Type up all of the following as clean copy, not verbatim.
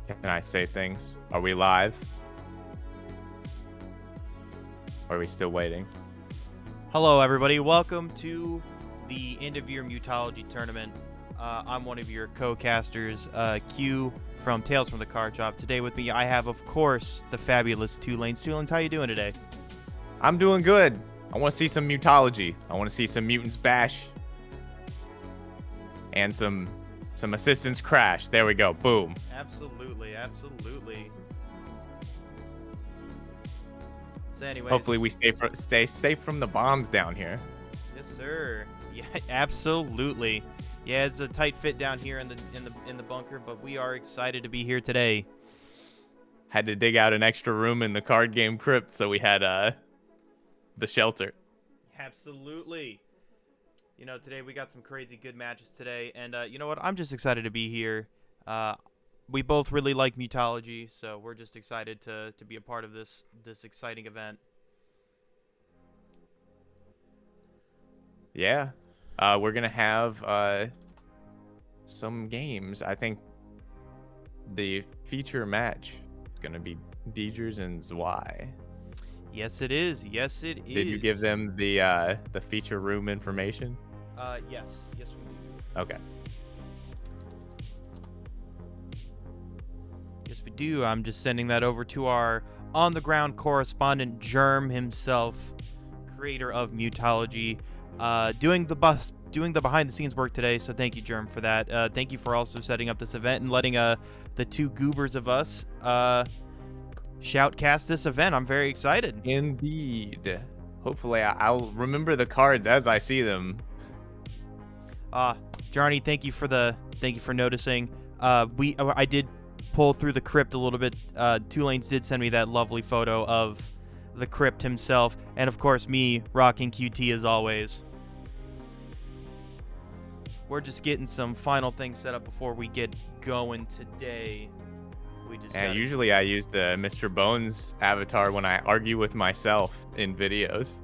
Can I say things? Are we live? Or are we still waiting? Hello, everybody. Welcome to the end of year Mutology tournament. I'm one of your co-casters, Q from Tales from the Card Shop. Today with me, I have, of course, the fabulous Two Lanes. Two Lanes, how you doing today? I'm doing good. I want to see some Mutology. I want to see some Mutants bash. And some Assistants crash. There we go. Boom. Absolutely, absolutely. So anyways, Hopefully we stay safe from the bombs down here. yes, sir. Yeah, absolutely. Yeah, it's a tight fit down here in the bunker, but we are excited to be here today. Had to dig out an extra room in the card game crypt, so we had the shelter. Absolutely. You know, today we got some crazy good matches today, and you know what? I'm just excited to be here. We both really like Mutology, so we're just excited to be a part of this exciting event. Yeah. We're going to have some games. I think the feature match is going to be Deegers and Zwei. Yes, it is. Yes, it is. Did you give them the feature room information? Yes. Yes, we do. Okay. Yes, we do. I'm just sending that over to our on-the-ground correspondent, Germ himself, creator of Mutology, doing the behind-the-scenes work today. So thank you, Germ, for that. Thank you for also setting up this event and letting the two goobers of us shoutcast this event. I'm very excited. Indeed. Hopefully, I'll remember the cards as I see them. Jarny, thank you for noticing. I did pull through the crypt a little bit. Two Lanes did send me that lovely photo of the crypt himself, and of course me rocking QT as always. We're just getting some final things set up before we get going today. Usually I use the Mr. Bones avatar when I argue with myself in videos.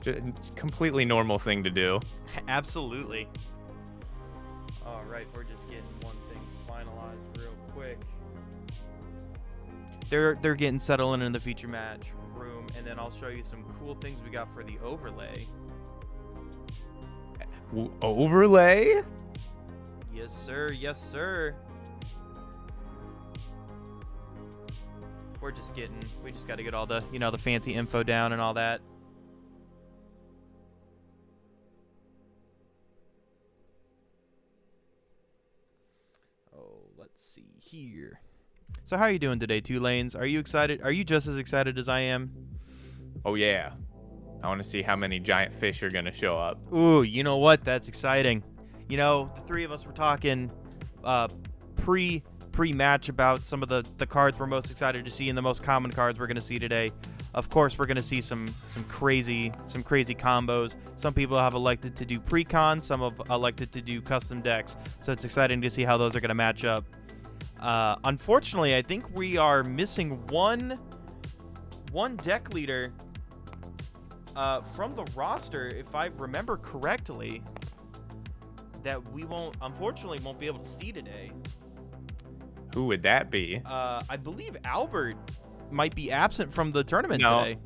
Just completely normal thing to do. Absolutely. All right, we're just getting one thing finalized real quick. They're getting settled in the feature match room, and then I'll show you some cool things we got for the overlay. Overlay? Yes, sir. Yes, sir. We just got to get all the, the fancy info down and all that. Oh, let's see here. So how are you doing today, Two Lanes? Are you excited? Are you just as excited as I am? Oh, yeah. I want to see how many giant fish are going to show up. Ooh, you know what? That's exciting. You know, the three of us were talking pre-match about some of the cards we're most excited to see and the most common cards we're going to see today. Of course, we're going to see some crazy combos. Some people have elected to do pre-con, some have elected to do custom decks. So it's exciting to see how those are going to match up. Unfortunately, I think we are missing one deck leader from the roster, if I remember correctly, that we unfortunately won't be able to see today. Who would that be? I believe Albert might be absent from the tournament today.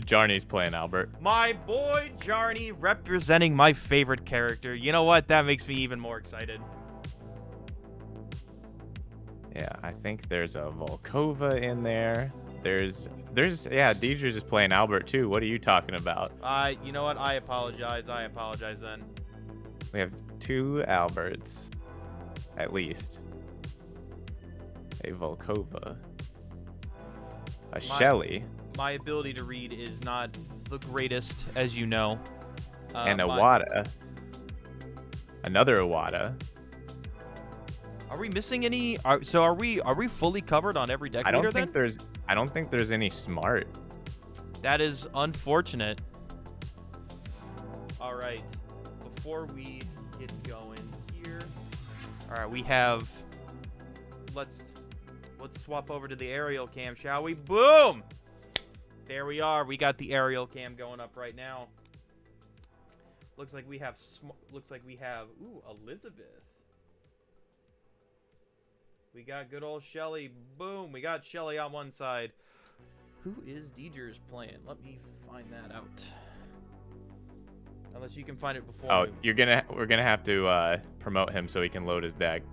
Jarny's playing Albert. My boy Jarny representing my favorite character. You know what? That makes me even more excited. Yeah, I think there's a Volkova in there. Deegers is playing Albert too. What are you talking about? You know what? I apologize then. We have two Alberts, at least. A Volkova. A Shelly. My ability to read is not the greatest, as you know. And a Wada. Another Iwata. Are we missing any? Are we fully covered on every deck leader then? I don't think there's any smart. That is unfortunate. All right. Before we get going here, all right, we have. Let's swap over to the aerial cam, shall we? Boom! There we are. We got the aerial cam going up right now. Looks like we have ooh, Elizabeth. We got good old Shelly. Boom. We got Shelly on one side. Who is Deeger's playing? Let me find that out. Unless you can find it before. Oh, me. we're gonna have to promote him so he can load his deck.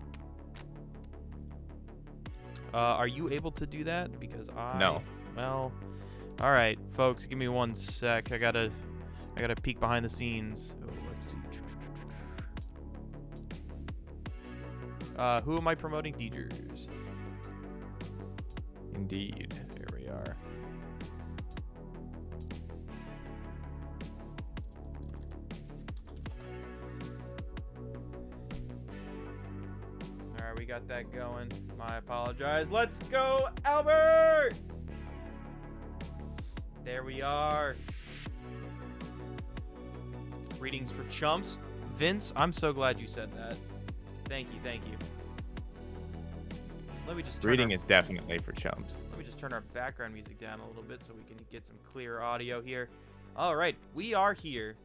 Are you able to do that? Because No. Well, all right, folks. Give me 1 sec. I gotta peek behind the scenes. Oh, let's see. Who am I promoting? Deegers. Indeed. There we are. All right, we got that going. I apologize. Let's go, Albert! There we are. Readings for chumps. Vince, I'm so glad you said that. Thank you, thank you. Let me just Reading is definitely for chumps. Let me just turn our background music down a little bit so we can get some clear audio here. All right, we are here.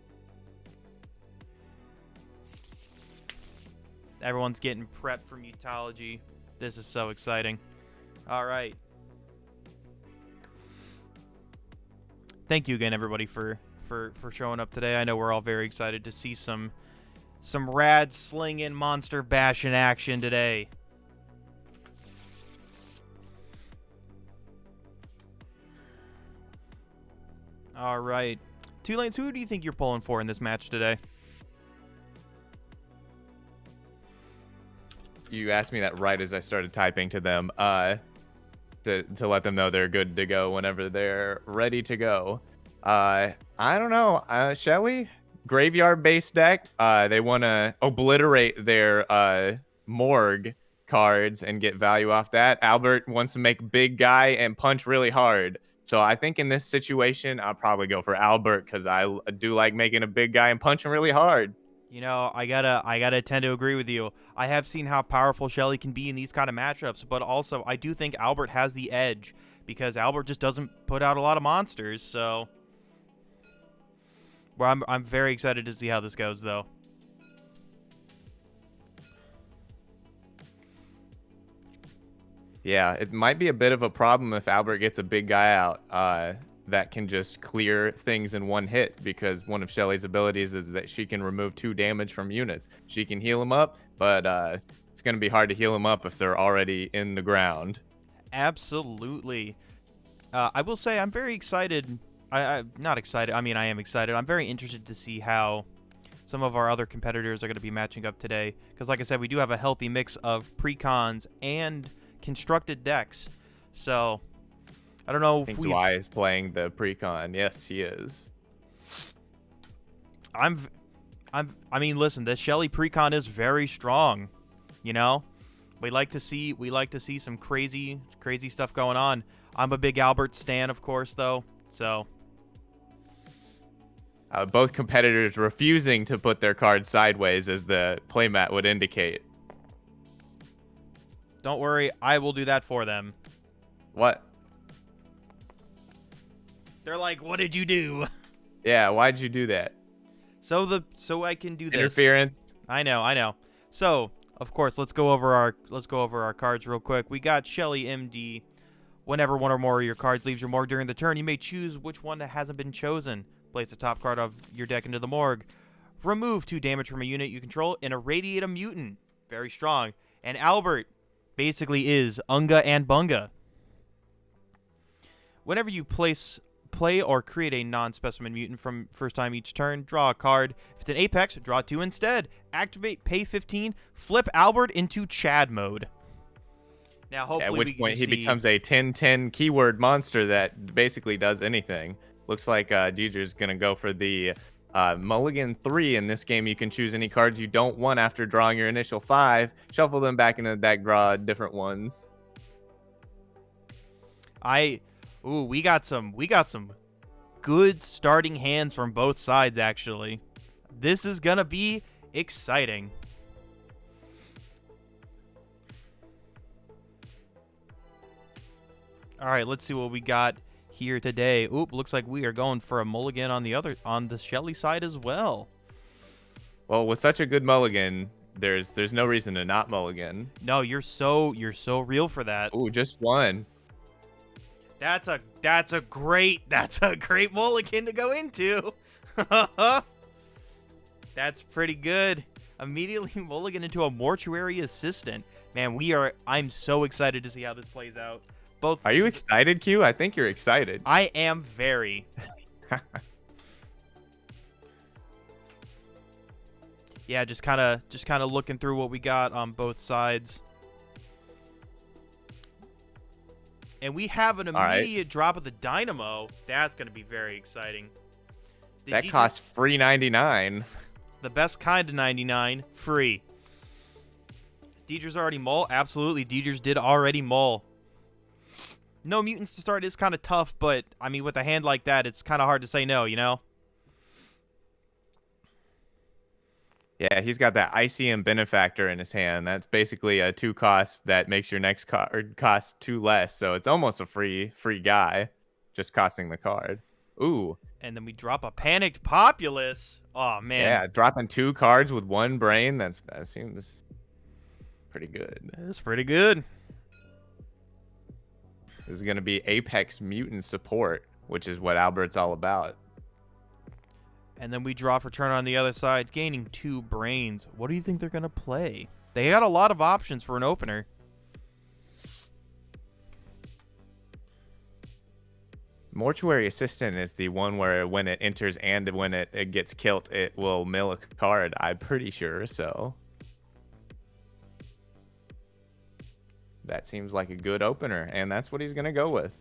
Everyone's getting prepped for Mutology. This is so exciting. All right. Thank you again, everybody, for showing up today. I know we're all very excited to see some rad slinging monster bash in action today. All right. Two Lanes, who do you think you're pulling for in this match today? You asked me that right as I started typing to them, to let them know they're good to go whenever they're ready to go. I don't know. Shelly, graveyard-based deck. They want to obliterate their morgue cards and get value off that. Albert wants to make big guy and punch really hard. So I think in this situation, I'll probably go for Albert because I do like making a big guy and punching really hard. You know, I gotta tend to agree with you. I have seen how powerful Shelly can be in these kind of matchups, but also I do think Albert has the edge because Albert just doesn't put out a lot of monsters. So, well, I'm very excited to see how this goes, though. Yeah, it might be a bit of a problem if Albert gets a big guy out that can just clear things in one hit, because one of Shelly's abilities is that she can remove 2 damage from units. She can heal them up, but it's going to be hard to heal them up if they're already in the ground. Absolutely. I will say I'm very excited. I'm not excited. I mean, I am excited. I'm very interested to see how some of our other competitors are going to be matching up today. Because like I said, we do have a healthy mix of precons and constructed decks. So I don't know if Y is playing the precon. Yes, he is. I mean, listen, the Shelly precon is very strong. You know, we like to see some crazy stuff going on. I'm a big Albert stan, of course, though. So both competitors refusing to put their cards sideways, as the playmat would indicate. Don't worry, I will do that for them. What? They're like, "What did you do?" Yeah, why'd you do that? So I can do this. Interference. I know. So, of course, let's go over our cards real quick. We got Shelly MD. Whenever one or more of your cards leaves your morgue during the turn, you may choose which one that hasn't been chosen. Place the top card of your deck into the morgue. Remove 2 damage from a unit you control and irradiate a mutant. Very strong. And Albert basically is Unga and Bunga. Whenever you play or create a non-specimen mutant from first time each turn, draw a card. If it's an Apex, draw 2 instead. Activate, pay 15, flip Albert into Chad mode. Now, hopefully, at which point he becomes a 10/10 keyword monster that basically does anything. Looks like Deidre's going to go for the Mulligan 3. In this game, you can choose any cards you don't want after drawing your initial 5. Shuffle them back into the deck, draw different ones. We got some good starting hands from both sides, actually. This is going to be exciting. All right, let's see what we got here today. Oop, looks like we are going for a mulligan on the Shelly side as well. Well, with such a good mulligan, there's no reason to not mulligan. No, you're so real for that. Ooh, just one. That's a great mulligan to go into. That's pretty good. Immediately mulligan into a mortuary assistant. Man, I'm so excited to see how this plays out. Both. Are you excited, Q? I think you're excited. I am very. Yeah, just kind of looking through what we got on both sides. And we have an immediate drop of the Dynamo. That's going to be very exciting. That costs free 99. The best kind of 99, free. Deidre's already mull? Absolutely, Deidre's did already mull. No mutants to start is kind of tough, but, I mean, with a hand like that, it's kind of hard to say no, you know? Yeah, he's got that ICM Benefactor in his hand. That's basically a 2 cost that makes your next card cost 2 less. So it's almost a free guy, just costing the card. Ooh. And then we drop a Panicked Populace. Oh, man. Yeah, dropping 2 cards with 1 brain. That seems pretty good. That's pretty good. This is going to be Apex Mutant support, which is what Albert's all about. And then we drop Return on the other side, gaining 2 brains. What do you think they're going to play? They got a lot of options for an opener. Mortuary Assistant is the one where when it enters and when it gets killed, it will mill a card, I'm pretty sure, so. That seems like a good opener, and that's what he's going to go with.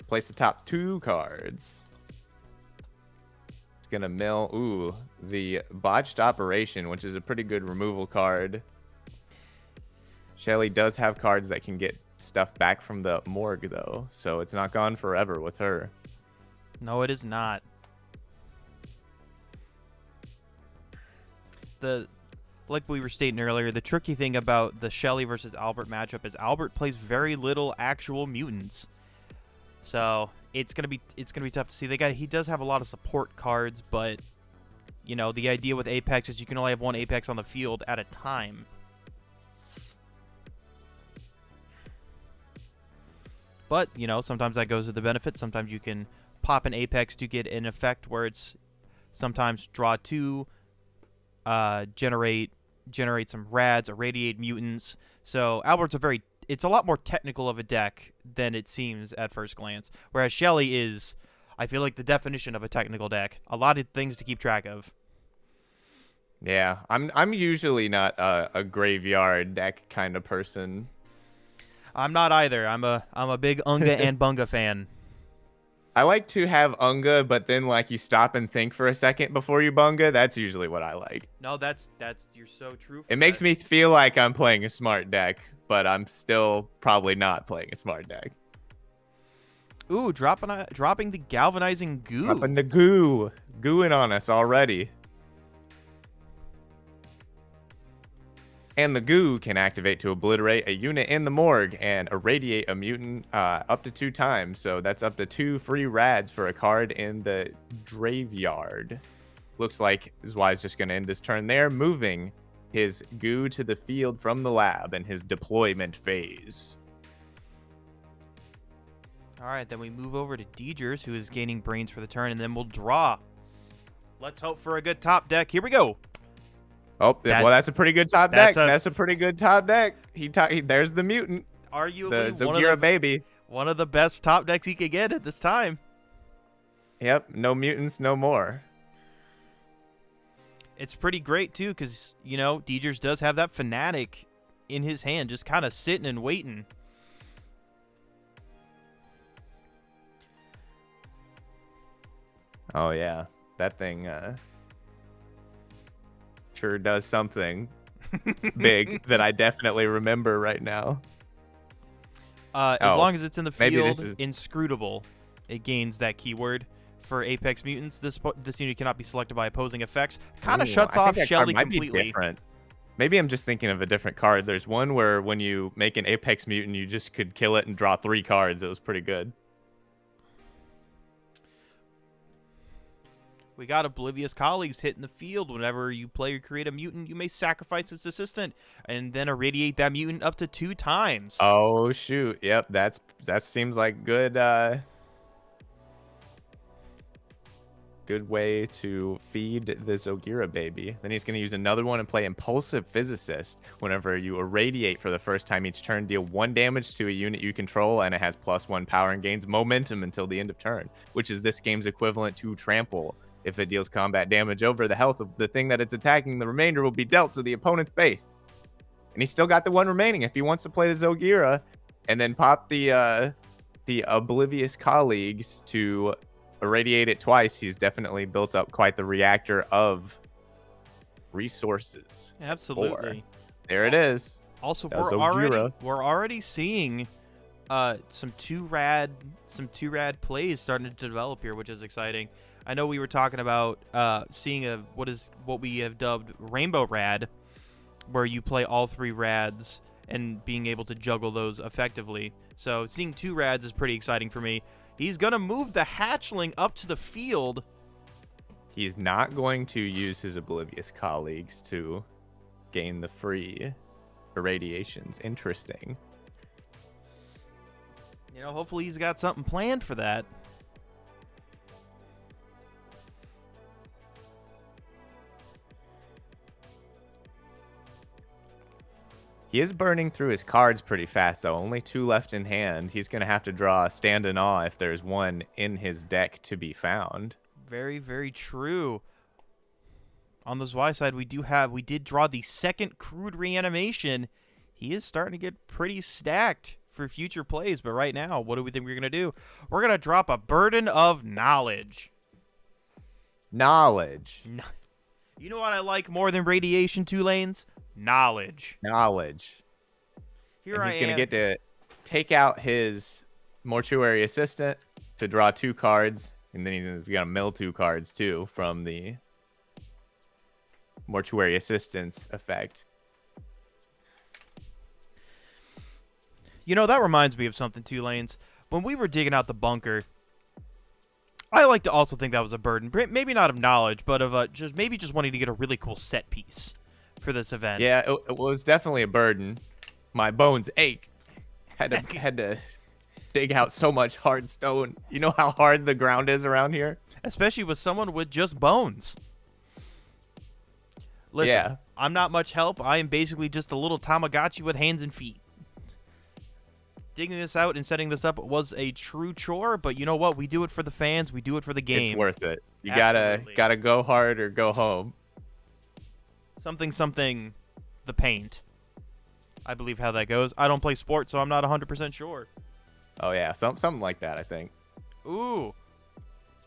Place the top 2 cards. Gonna mill the Botched Operation, which is a pretty good removal card. Shelly does have cards that can get stuff back from the morgue though, so it's not gone forever with her. No, it is not. Like we were stating earlier, the tricky thing about the Shelly versus Albert matchup is Albert plays very little actual mutants. So it's gonna be tough to see. He does have a lot of support cards, but you know the idea with Apex is you can only have 1 Apex on the field at a time. But you know sometimes that goes to the benefit. Sometimes you can pop an Apex to get an effect where it's sometimes draw 2, generate some rads, irradiate mutants. So Albert's it's a lot more technical of a deck than it seems at first glance. Whereas Shelly is, I feel like, the definition of a technical deck. A lot of things to keep track of. Yeah, I'm usually not a graveyard deck kind of person. I'm not either. I'm a big Unga and Bunga fan. I like to have Unga, but then like you stop and think for a second before you Bunga. That's usually what I like. No, that's you're so true. It makes me feel like I'm playing a smart deck, but I'm still probably not playing a smart deck. Ooh, dropping the Galvanizing Goo. Dropping the goo. Gooing on us already. And the goo can activate to obliterate a unit in the morgue and irradiate a mutant up to 2 times. So that's up to 2 free rads for a card in the graveyard. Looks like Zwei's just going to end his turn there, moving his goo to the field from the lab in his deployment phase. All right, then we move over to Deegers, who is gaining brains for the turn, and then we'll draw. Let's hope for a good top deck. Here we go. Oh, well, that's a pretty good top deck. That's a pretty good top deck. There's the mutant. Arguably, the Zogira baby. One of the best top decks he could get at this time. Yep, no mutants, no more. It's pretty great, too, because, you know, Deegers does have that Fanatic in his hand, just kind of sitting and waiting. Oh, yeah. That thing sure does something big that I definitely remember right now. As long as it's in the field, inscrutable, it gains that keyword. For Apex Mutants, this unit cannot be selected by opposing effects. Kind of shuts off Shelly completely. Maybe I'm just thinking of a different card. There's one where when you make an Apex Mutant, you just could kill it and draw 3 cards. It was pretty good. We got Oblivious Colleagues hitting the field. Whenever you play or create a mutant, you may sacrifice its assistant and then irradiate that mutant up to 2 times. Oh shoot! Yep, that seems like good way to feed the Zogira baby. Then he's going to use another one and play Impulsive Physicist. Whenever you irradiate for the first time each turn, deal 1 damage to a unit you control, and it has +1 power and gains momentum until the end of turn, which is this game's equivalent to Trample. If it deals combat damage over the health of the thing that it's attacking, the remainder will be dealt to the opponent's base. And he's still got the 1 remaining. If he wants to play the Zogira and then pop the Oblivious Colleagues to irradiate it twice, he's definitely built up quite the reactor of resources. Absolutely. There it is. Also, we're already seeing some two rad plays starting to develop here, which is exciting. I know we were talking about seeing what we have dubbed Rainbow Rad, where you play all 3 rads and being able to juggle those effectively. So seeing 2 rads is pretty exciting for me. He's going to move the hatchling up to the field. He's not going to use his Oblivious Colleagues to gain the free irradiations. Interesting. You know, hopefully he's got something planned for that. He is burning through his cards pretty fast, though. Only 2 left in hand. He's going to have to draw a Stand in Awe if there's one in his deck to be found. Very, very true. On the Zwei side, we did draw the 2nd Crude Reanimation. He is starting to get pretty stacked for future plays, but right now, what do we think we're going to do? We're going to drop a Burden of Knowledge. Knowledge. You know what I like more than Radiation, 2 lanes? Knowledge. He's going to get to take out his Mortuary Assistant to draw 2 cards, and then he's going to mill 2 cards too from the Mortuary Assistant's effect. You know, that reminds me of something, 2 lanes. When we were digging out the bunker, I like to also think that was a burden. Maybe not of knowledge, but of just wanting to get a really cool set piece for this event. Yeah, it was definitely a burden. My bones ache. Had to dig out so much hard stone. You know how hard the ground is around here? Especially with someone with just bones. Listen, yeah. I'm not much help. I am basically just a little Tamagotchi with hands and feet. Digging this out and setting this up was a true chore, but you know what? We do it for the fans. We do it for the game. It's worth it. You Absolutely. gotta go hard or go home. Something, the paint. I believe how that goes. I don't play sports, so I'm not 100% sure. Oh, yeah. Something like that, I think. Ooh.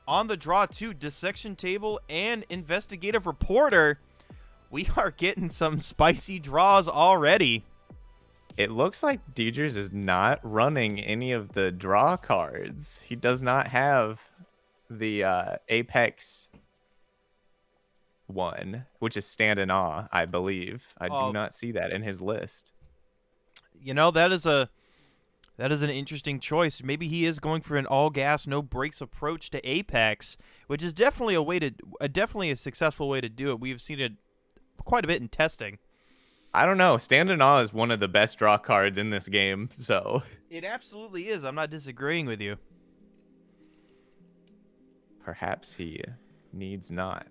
On the draw, too, Dissection Table and Investigative Reporter. We are getting some spicy draws already. It looks like Deidre's is not running any of the draw cards. He does not have the Apex one, which is Stand in Awe, I believe. I do not see that in his list. You know, that is an interesting choice. Maybe he is going for an all gas, no brakes approach to Apex, which is definitely definitely a successful way to do it. We've seen it quite a bit in testing. I don't know. Stand in Awe is one of the best draw cards in this game, so it absolutely is. I'm not disagreeing with you. Perhaps he needs not.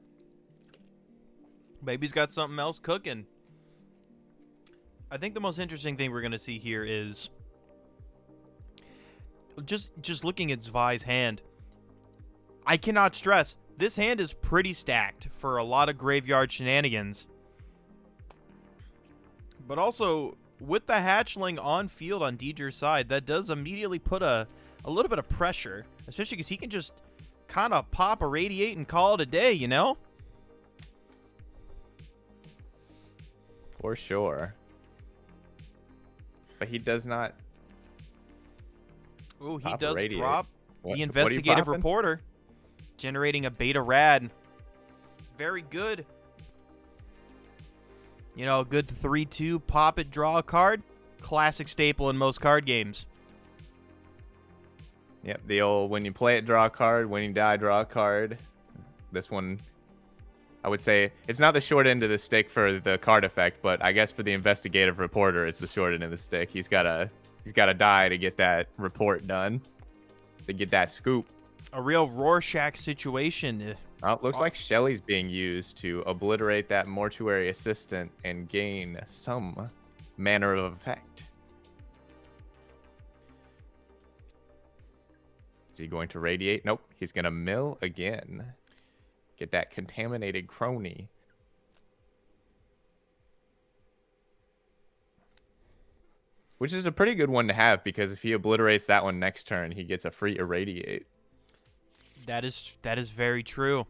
Maybe he's got something else cooking. I think the most interesting thing we're going to see here is just looking at Zwei's hand. I cannot stress, this hand is pretty stacked for a lot of graveyard shenanigans. But also, with the hatchling on field on Deidre's side, that does immediately put a little bit of pressure, especially because he can just kind of pop, irradiate, and call it a day, you know? For sure. But he does not. Ooh, he does irradiate. drop the Investigative Reporter, generating a Beta Rad. Very good. You know, a good 3-2 pop it, draw a card. Classic staple in most card games. Yep, the old when you play it, draw a card. When you die, draw a card. this one, I would say it's not the short end of the stick for the card effect, but I guess for the investigative reporter, it's the short end of the stick. He's gotta die to get that report done, to get that scoop. A real Rorschach situation. Oh, it looks like Shelly's being used to obliterate that mortuary assistant and gain some manner of effect. Is he going to radiate? Nope. He's going to mill again. Get that contaminated crony. Which is a pretty good one to have, because if he obliterates that one next turn, he gets a free irradiate. That is very true.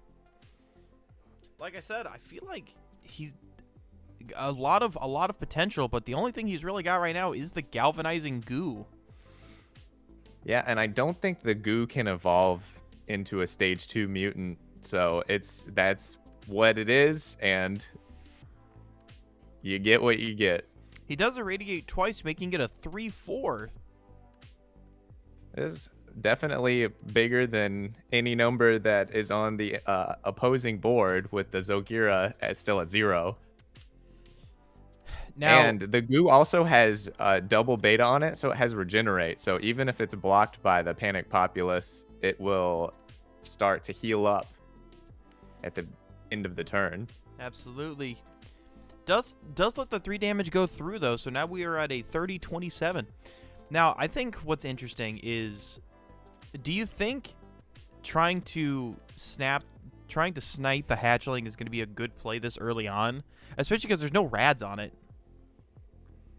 Like I said, I feel like he's a lot of potential, but the only thing he's really got right now is the galvanizing goo. Yeah, and I don't think the goo can evolve into a stage 2 mutant, so that's what it is, and you get what you get. He does irradiate twice, making it a 3/4. It is definitely bigger than any number that is on the opposing board, with the Zogira still at 0. Now, and the goo also has double beta on it, so it has regenerate. So even if it's blocked by the panic populace, it will start to heal up at the end of the turn. absolutely. Does let the 3 damage go through, though, so now we are at a 30-27. Now, I think what's interesting is, do you think trying to snipe the hatchling is going to be a good play this early on? Especially because there's no rads on it.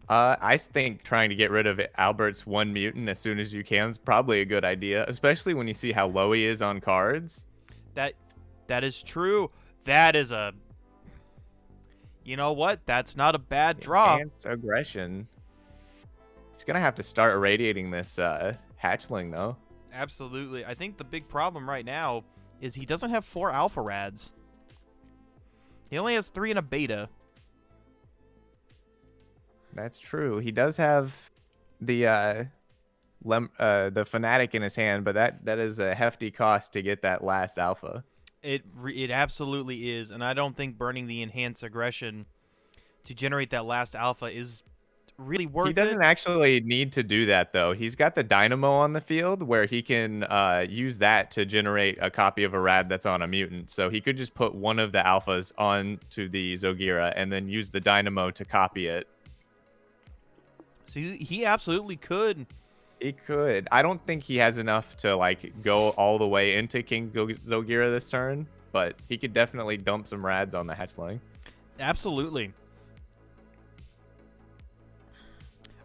I think trying to get rid of Albert's 1 mutant as soon as you can is probably a good idea, especially when you see how low he is on cards. That is true. That is a... You know what? That's not a bad draw. Enhanced aggression. He's going to have to start irradiating this hatchling, though. Absolutely. I think the big problem right now is he doesn't have 4 alpha rads. He only has 3 in a beta. That's true. He does have the fanatic in his hand, but that is a hefty cost to get that last alpha. It absolutely is, and I don't think burning the enhanced aggression to generate that last alpha is really worth it. He doesn't actually need to do that, though. He's got the dynamo on the field where he can use that to generate a copy of a rad that's on a mutant. So he could just put one of the alphas onto the Zogira and then use the dynamo to copy it. So he absolutely could. He could. I don't think he has enough to go all the way into King Zogira this turn, but he could definitely dump some rads on the hatchling. Absolutely.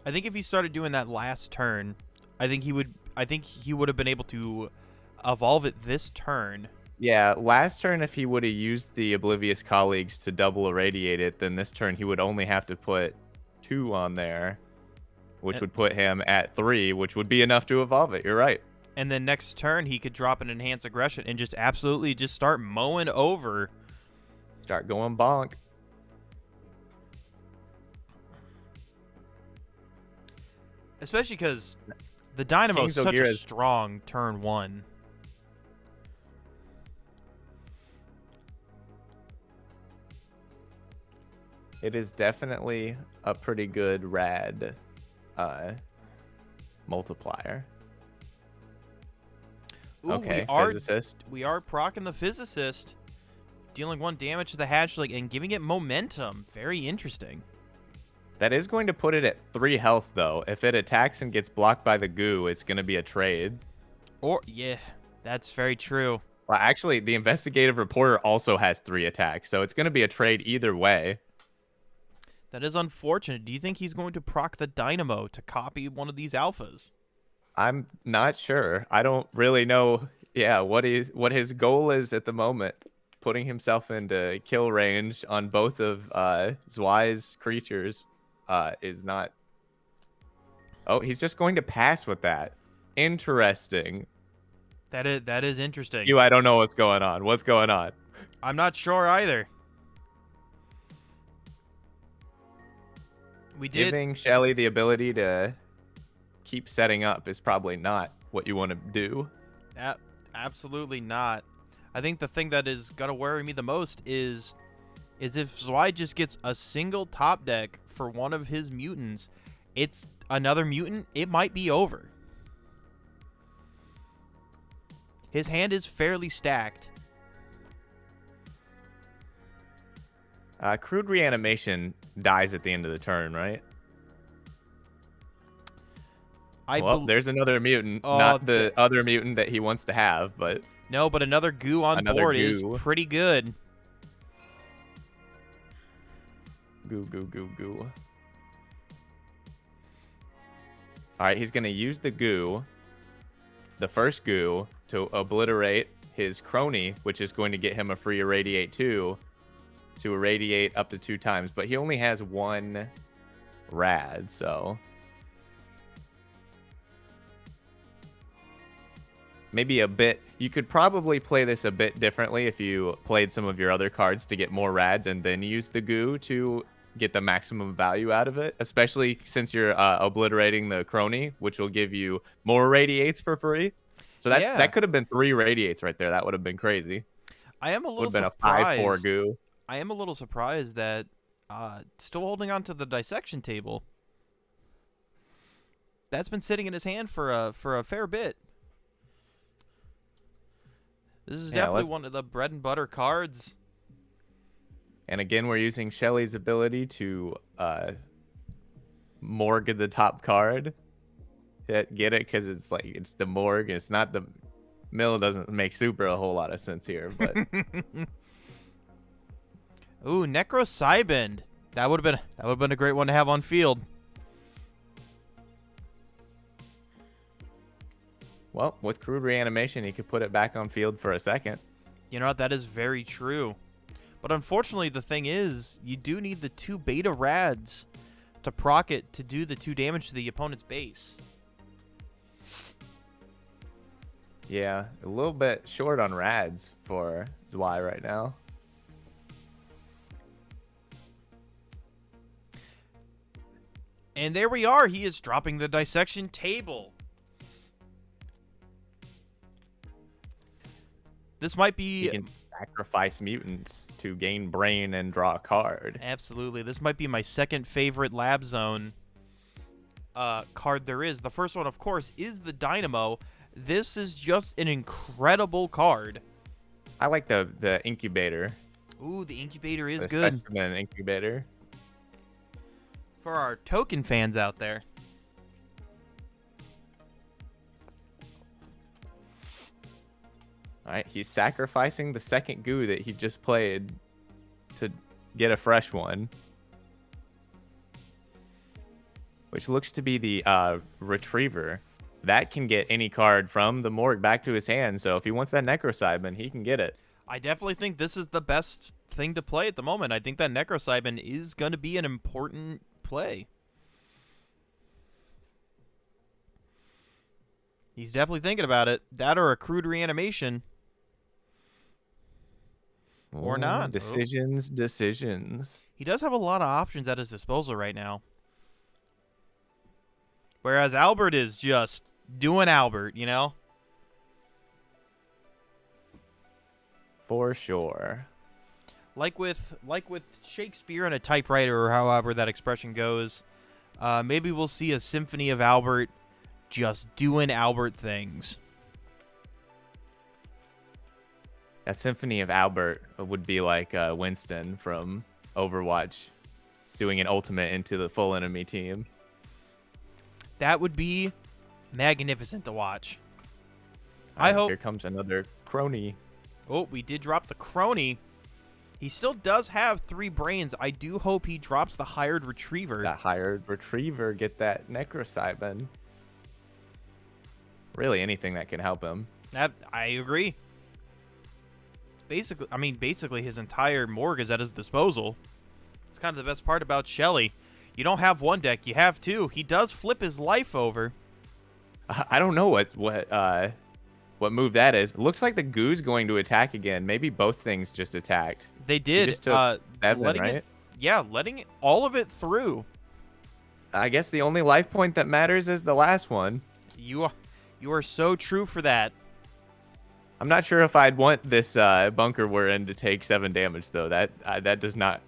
I think if he started doing that last turn, I think he would have been able to evolve it this turn. Yeah, last turn if he would have used the Oblivious Colleagues to double irradiate it, then this turn he would only have to put 2 on there, which would put him at 3, which would be enough to evolve it. You're right. And then next turn, he could drop an Enhanced Aggression and just absolutely just start mowing over. Start going bonk. Especially because the Dynamo is such a strong turn 1. It is definitely a pretty good rad multiplier. Ooh, okay, physicist. We are proccing the physicist, dealing 1 damage to the hatchling and giving it momentum. Very interesting. That is going to put it at 3 health, though. If it attacks and gets blocked by the goo, it's going to be a trade. Or, yeah, that's very true. Well, actually, the investigative reporter also has 3 attacks, so it's going to be a trade either way. That is unfortunate. Do you think he's going to proc the Dynamo to copy one of these alphas? I'm not sure. I don't really know, what his goal is at the moment. Putting himself into kill range on both of Zwei's creatures is not... Oh, he's just going to pass with that. Interesting. That is interesting. I don't know what's going on. What's going on? I'm not sure either. Giving Shelly the ability to keep setting up is probably not what you want to do. Absolutely not. I think the thing that is gonna worry me the most is if Zwei just gets a single top deck for one of his mutants, it's another mutant, it might be over. His hand is fairly stacked. Crude Reanimation dies at the end of the turn, right? Well, there's another mutant, not the other mutant that he wants to have, but... No, but another goo on board is pretty good. Goo, goo, goo, goo. Alright, he's going to use the goo, the first goo, to obliterate his crony, which is going to get him a free Irradiate 2, to irradiate up to 2 times. But he only has 1 rad, so... maybe a bit... You could probably play this a bit differently if you played some of your other cards to get more rads and then use the goo to get the maximum value out of it. Especially since you're obliterating the crony, which will give you more radiates for free. So that could have been 3 radiates right there. That would have been crazy. I am a little surprised. Would have been a 5/4 goo. I am a little surprised that still holding on to the dissection table. That's been sitting in his hand for a fair bit. This is definitely one of the bread and butter cards. And again, we're using Shelly's ability to morgue the top card. Get it? Because it's like, it's the morgue. It's not the... Mill doesn't make super a whole lot of sense here, but... Ooh, Necrocybend. That would have been a great one to have on field. Well, with Crude Reanimation, he could put it back on field for a second. You know what? That is very true. But unfortunately, the thing is, you do need the 2 beta rads to proc it to do the 2 damage to the opponent's base. Yeah, a little bit short on rads for Zwei right now. And there we are. He is dropping the dissection table. This might be... You can sacrifice mutants to gain brain and draw a card. Absolutely. This might be my second favorite Lab Zone card there is. The first one, of course, is the Dynamo. This is just an incredible card. I like the Incubator. Ooh, the Incubator is the good. Specimen Incubator. For our token fans out there. All right, he's sacrificing the second goo that he just played to get a fresh one. Which looks to be the Retriever. That can get any card from the morgue back to his hand. So if he wants that Necrocybin, he can get it. I definitely think this is the best thing to play at the moment. I think that Necrocybin is going to be an important play. He's definitely thinking about it. That or a Crude Reanimation. Or not. Decisions. He does have a lot of options at his disposal right now. Whereas Albert is just doing Albert, you know? For sure. Like with Shakespeare and a typewriter, or however that expression goes, maybe we'll see a symphony of Albert just doing Albert things. A symphony of Albert would be like Winston from Overwatch doing an ultimate into the full enemy team. That would be magnificent to watch. I hope. Here comes another crony. Oh, we did drop the crony. He still does have 3 brains. I do hope he drops the hired retriever. That hired retriever, get that Necrocybin. Really anything that can help him. I agree. Basically his entire morgue is at his disposal. It's kind of the best part about Shelly. You don't have 1 deck, you have 2. He does flip his life over. I don't know what move that is. It looks like the goo's going to attack again. Maybe both things just attacked. They did. He just took 7, right? Letting all of it through. I guess the only life point that matters is the last one. You are so true for that. I'm not sure if I'd want this bunker we're in to take 7 damage though. That does not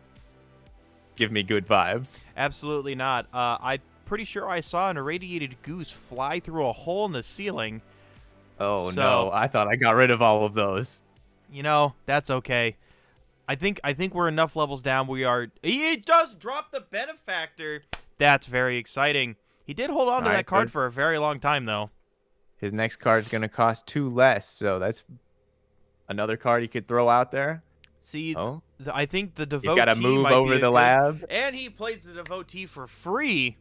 give me good vibes. Absolutely not. I'm pretty sure I saw an irradiated goose fly through a hole in the ceiling. Oh So, no, I thought I got rid of all of those. You know, that's okay. I think we're enough levels down. He does drop the benefactor. That's very exciting. He did hold on to that card for a very long time though. His next card is going to cost 2 less, so that's another card he could throw out there. See, I think the devotee he's got to move might over be the lab. And he plays the devotee for free.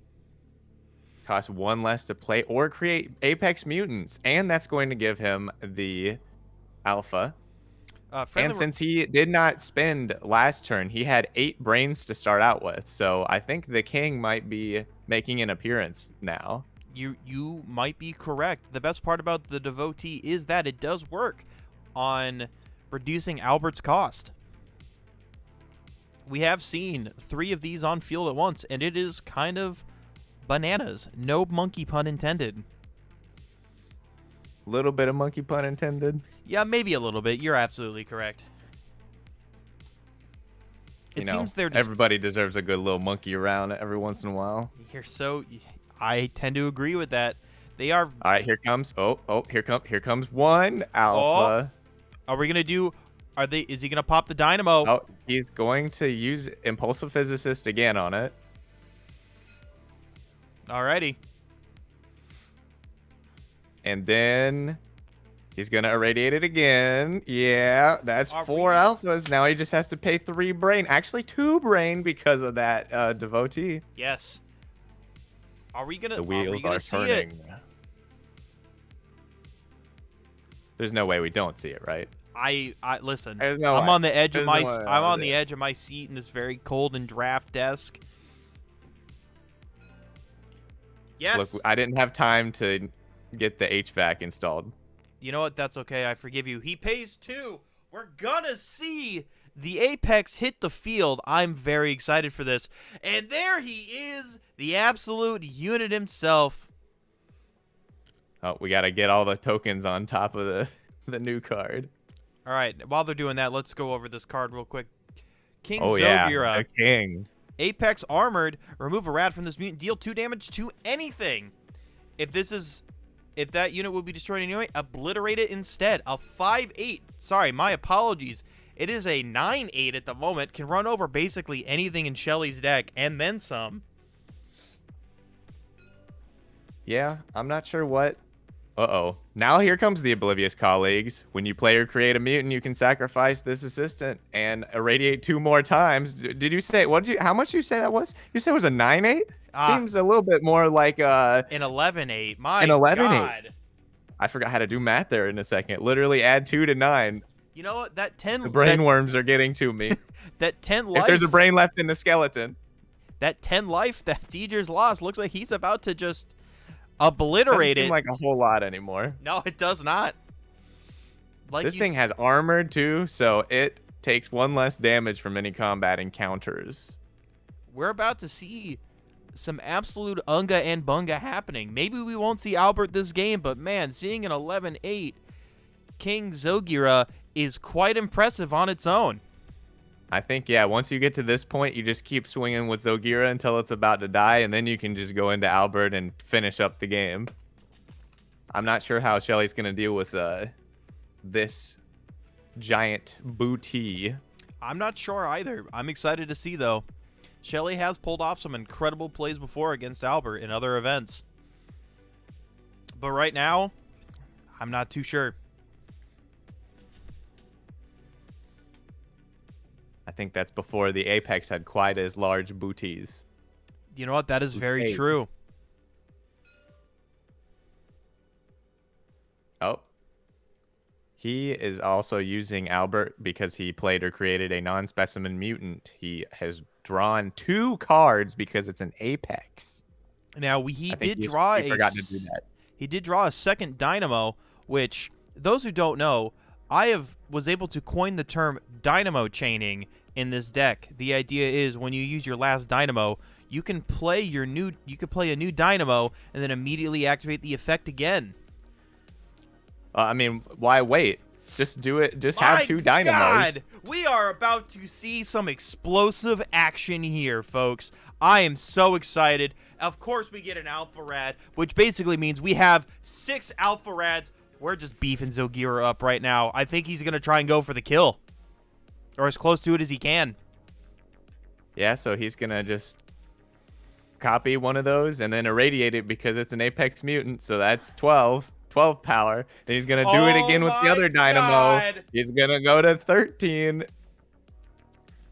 Costs 1 less to play or create Apex Mutants, and that's going to give him the alpha. And since he did not spend last turn, he had 8 brains to start out with. So I think the king might be making an appearance now. You might be correct. The best part about the devotee is that it does work on reducing Albert's cost. We have seen 3 of these on field at once, and it is kind of bananas. No monkey pun intended. Little bit of monkey pun intended. Yeah, maybe a little bit. You're absolutely correct. It seems they're just... everybody deserves a good little monkey around every once in a while. I tend to agree with that. They are... All right, here comes... here comes one alpha. Are we gonna do... Is he gonna pop the dynamo? Oh, he's going to use Impulsive Physicist again on it. Alrighty. And then he's going to irradiate it again. Yeah, that's 4 alphas. Now he just has to pay 3 brain. Actually, 2 brain because of that devotee. Yes. Are we going to The wheels are turning. There's no way we don't see it, right? Listen. I'm on the edge of the edge of my seat in this very cold and draft desk. Yes. Look, I didn't have time to get the HVAC installed. You know what? That's okay. I forgive you. He pays 2. We're gonna see the Apex hit the field. I'm very excited for this. And there he is, the absolute unit himself. Oh, we got to get all the tokens on top of the new card. All right. While they're doing that, let's go over this card real quick. King Zogira. Yeah, the king. Apex Armored. Remove a rat from this mutant. Deal 2 damage to anything. If that unit will be destroyed anyway, obliterate it instead. A 5/8. Sorry, my apologies. It is a 9/8 at the moment. Can run over basically anything in Shelly's deck and then some. Yeah, I'm not sure what. Uh-oh. Now here comes the Oblivious Colleagues. When you play or create a mutant, you can sacrifice this assistant and irradiate 2 more times. Did you say, how much you say that was? You said it was a 9/8? Seems a little bit more like an 11/8. An 11/8. I forgot how to do math there in a second. Literally add 2 to 9. You know what? That 10. The brain worms are getting to me. That 10 life. If there's a brain left in the skeleton. That 10 life that Deidre's lost looks like he's about to just obliterate it. Doesn't seem like a whole lot anymore. No, it does not. This thing has armored too, so it takes 1 less damage from any combat encounters. We're about to see some absolute unga and bunga happening. Maybe we won't see Albert this game, but man, seeing an 11/8 King Zogira is quite impressive on its own. I think, yeah, once you get to this point, you just keep swinging with Zogira until it's about to die, and then you can just go into Albert and finish up the game. I'm not sure how Shelly's going to deal with this giant booty. I'm not sure either. I'm excited to see, though. Shelly has pulled off some incredible plays before against Albert in other events. But right now, I'm not too sure. I think that's before the Apex had quite as large booties. You know what? That is very true. Oh. He is also using Albert because he played or created a non-specimen mutant. He has drawn 2 cards because it's an Apex. Now, he did draw a second Dynamo, which, those who don't know, was able to coin the term Dynamo chaining in this deck. The idea is when you use your last Dynamo, you can play a new Dynamo and then immediately activate the effect again. I mean, why wait? Just do it. Just My have 2 dynamos. God, we are about to see some explosive action here, folks. I am so excited. Of course, we get an Alpha Rad, which basically means we have 6 Alpha Rads. We're just beefing Zogira up right now. I think he's going to try and go for the kill. Or as close to it as he can. Yeah, so he's going to just copy one of those and then irradiate it because it's an Apex mutant. So that's 12 power. Then he's going to do it again with the other dynamo. He's going to go to 13.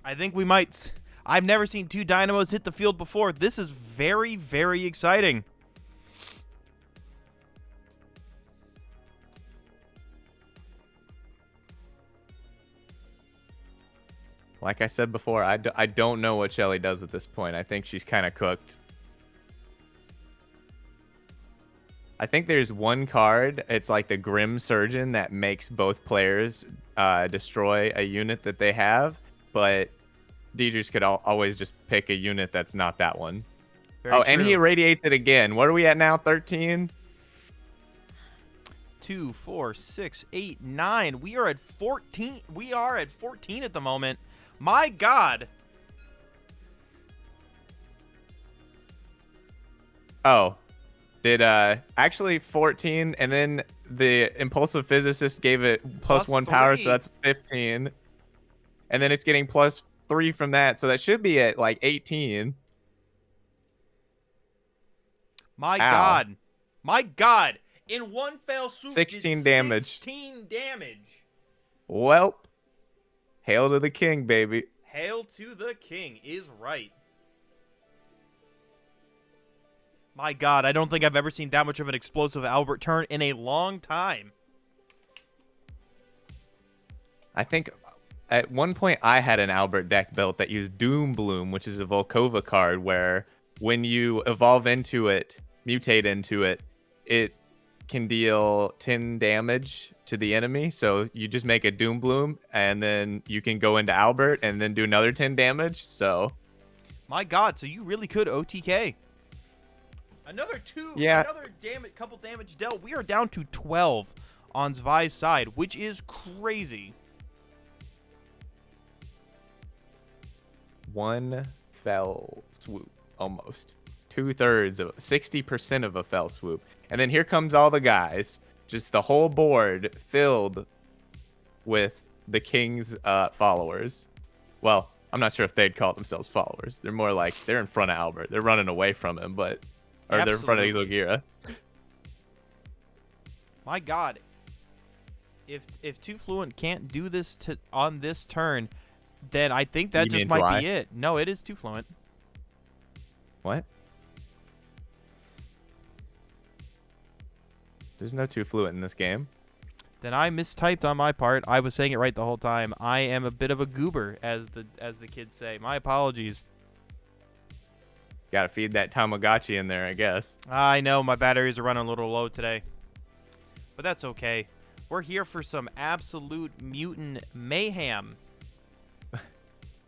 I think we might. I've never seen 2 dynamos hit the field before. This is very, very exciting. Like I said before, I don't know what Shelly does at this point. I think she's kind of cooked. I think there's one card. It's like the Grim Surgeon that makes both players destroy a unit that they have. But Deidre's could always just pick a unit that's not that one. Very and he irradiates it again. What are we at now? 13? 2, 4, 6, 8, 9. We are at 14. We are at 14 at the moment. My God. Oh. Did actually 14, and then the impulsive physicist gave it plus 1 power, so that's 15. And then it's getting plus 3 from that, so that should be at like 18. My God. My God. In one fell swoop, 16 damage. 16 damage. Welp. Hail to the king, baby. Hail to the king is right. My God, I don't think I've ever seen that much of an explosive Albert turn in a long time. I think at one point I had an Albert deck built that used Doom Bloom, which is a Volkova card where when you evolve into it, mutate into it, it can deal 10 damage to the enemy. So you just make a Doom Bloom and then you can go into Albert and then do another 10 damage. So my God, so you really could OTK. Another 2, yeah. Another couple damage dealt. We are down to 12 on Zvai's side, which is crazy. One fell swoop, almost. 2/3 of 60% of a fell swoop. And then here comes all the guys. Just the whole board filled with the king's followers. Well, I'm not sure if they'd call themselves followers. They're more like they're in front of Albert. They're running away from him, but or they're in front of Zogira. My God. If Too Fluent can't do this on this turn, then I think that just might be it. No, it is Too Fluent. What? There's no Too Fluent in this game. Then I mistyped on my part. I was saying it right the whole time. I am a bit of a goober, as the kids say. My apologies. Gotta feed that Tamagotchi in there, I guess. I know my batteries are running a little low today. But that's okay. We're here for some absolute mutant mayhem.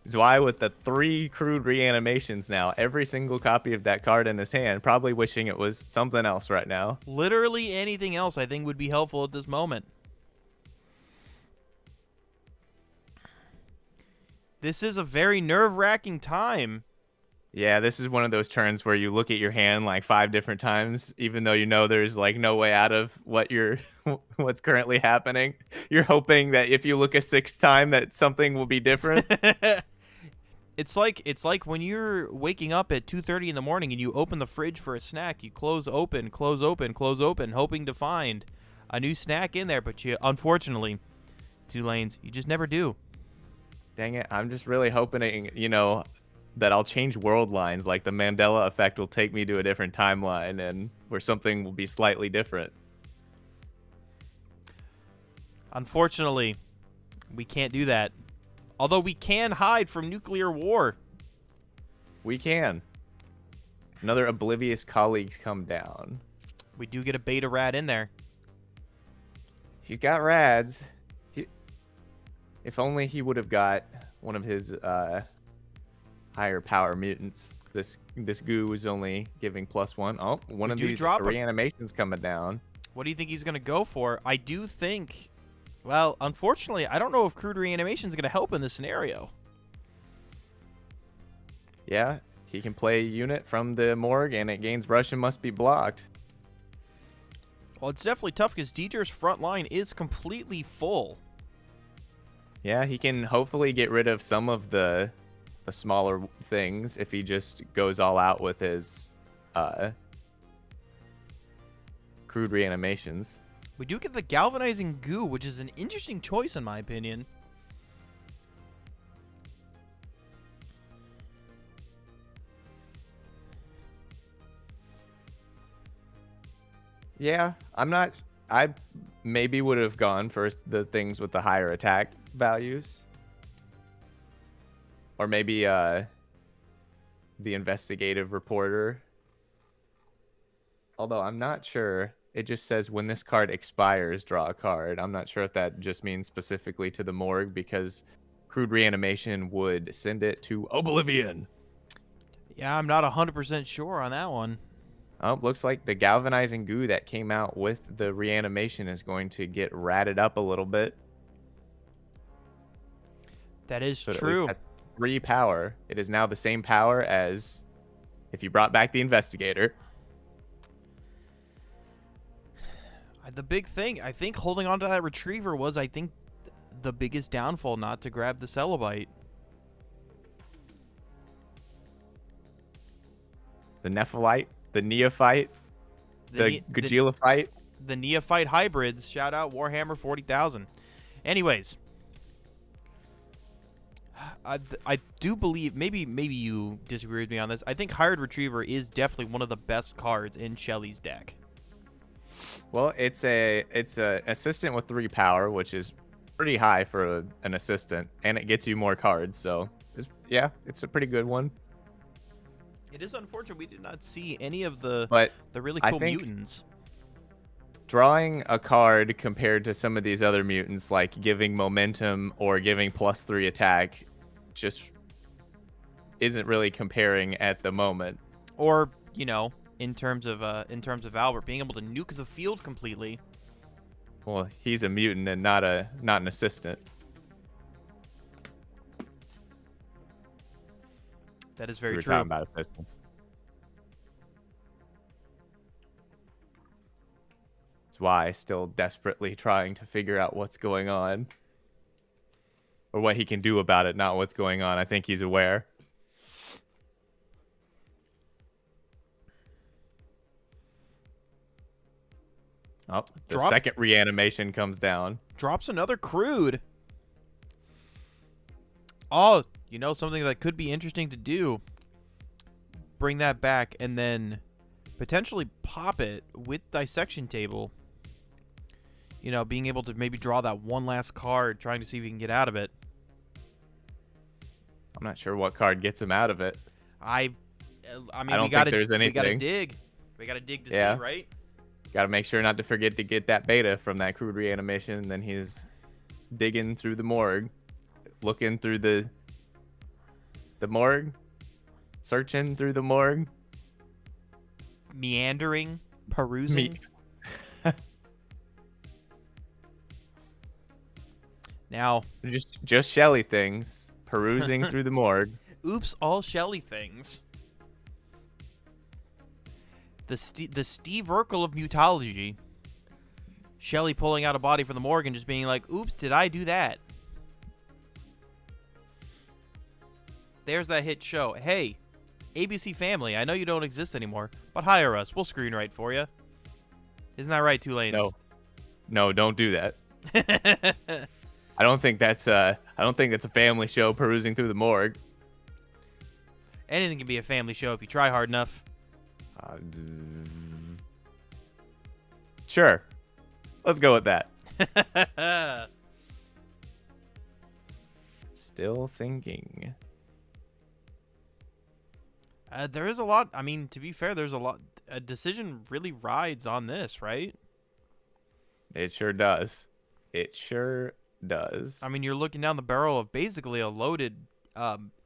Zwei with the 3 crude reanimations now. Every single copy of that card in his hand. Probably wishing it was something else right now. Literally anything else I think would be helpful at this moment. This is a very nerve-wracking time. Yeah, this is one of those turns where you look at your hand like 5 different times, even though you know there's like no way out of what's currently happening. You're hoping that if you look a 6th time that something will be different. It's like when you're waking up at 2:30 in the morning and you open the fridge for a snack. You close open, hoping to find a new snack in there, but you unfortunately, 2 lanes, you just never do. Dang it, I'm just really hoping, that I'll change world lines, like the Mandela effect will take me to a different timeline and where something will be slightly different. Unfortunately, we can't do that. Although we can hide from nuclear war. We can. Another oblivious colleagues come down. We do get a beta rad in there. He's got rads. If only he would have got one of his higher power mutants. This goo is only giving +1. Oh, one of these reanimations coming down. What do you think he's going to go for? I do think Well, unfortunately, I don't know if crude reanimation is going to help in this scenario. Yeah, he can play a unit from the morgue, and it gains Russian must be blocked. Well, it's definitely tough because Dieter's front line is completely full. Yeah, he can hopefully get rid of some of the smaller things if he just goes all out with his crude reanimations. We do get the galvanizing goo, which is an interesting choice in my opinion. Yeah, I maybe would have gone for the things with the higher attack values. Or maybe the investigative reporter. Although I'm not sure. It just says when this card expires, draw a card. I'm not sure if that just means specifically to the morgue, because crude reanimation would send it to oblivion. Yeah, I'm not 100% sure on that one. Oh, looks like the galvanizing goo that came out with the reanimation is going to get ratted up a little bit. That is So true. it has 3 power. It is now the same power as if you brought back the investigator. The big thing, I think holding on to that retriever was, I think, the biggest downfall not to grab the Celebite. The Nephalite, the Neophyte, the Gajilophyte. The Neophyte hybrids. Shout out Warhammer 40,000. Anyways, I do believe, maybe you disagree with me on this. I think Hired Retriever is definitely one of the best cards in Shelly's deck. Well, it's a assistant with 3 power, which is pretty high for an assistant, and it gets you more cards. So it's a pretty good one. It is unfortunate we did not see any of the really I cool think mutants. Drawing a card compared to some of these other mutants, like giving momentum or giving +3 attack, just isn't really comparing at the moment. Or, you know, in terms of Albert being able to nuke the field completely. Well, he's a mutant and not an assistant. That is very We're true. talking about assistants. That's why still desperately trying to figure out what's going on. Or what he can do about it, not what's going on. I think he's aware. Oh, the second reanimation comes down. Drops another crude. Oh, you know something that could be interesting to do? Bring that back and then potentially pop it with dissection table. You know, being able to maybe draw that one last card, trying to see if you can get out of it. I'm not sure what card gets him out of it. I mean, I don't think there's anything. We gotta dig. We gotta dig to see, right? Got to make sure not to forget to get that beta from that crude reanimation. Then he's digging through the morgue, looking through the morgue, searching through the morgue, meandering, perusing. Now, just Shelly things, perusing through the morgue. Oops, all Shelly things. The Steve Urkel of Mutology. Shelly pulling out a body from the morgue and just being like, oops, did I do that? There's that hit show. Hey, ABC Family, I know you don't exist anymore, but hire us. We'll screenwrite for you. Isn't that right, Tulanes? No, don't do that. I don't think that's a family show perusing through the morgue. Anything can be a family show if you try hard enough. Sure. Let's go with that. Still thinking. There is a lot. I mean, to be fair, there's a lot. A decision really rides on this, right? It sure does. It sure does. I mean, you're looking down the barrel of basically a loaded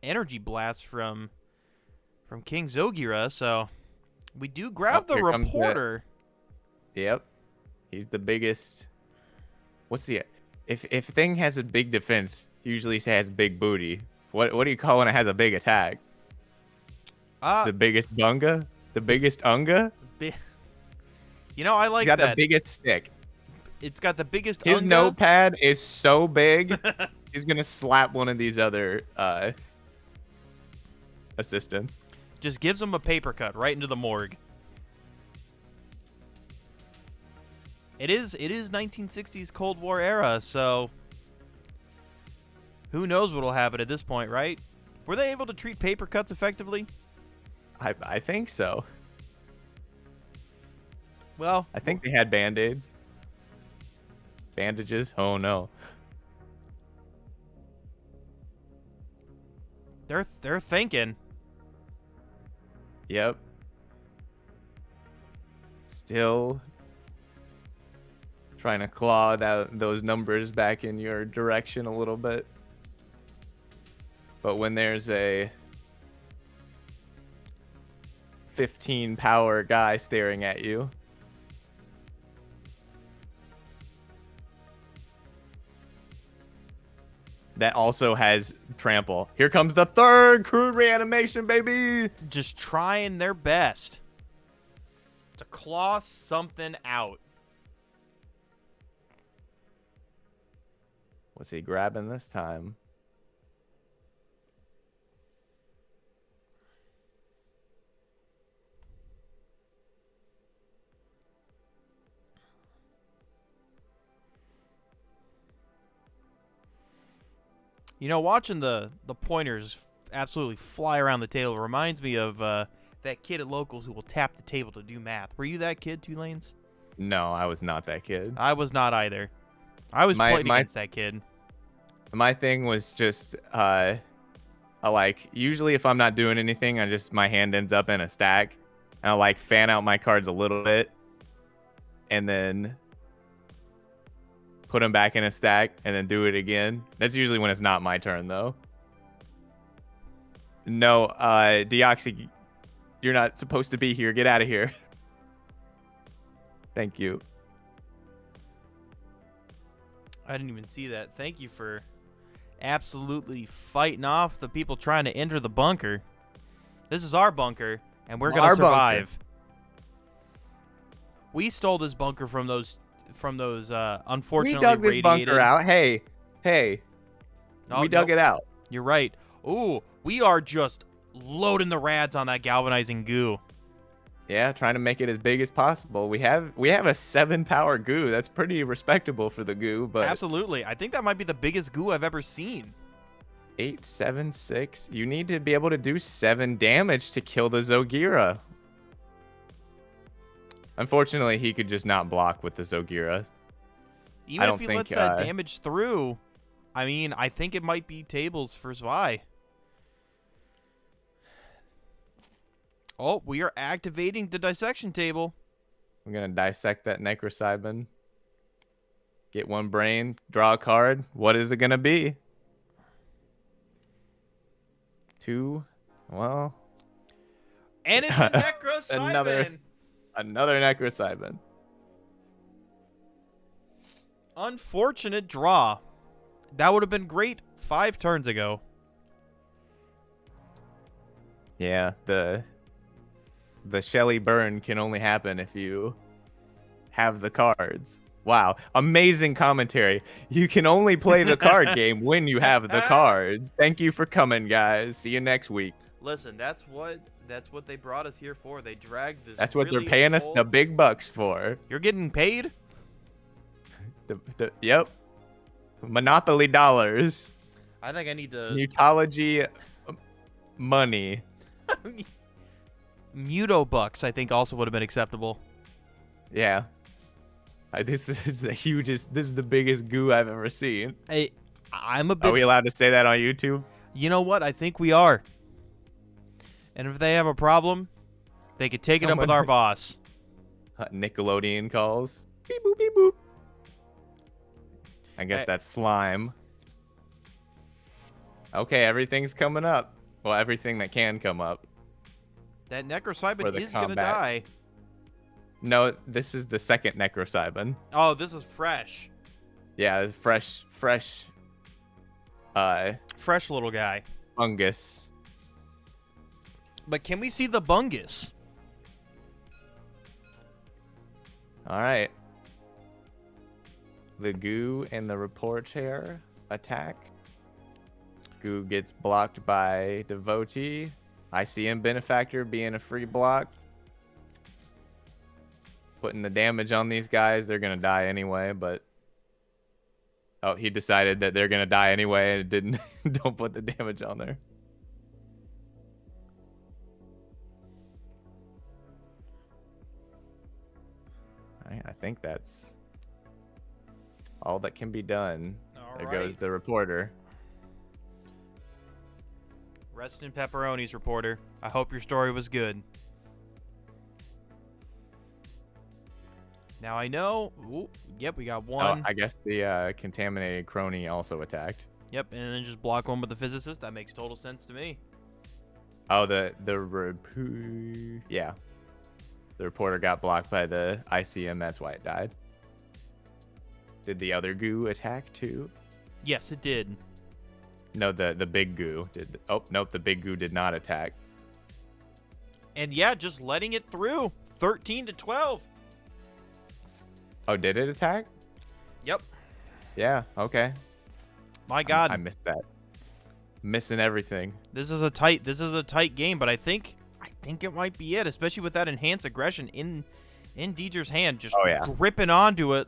energy blast from King Zogira, so we do grab the reporter. Yep. He's the biggest. If thing has a big defense, usually it has big booty. What do you call when it has a big attack? It's the biggest bunga? The biggest unga? You know, I like Got that. the biggest stick. It's got the biggest His unga. notepad is so big, he's gonna slap one of these other assistants. Just gives him a paper cut right into the morgue. It is 1960s Cold War era, so who knows what'll happen at this point, right? Were they able to treat paper cuts effectively? I think so. Well, I think they had band-aids. Bandages? Oh no. they're thinking. Yep. Still trying to claw those numbers back in your direction a little bit. But when there's a 15 power guy staring at you, that also has trample. Here comes the third crude reanimation, baby. Just trying their best to claw something out. What's he grabbing this time? You know, watching the pointers absolutely fly around the table reminds me of that kid at Locals who will tap the table to do math. Were you that kid, 2 Lanes? No, I was not that kid. I was not either. I was playing against that kid. My thing was just, I like, usually if I'm not doing anything, my hand ends up in a stack. And I like fan out my cards a little bit. And then put them back in a stack and then do it again. That's usually when it's not my turn, though. No, Deoxy, you're not supposed to be here. Get out of here. Thank you. I didn't even see that. Thank you for absolutely fighting off the people trying to enter the bunker. This is our bunker, and we're going to survive. Bunker. We stole this bunker from those unfortunately we dug this radiated. Bunker out. Hey. Oh, we dug it out. You're right. Ooh, we are just loading the rads on that galvanizing goo. Yeah, trying to make it as big as possible. We have a 7 power goo. That's pretty respectable for the goo, but absolutely. I think that might be the biggest goo I've ever seen. 8, 7, 6. You need to be able to do 7 damage to kill the Zogira. Unfortunately, he could just not block with the Zogira. Even if he lets that damage through, I mean, I think it might be tables for Zwei. Oh, we are activating the dissection table. I'm going to dissect that Necrocybin. Get 1 brain, draw a card. What is it going to be? 2. Well. And it's a Necrocybin. Another Necrocybin. Unfortunate draw. That would have been great 5 turns ago. Yeah, the Shelly burn can only happen if you have the cards. Wow, amazing commentary. You can only play the card game when you have the cards. Thank you for coming, guys. See you next week. Listen, that's what they brought us here for. They dragged this. That's what they're paying us the big bucks for. You're getting paid? Yep. Monopoly dollars. I think I need to Mutology money. Muto bucks, I think, also would have been acceptable. Yeah. This is the hugest. This is the biggest goo I've ever seen. I'm a bit. Are we allowed to say that on YouTube? You know what? I think we are. And if they have a problem, they could take it up with our boss. Nickelodeon calls. Beep boop beep boop. I guess that's slime. Okay, everything's coming up. Well, everything that can come up. That Necrocybin is going to die. No, this is the second Necrocybin. Oh, this is fresh. Yeah, fresh, Fresh little guy. fungus. But can we see the bungus? All right. The goo and the reporter attack. Goo gets blocked by devotee. ICM benefactor being a free block. Putting the damage on these guys. They're gonna die anyway, but oh, he decided that they're gonna die anyway and didn't. Don't put the damage on there. I think that's all that can be done. There goes the reporter. Rest in pepperonis, reporter. I hope your story was good. Now I know. Ooh, yep, we got one. Oh, I guess the contaminated crony also attacked. Yep, and then just block one with the physicist. That makes total sense to me. Oh, yeah. The reporter got blocked by the ICM. That's why it died. Did the other goo attack too? Yes, it did. No, the big goo did. Oh, nope, the big goo did not attack. And yeah, just letting it through. 13-12. Oh, did it attack? Yep. Yeah, okay. My God. I missed that. Missing everything. This is a tight game, but I think it might be it, especially with that enhanced aggression in Deidre's hand, just gripping onto it.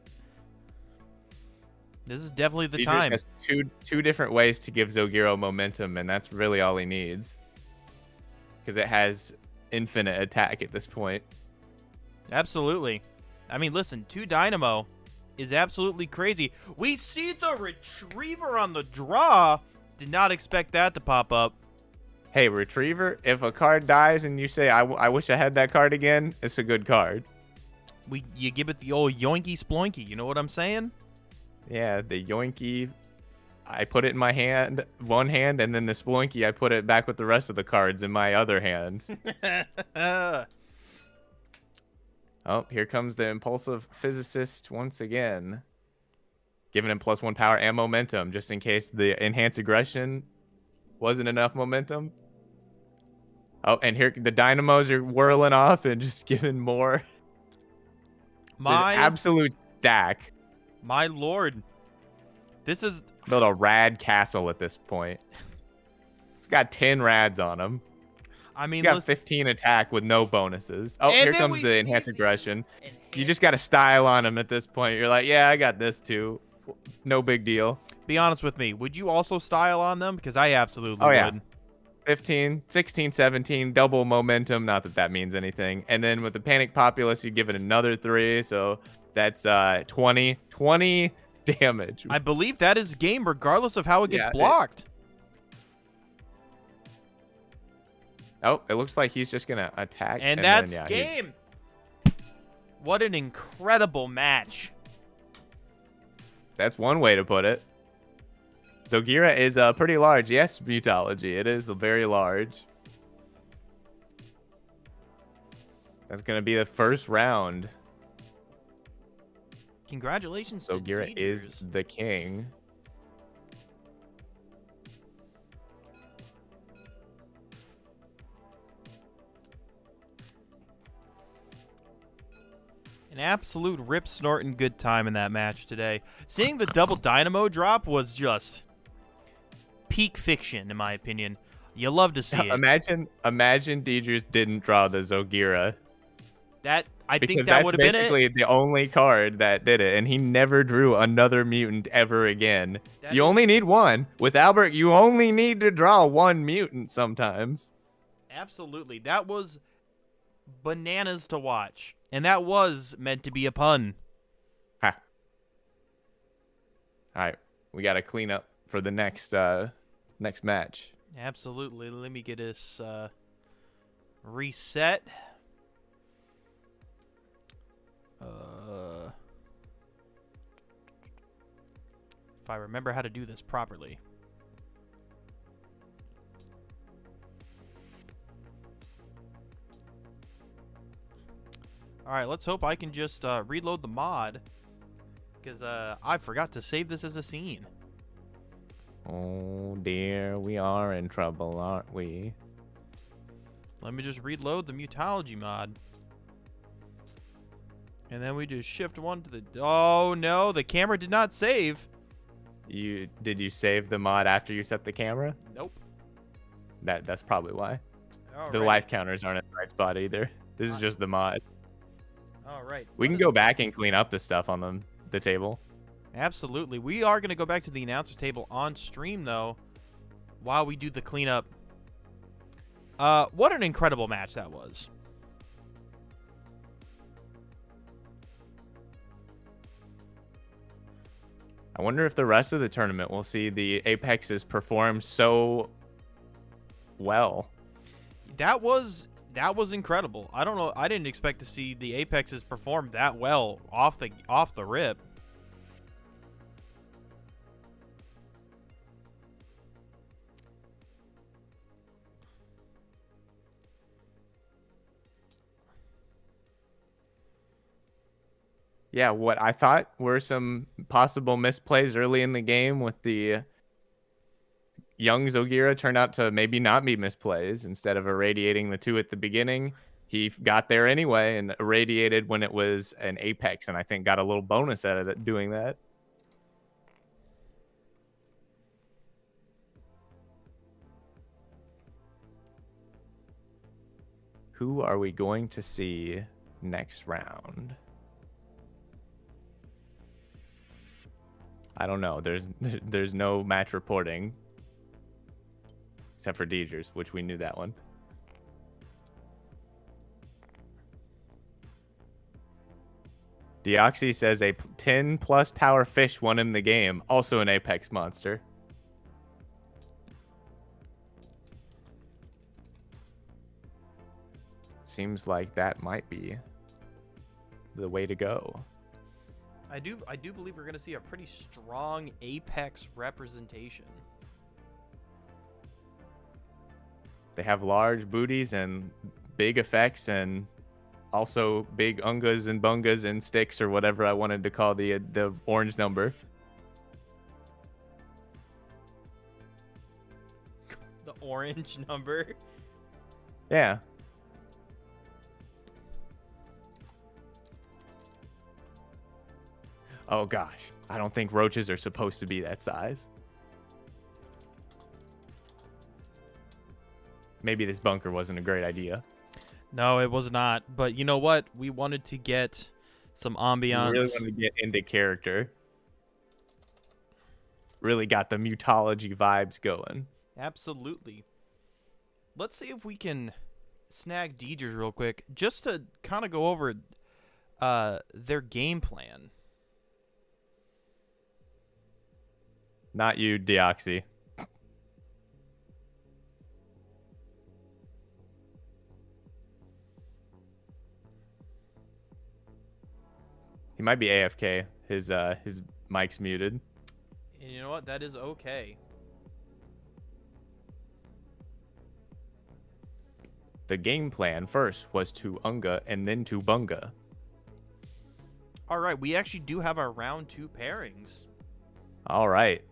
This is definitely the time. Has two different ways to give Zogiro momentum, and that's really all he needs. Because it has infinite attack at this point. Absolutely. I mean, listen, 2 Dynamo is absolutely crazy. We see the Retriever on the draw. Did not expect that to pop up. Hey, Retriever, if a card dies and you say, I wish I had that card again, it's a good card. You give it the old yoinky sploinky, you know what I'm saying? Yeah, the yoinky, I put it in my hand, one hand, and then the sploinky, I put it back with the rest of the cards in my other hand. Oh, here comes the impulsive physicist once again. Giving him +1 power and momentum, just in case the enhanced aggression wasn't enough momentum. Oh, and here the dynamos are whirling off and just giving more. My absolute stack. My lord. This is... Build a rad castle at this point. It's got 10 rads on him. I mean, he's got 15 attack with no bonuses. Oh, here comes the enhanced aggression. You just got to style on him at this point. You're like, yeah, I got this too. No big deal. Be honest with me. Would you also style on them? Because I absolutely would. Yeah. 15, 16, 17, double momentum. Not that that means anything. And then with the Panic Populace, you give it another 3. So that's 20 damage. I believe that is game regardless of how it gets blocked. Oh, it looks like he's just going to attack. And that's game. What an incredible match. That's one way to put it. Zogira is pretty large. Yes, Mutology. It is very large. That's going to be the first round. Congratulations to Zogira is the king. An absolute rip snorting good time in that match today. Seeing the double dynamo drop was just peak fiction, in my opinion. You love to see it. Imagine Deidre's didn't draw the Zogira. I think that would have been it. Because that's basically the only card that did it, and he never drew another mutant ever again. You only need one. With Albert, you only need to draw one mutant sometimes. Absolutely. That was bananas to watch. And that was meant to be a pun. Ha. All right. We got to clean up for the next match. Absolutely. Let me get this reset. If I remember how to do this properly. All right, let's hope I can just reload the mod, because I forgot to save this as a scene. Oh dear, we are in trouble, aren't we? Let me just reload the Mutology mod. And then we just shift one to the... Oh, no, the camera did not save. Did you save the mod after you set the camera? Nope. That's probably why. All The right. life counters aren't in the right spot either. This is just the mod. All right. We can go back and clean up the stuff on the table. Absolutely. We are going to go back to the announcer table on stream, though, while we do the cleanup. What an incredible match that was. I wonder if the rest of the tournament will see the Apexes perform so well. That was incredible. I don't know. I didn't expect to see the Apexes perform that well off the rip. Yeah, what I thought were some possible misplays early in the game with the young Zogira turned out to maybe not be misplays. Instead of irradiating the 2 at the beginning, he got there anyway and irradiated when it was an Apex, and I think got a little bonus out of it doing that. Who are we going to see next round? I don't know. There's no match reporting. Except for Deejers, which we knew that one. Deoxy says a 10 plus power fish won him the game. Also an Apex monster. Seems like that might be the way to go. I do believe we're going to see a pretty strong Apex representation. They have large booties and big effects and also big ungas and bungas and sticks or whatever I wanted to call the orange number. The orange number? Yeah. Oh gosh, I don't think roaches are supposed to be that size. Maybe this bunker wasn't a great idea. No, it was not. But you know what? We wanted to get some ambiance. We really wanted to get into character. Really got the Mutology vibes going. Absolutely. Let's see if we can snag Deejers real quick, just to kind of go over their game plan. Not you, Deoxy. He might be AFK. His mic's muted. And you know what? That is okay. The game plan first was to Unga and then to Bunga. All right, we actually do have our round 2 pairings. All right.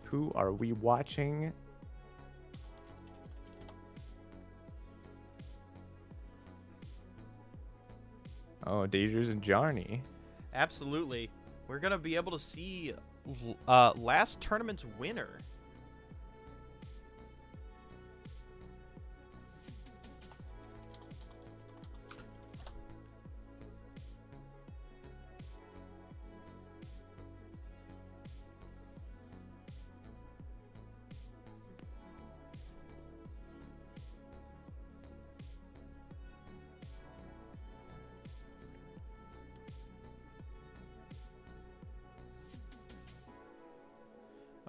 Who are we watching? Oh, Deejers and Jarny. Absolutely. We're going to be able to see last tournament's winner.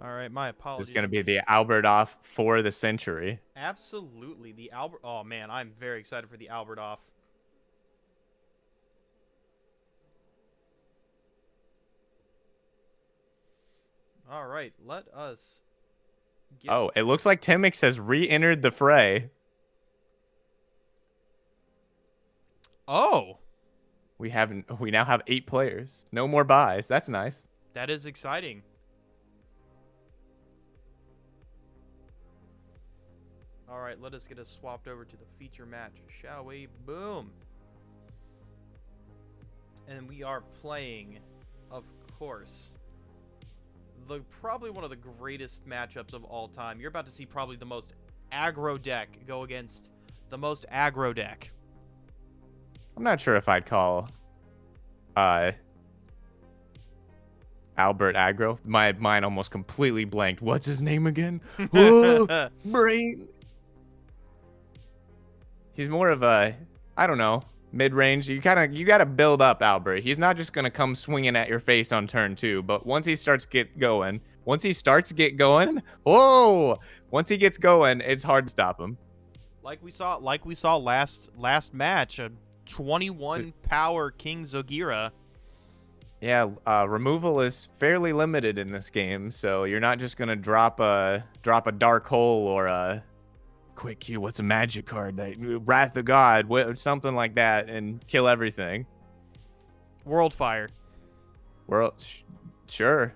All right, my apologies. This is going to be the Albert off for the century. Absolutely. The Albert. Oh, man, I'm very excited for the Albert off. All right, let us get... Oh, it looks like Timix has re-entered the fray. Oh, We now have 8 players. No more buys. That's nice. that is exciting. All right, let us get us swapped over to the feature match, shall we? Boom. And we are playing, of course, probably one of the greatest matchups of all time. You're about to see probably the most aggro deck go against the most aggro deck. I'm not sure if I'd call Albert aggro. My mind almost completely blanked. What's his name again? Whoa, brain. He's more of a, I don't know, mid-range. You gotta build up Albert. He's not just gonna come swinging at your face on turn 2. But once he starts to get going, once he gets going, it's hard to stop him. Like we saw last match, a 21 power King Zogira. Yeah, removal is fairly limited in this game, so you're not just gonna drop a dark hole or a quick Q. What's a magic card? Wrath of God, something like that, and kill everything. World Fire. Sure.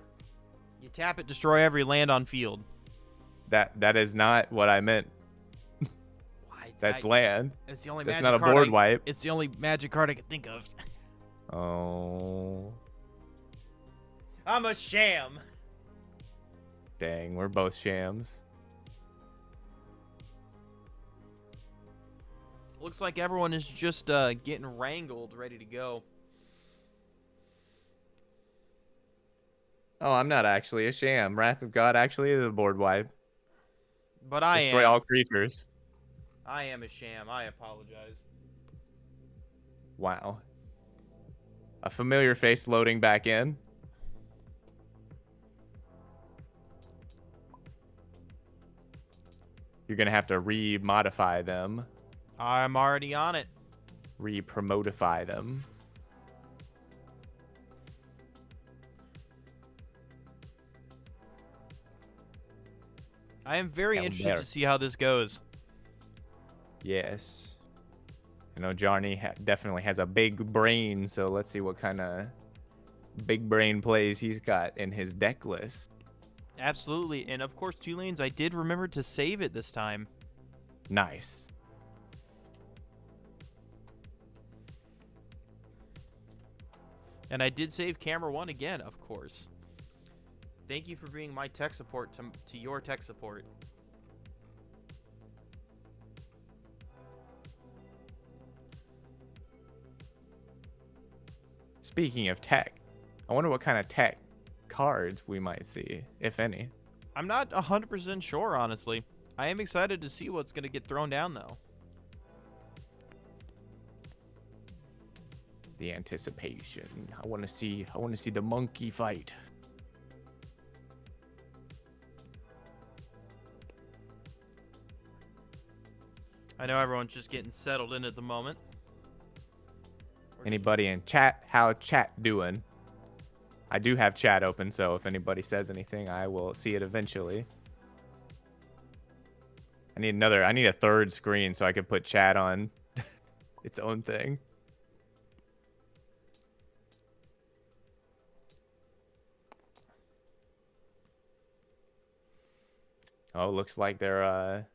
You tap it, destroy every land on field. That is not what I meant. That's land. It's the only. That's magic not a card board wipe. It's the only magic card I could think of. Oh. I'm a sham. Dang, we're both shams. Looks like everyone is just getting wrangled, ready to go. Oh, I'm not actually a sham. Wrath of God actually is a board wipe. But I Destroy all creatures. I am a sham. I apologize. Wow. A familiar face loading back in. You're going to have to re-modify them. I'm already on it. Re-promotify them. I am very interested to see how this goes. Yes. I know Johnny definitely has a big brain, so let's see what kind of big brain plays he's got in his deck list. Absolutely. And of course, 2 lanes, I did remember to save it this time. Nice. And I did save camera 1 again, of course. Thank you for being my tech support to your tech support. Speaking of tech, I wonder what kind of tech cards we might see, if any. I'm not 100% sure, honestly. I am excited to see what's going to get thrown down, though. The anticipation. I want to see the monkey fight. I know everyone's just getting settled in at the moment. Anybody in chat? How chat doing? I do have chat open, so if anybody says anything, I will see it eventually. I need a 3rd screen so I can put chat on its own thing. Oh, looks like they're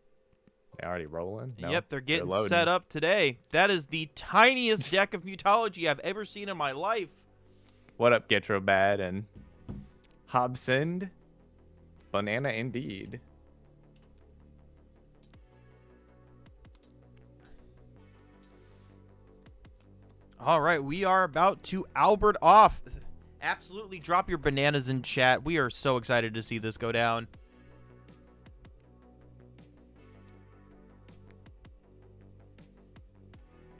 already rolling. No, yep, they're getting set up today. That is the tiniest deck of Mutology I've ever seen in my life. What up, Getrobad and Hobsond? Banana indeed. All right, we are about to Albert off. Absolutely drop your bananas in chat. We are so excited to see this go down.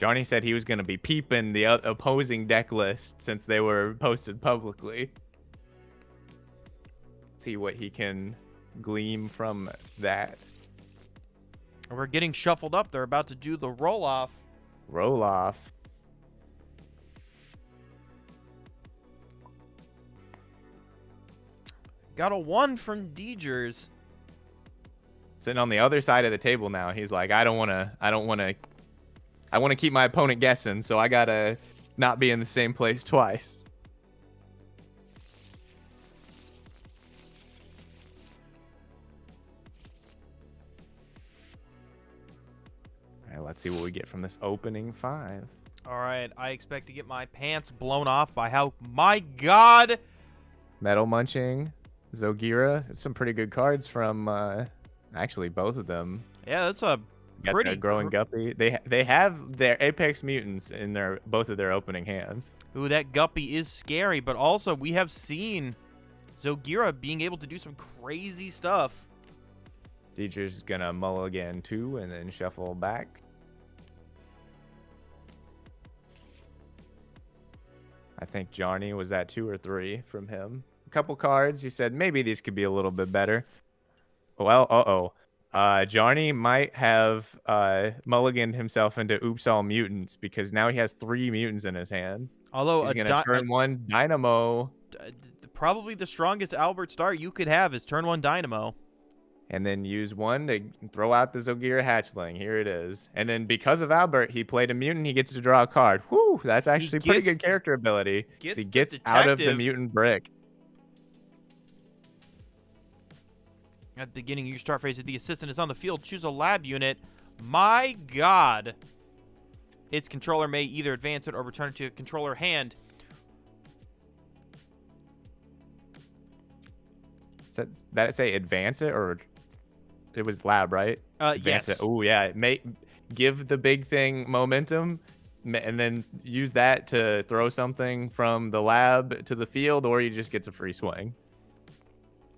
Johnny said he was going to be peeping the opposing deck list since they were posted publicly. See what he can glean from that. We're getting shuffled up. They're about to do the roll-off. Roll-off. Got a 1 from Deegers. Sitting on the other side of the table now. He's like, I want to keep my opponent guessing, so I gotta not be in the same place twice. All right, let's see what we get from this opening 5. All right, I expect to get my pants blown off by how... My God! Metal Munching, Zogira. It's some pretty good cards from, actually, both of them. Yeah, that's a Got pretty... the Growing Guppy. They have their Apex Mutants in both of their opening hands. Ooh, that Guppy is scary, but also we have seen Zogira being able to do some crazy stuff. Teacher's gonna mulligan 2 and then shuffle back. I think Johnny was at 2 or 3 from him. A couple cards. He said maybe these could be a little bit better. Well, Johnny might have mulliganed himself into Oops All Mutants because now he has 3 mutants in his hand. Although he's gonna turn 1 Dynamo. Probably the strongest Albert start you could have is turn 1 Dynamo. And then use 1 to throw out the Zogira Hatchling. Here it is. And then because of Albert, he played a mutant. He gets to draw a card. Whew, that's actually pretty good character ability. He gets out of the mutant brick. At the beginning of your start phase, if the assistant is on the field, choose a lab unit. My God. Its controller may either advance it or return it to a controller hand. That say advance it, or it was lab, right? Yes. Oh yeah, it may give the big thing momentum, and then use that to throw something from the lab to the field, or he just gets a free swing.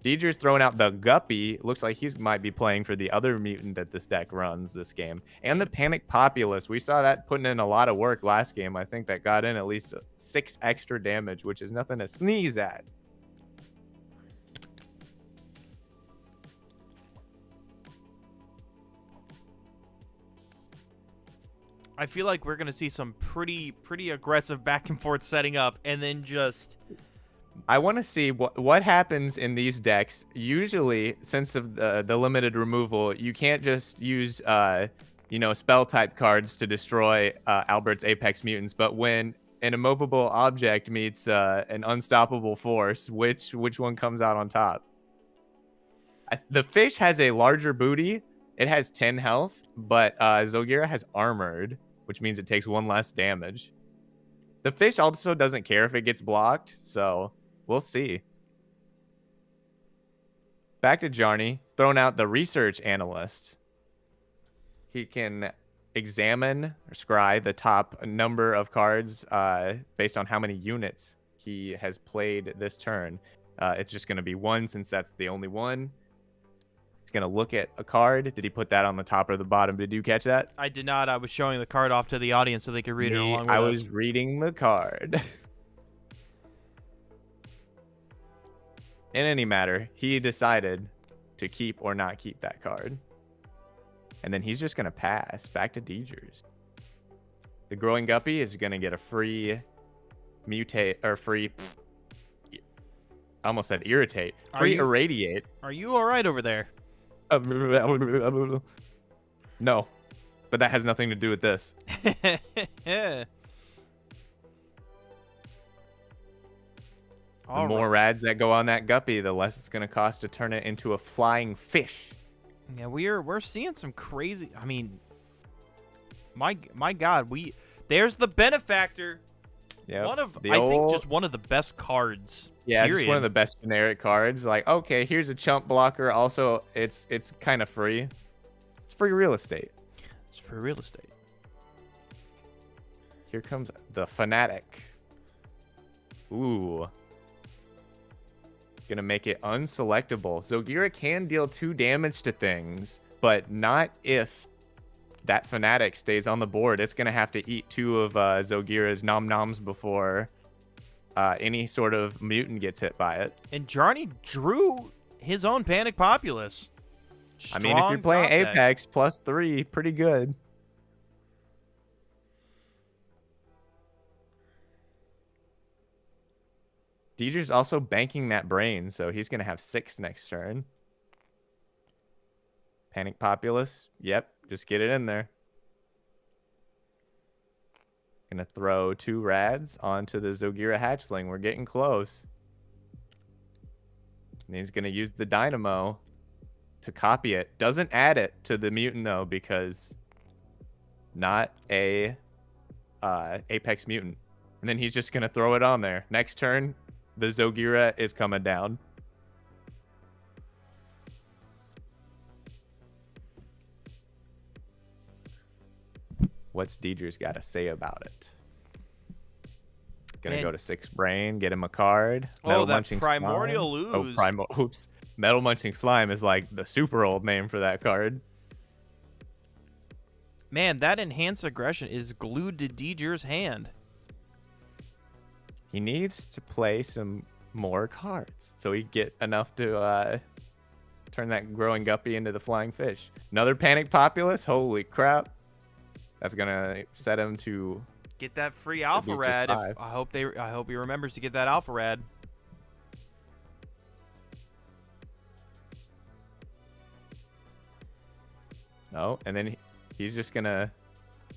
Deeger's throwing out the Guppy. Looks like he might be playing for the other mutant that this deck runs this game. And the Panic Populace. We saw that putting in a lot of work last game. I think that got in at least 6 extra damage, which is nothing to sneeze at. I feel like we're going to see some pretty aggressive back and forth setting up, and then just... I want to see what happens in these decks. Usually, since of the limited removal, you can't just use spell type cards to destroy Albert's Apex Mutants. But when an immovable object meets an unstoppable force, which one comes out on top? The fish has a larger booty. It has 10 health, but Zogira has armored, which means it takes 1 less damage. The fish also doesn't care if it gets blocked, so we'll see. Back to Johnny, throwing out the research analyst. He can examine or scry the top number of cards based on how many units he has played this turn. It's just going to be 1 since that's the only one. He's going to look at a card. Did he put that on the top or the bottom? Did you catch that? I did not. I was showing the card off to the audience so they could read it along with us. I was reading the card. In any matter, he decided to keep or not keep that card. And then he's just going to pass back to Deegers. The Growing Guppy is going to get a free mutate, or free... I almost said irritate. Free irradiate. Are you all right over there? No, but that has nothing to do with this. The more rads that go on that Guppy, the less it's going to cost to turn it into a flying fish. Yeah, we're seeing some crazy... I mean, my God, there's the Benefactor. Yeah, I think just one of the best cards. Yeah, period. Just one of the best generic cards. Like, okay, here's a chump blocker. Also, it's kind of free. It's free real estate. It's free real estate. Here comes the Fanatic. Ooh. Gonna make it unselectable. Zogira can deal 2 damage to things, but not if that Fanatic stays on the board. It's gonna have to eat 2 of Zogira's nom-noms before any sort of mutant gets hit by it. And Johnny drew his own Panic Populace. I mean, if you're playing Apex, +3, pretty good. Deidre's also banking that brain, so he's going to have 6 next turn. Panic Populace. Yep, just get it in there. Gonna throw 2 Rads onto the Zogira Hatchling. We're getting close. And he's gonna use the Dynamo to copy it. Doesn't add it to the Mutant though, because not a Apex Mutant. And then he's just gonna throw it on there. Next turn, the Zogira is coming down. What's Deidre's got to say about it? Gonna go to 6 brain, get him a card. Oh, that Primordial Ooze. Oh, oops. Metal Munching Slime is like the super old name for that card. Man, that Enhanced Aggression is glued to Deidre's hand. He needs to play some more cards so he get enough to turn that Growing Guppy into the Flying Fish. Another Panic Populace? Holy crap. That's gonna set him to get that free Alpha Rad. I hope he remembers to get that Alpha Rad. No, and then he's just gonna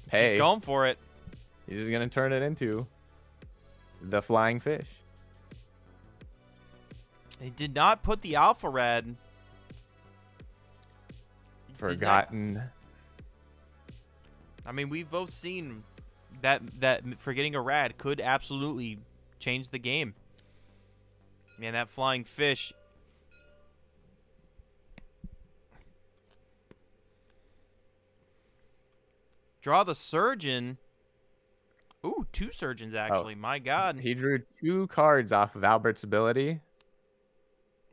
pay. He's going for it. He's just gonna turn it into the Flying Fish. He did not put the Alpha Rad. Forgotten. I mean, we've both seen that forgetting a Rad could absolutely change the game. Man, that Flying Fish. Draw the Surgeon. Ooh, 2 Surgeons, actually. My God. He drew 2 cards off of Albert's ability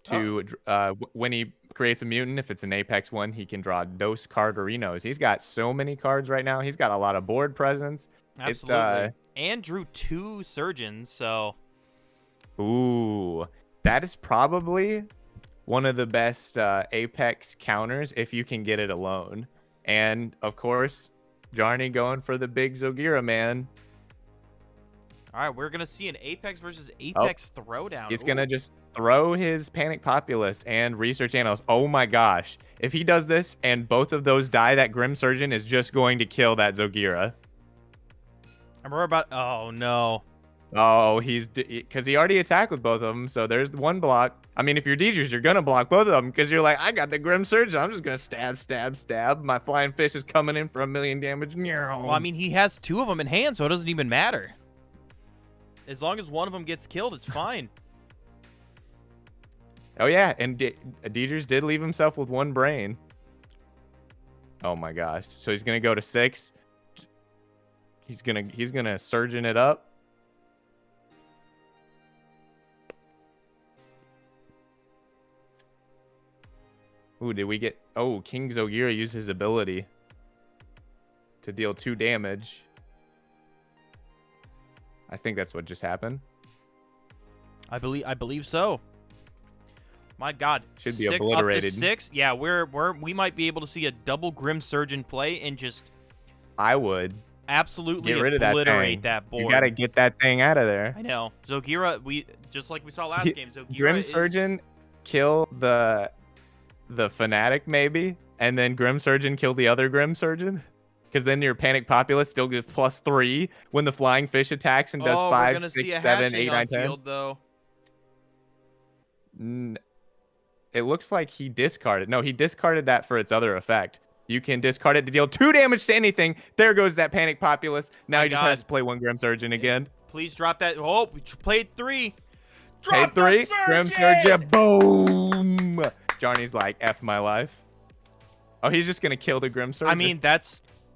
to when he creates a mutant. If it's an Apex one, he can draw Dos Carderinos. He's got so many cards right now. He's got a lot of board presence. Absolutely. And drew 2 Surgeons, so. Ooh, that is probably one of the best Apex counters if you can get it alone. And, of course, Jarny going for the big Zogira, man. All right, we're going to see an Apex versus Apex throwdown. He's going to just throw his Panic Populace and Research Analyst. Oh my gosh. If he does this and both of those die, that Grim Surgeon is just going to kill that Zogira. And we're about... Oh, no. Oh, because he already attacked with both of them, so there's one block. I mean, if you're Deidre's, you're going to block both of them because you're like, I got the Grim Surgeon. I'm just going to stab, stab, stab. My Flying Fish is coming in for 1,000,000 damage. Well, I mean, he has 2 of them in hand, so it doesn't even matter. As long as one of them gets killed, it's fine. Oh, yeah, and Deidre's did leave himself with 1 brain. Oh, my gosh. So he's going to go to 6. He's gonna Surgeon it up. Ooh, did we get... Oh, King Zogira used his ability to deal 2 damage. I think that's what just happened. I believe so. My God, should be obliterated. Up to 6. Yeah, we might be able to see a double Grim Surgeon play and just. I would absolutely get rid of obliterate that board. You gotta get that thing out of there. I know. Zogira, just like we saw last game. Zogira Grim Surgeon kill the Fanatic maybe, and then Grim Surgeon kill the other Grim Surgeon. Because then your Panic Populace still gives +3 when the Flying Fish attacks and does 5, 6, 7, 8, 9, 10. Field, though. It looks like he discarded. No, he discarded that for its other effect. You can discard it to deal 2 damage to anything. There goes that Panic Populace. Now he just has to play 1 Grim Surgeon again. Please drop that. Oh, we played 3. Drop played 3. Grim Surgeon. Boom. Jarny's like, F my life. Oh, he's just going to kill the Grim Surgeon. I mean,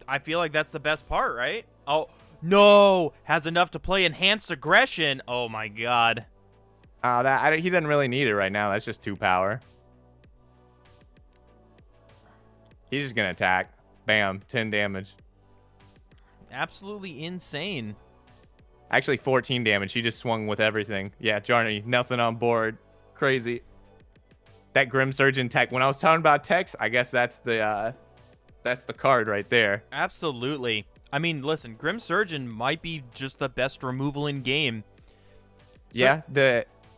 I feel like that's the best part, right? Oh, no. Has enough to play Enhanced Aggression. Oh, my God. He doesn't really need it right now. That's just 2 power. He's just going to attack. Bam. 10 damage. Absolutely insane. Actually, 14 damage. He just swung with everything. Yeah, Jarny, nothing on board. Crazy. That Grim Surgeon tech. When I was talking about techs, I guess that's the card right there. Absolutely. I mean, listen, Grim Surgeon might be just the best removal in game. Yeah,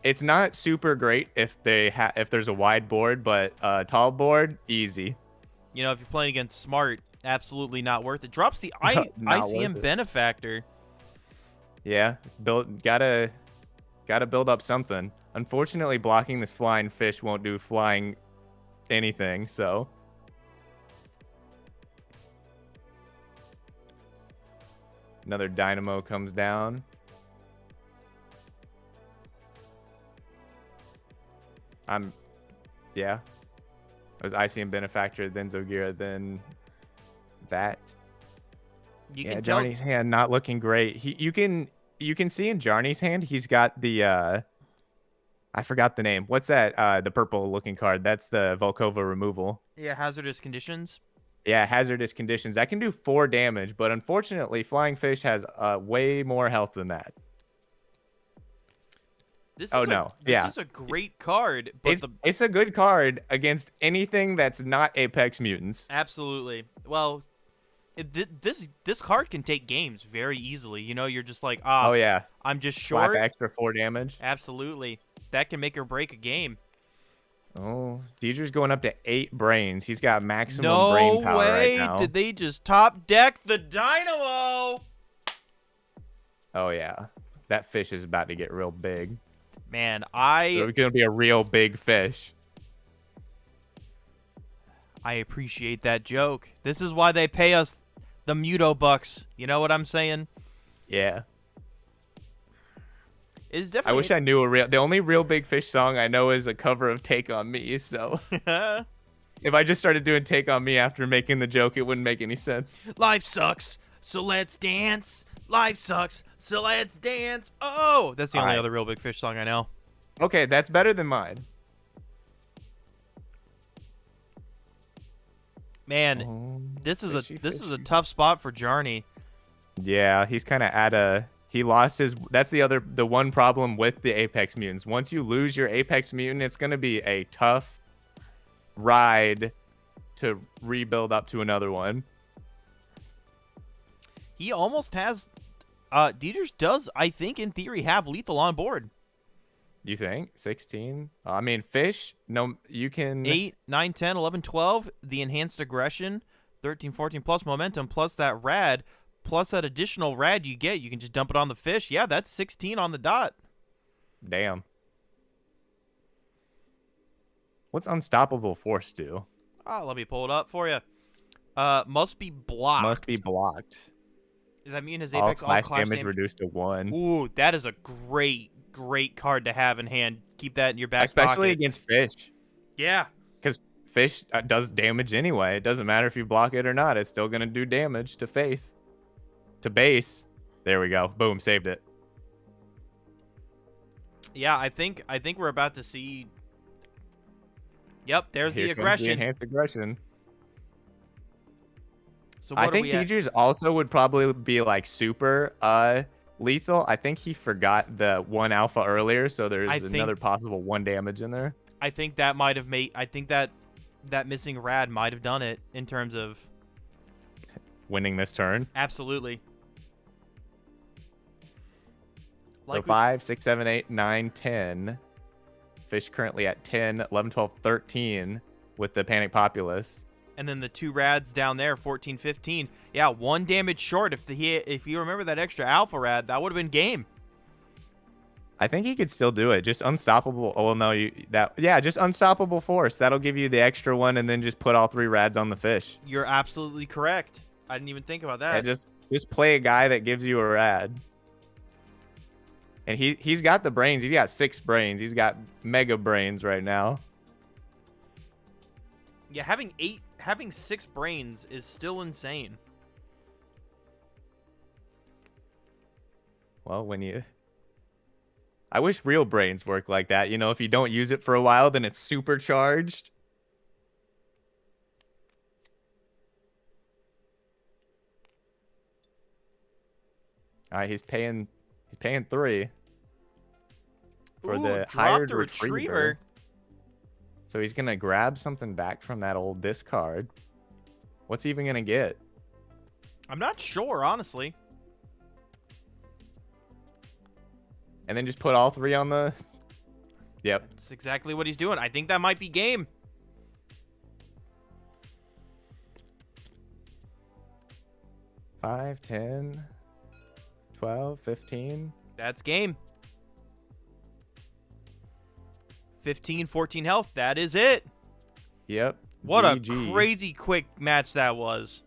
It's not super great if if there's a wide board, but tall board, easy. You know, if you're playing against smart, absolutely not worth it. Drops the Not worth ICM it. benefactor. Yeah, gotta build up something. Unfortunately, blocking this flying fish won't do flying anything, so. Another dynamo comes down. Yeah. It was ICM benefactor, then Zogira, then that. You Yeah, can tell. Jarny's hand not looking great. You can see in Jarny's hand he's got the I forgot the name. What's that? The purple looking card. That's the Volkova removal. Yeah, hazardous conditions. Yeah, hazardous conditions. That can do 4 damage, but unfortunately, Flying Fish has way more health than that. This Yeah. is a great card, but It's a good card against anything that's not Apex Mutants. absolutely. Well, this card can take games very easily. You know, you're just like, Oh yeah, I'm just slap short. extra 4 damage. Absolutely, that can make or break a game. Oh, Deidre's going up to 8 brains. He's got maximum No brain power way! right now. Did they just top deck the Dynamo? Oh yeah, that fish is about to get real big. Man, It's gonna be a real big fish. I appreciate that joke. This is why they pay us the Muto bucks. You know what I'm saying? Yeah. It's I definitely. wish I knew the only real big fish song I know is a cover of Take on Me. So if I just started doing Take on Me after making the joke, it wouldn't make any sense. Life sucks, so let's dance. Life sucks, so let's dance. Oh, that's the only Alright. other real big fish song I know. Okay, that's better than mine. Man, Oh, this is fishy, a fishy. tough spot for Jarny. Yeah, he's kind of at a. He lost his. That's the one problem with the Apex Mutants. Once you lose your Apex Mutant, it's gonna be a tough ride to rebuild up to another one. He almost has. Dieters does, I think, in theory, have lethal on board. You think 16? I mean, fish. No, you can. 8, 9, 10, 11, 12. The enhanced aggression, 13, 14 plus momentum plus that rad. Plus that additional rad you get, you can just dump it on the fish. Yeah, that's 16 on the dot. Damn. What's Unstoppable Force do? Let me pull it up for you. Must be blocked. Must be blocked. Does that mean his All Apex clash clash damage reduced to 1. Ooh, that is a great card to have in hand. Keep that in your back Especially pocket. against fish. Yeah. Because fish does damage anyway. It doesn't matter if you block it or not. It's still going to do damage to face. To base. There we go. Boom. Saved it. Yeah, I think we're about to see. Yep, there's Here the comes aggression. The enhanced aggression. So what I think DJ's also would probably be like super lethal. I think he forgot the 1 alpha earlier, so there's another possible 1 damage in there. I think that might have made. I think that missing rad might have done it in terms of Winning this turn. absolutely. So 5, 6, 7, 8, 9, 10. Fish currently at 10, 11, 12, 13 with the Panic Populace. And then the 2 rads down there, 14, 15. Yeah, 1 damage short. If you remember that extra alpha rad, that would have been game. I think he could still do it. Just unstoppable. Oh, well, no, just unstoppable force. That'll give you the extra 1, and then just put all 3 rads on the fish. You're absolutely correct. I didn't even think about that. Yeah, just play a guy that gives you a rad. And he's got the brains. He's got 6 brains. He's got mega brains right now. Yeah, having 6 brains is still insane. Well, I wish real brains work like that. You know, if you don't use it for a while, then it's supercharged. All right, he's paying 3 for Ooh, the dropped hired a retriever. So he's gonna grab something back from that old discard. What's he even gonna get? I'm not sure, honestly. And then just put all 3 on the Yep. That's exactly what he's doing. I think that might be game. 5, 10, 12, 15. That's game. 15, 14 health. That is it. Yep. What GG. a crazy quick match that was.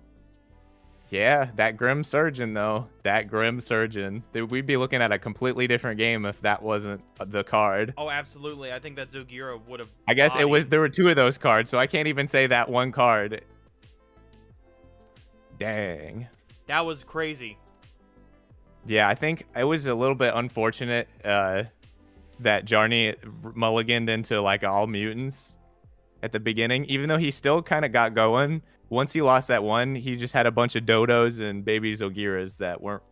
Yeah, that Grim Surgeon, though. That Grim Surgeon. We'd be looking at a completely different game if that wasn't the card. Oh, absolutely. I think that Zogira would have... I guess there were 2 of those cards, so I can't even say that one card. Dang. That was crazy. Yeah, I think it was a little bit unfortunate that Jarny mulliganed into like all mutants at the beginning, even though he still kind of got going. Once he lost that one, he just had a bunch of Dodos and baby Zogiras that weren't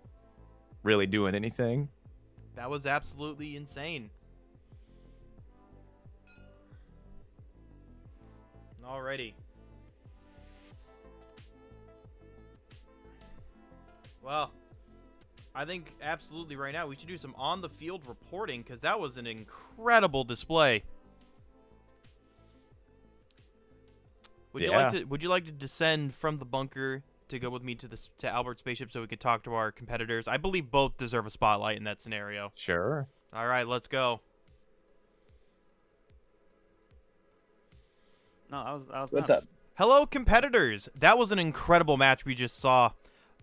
really doing anything. That was absolutely insane. Alrighty. Well, I think absolutely right now we should do some on-the-field reporting because that was an incredible display. Would you like to descend from the bunker to go with me to Albert's spaceship so we could talk to our competitors? I believe both deserve a spotlight in that scenario. Sure. All right, let's go. No, that was What's nuts. up? Hello, competitors. That was an incredible match we just saw.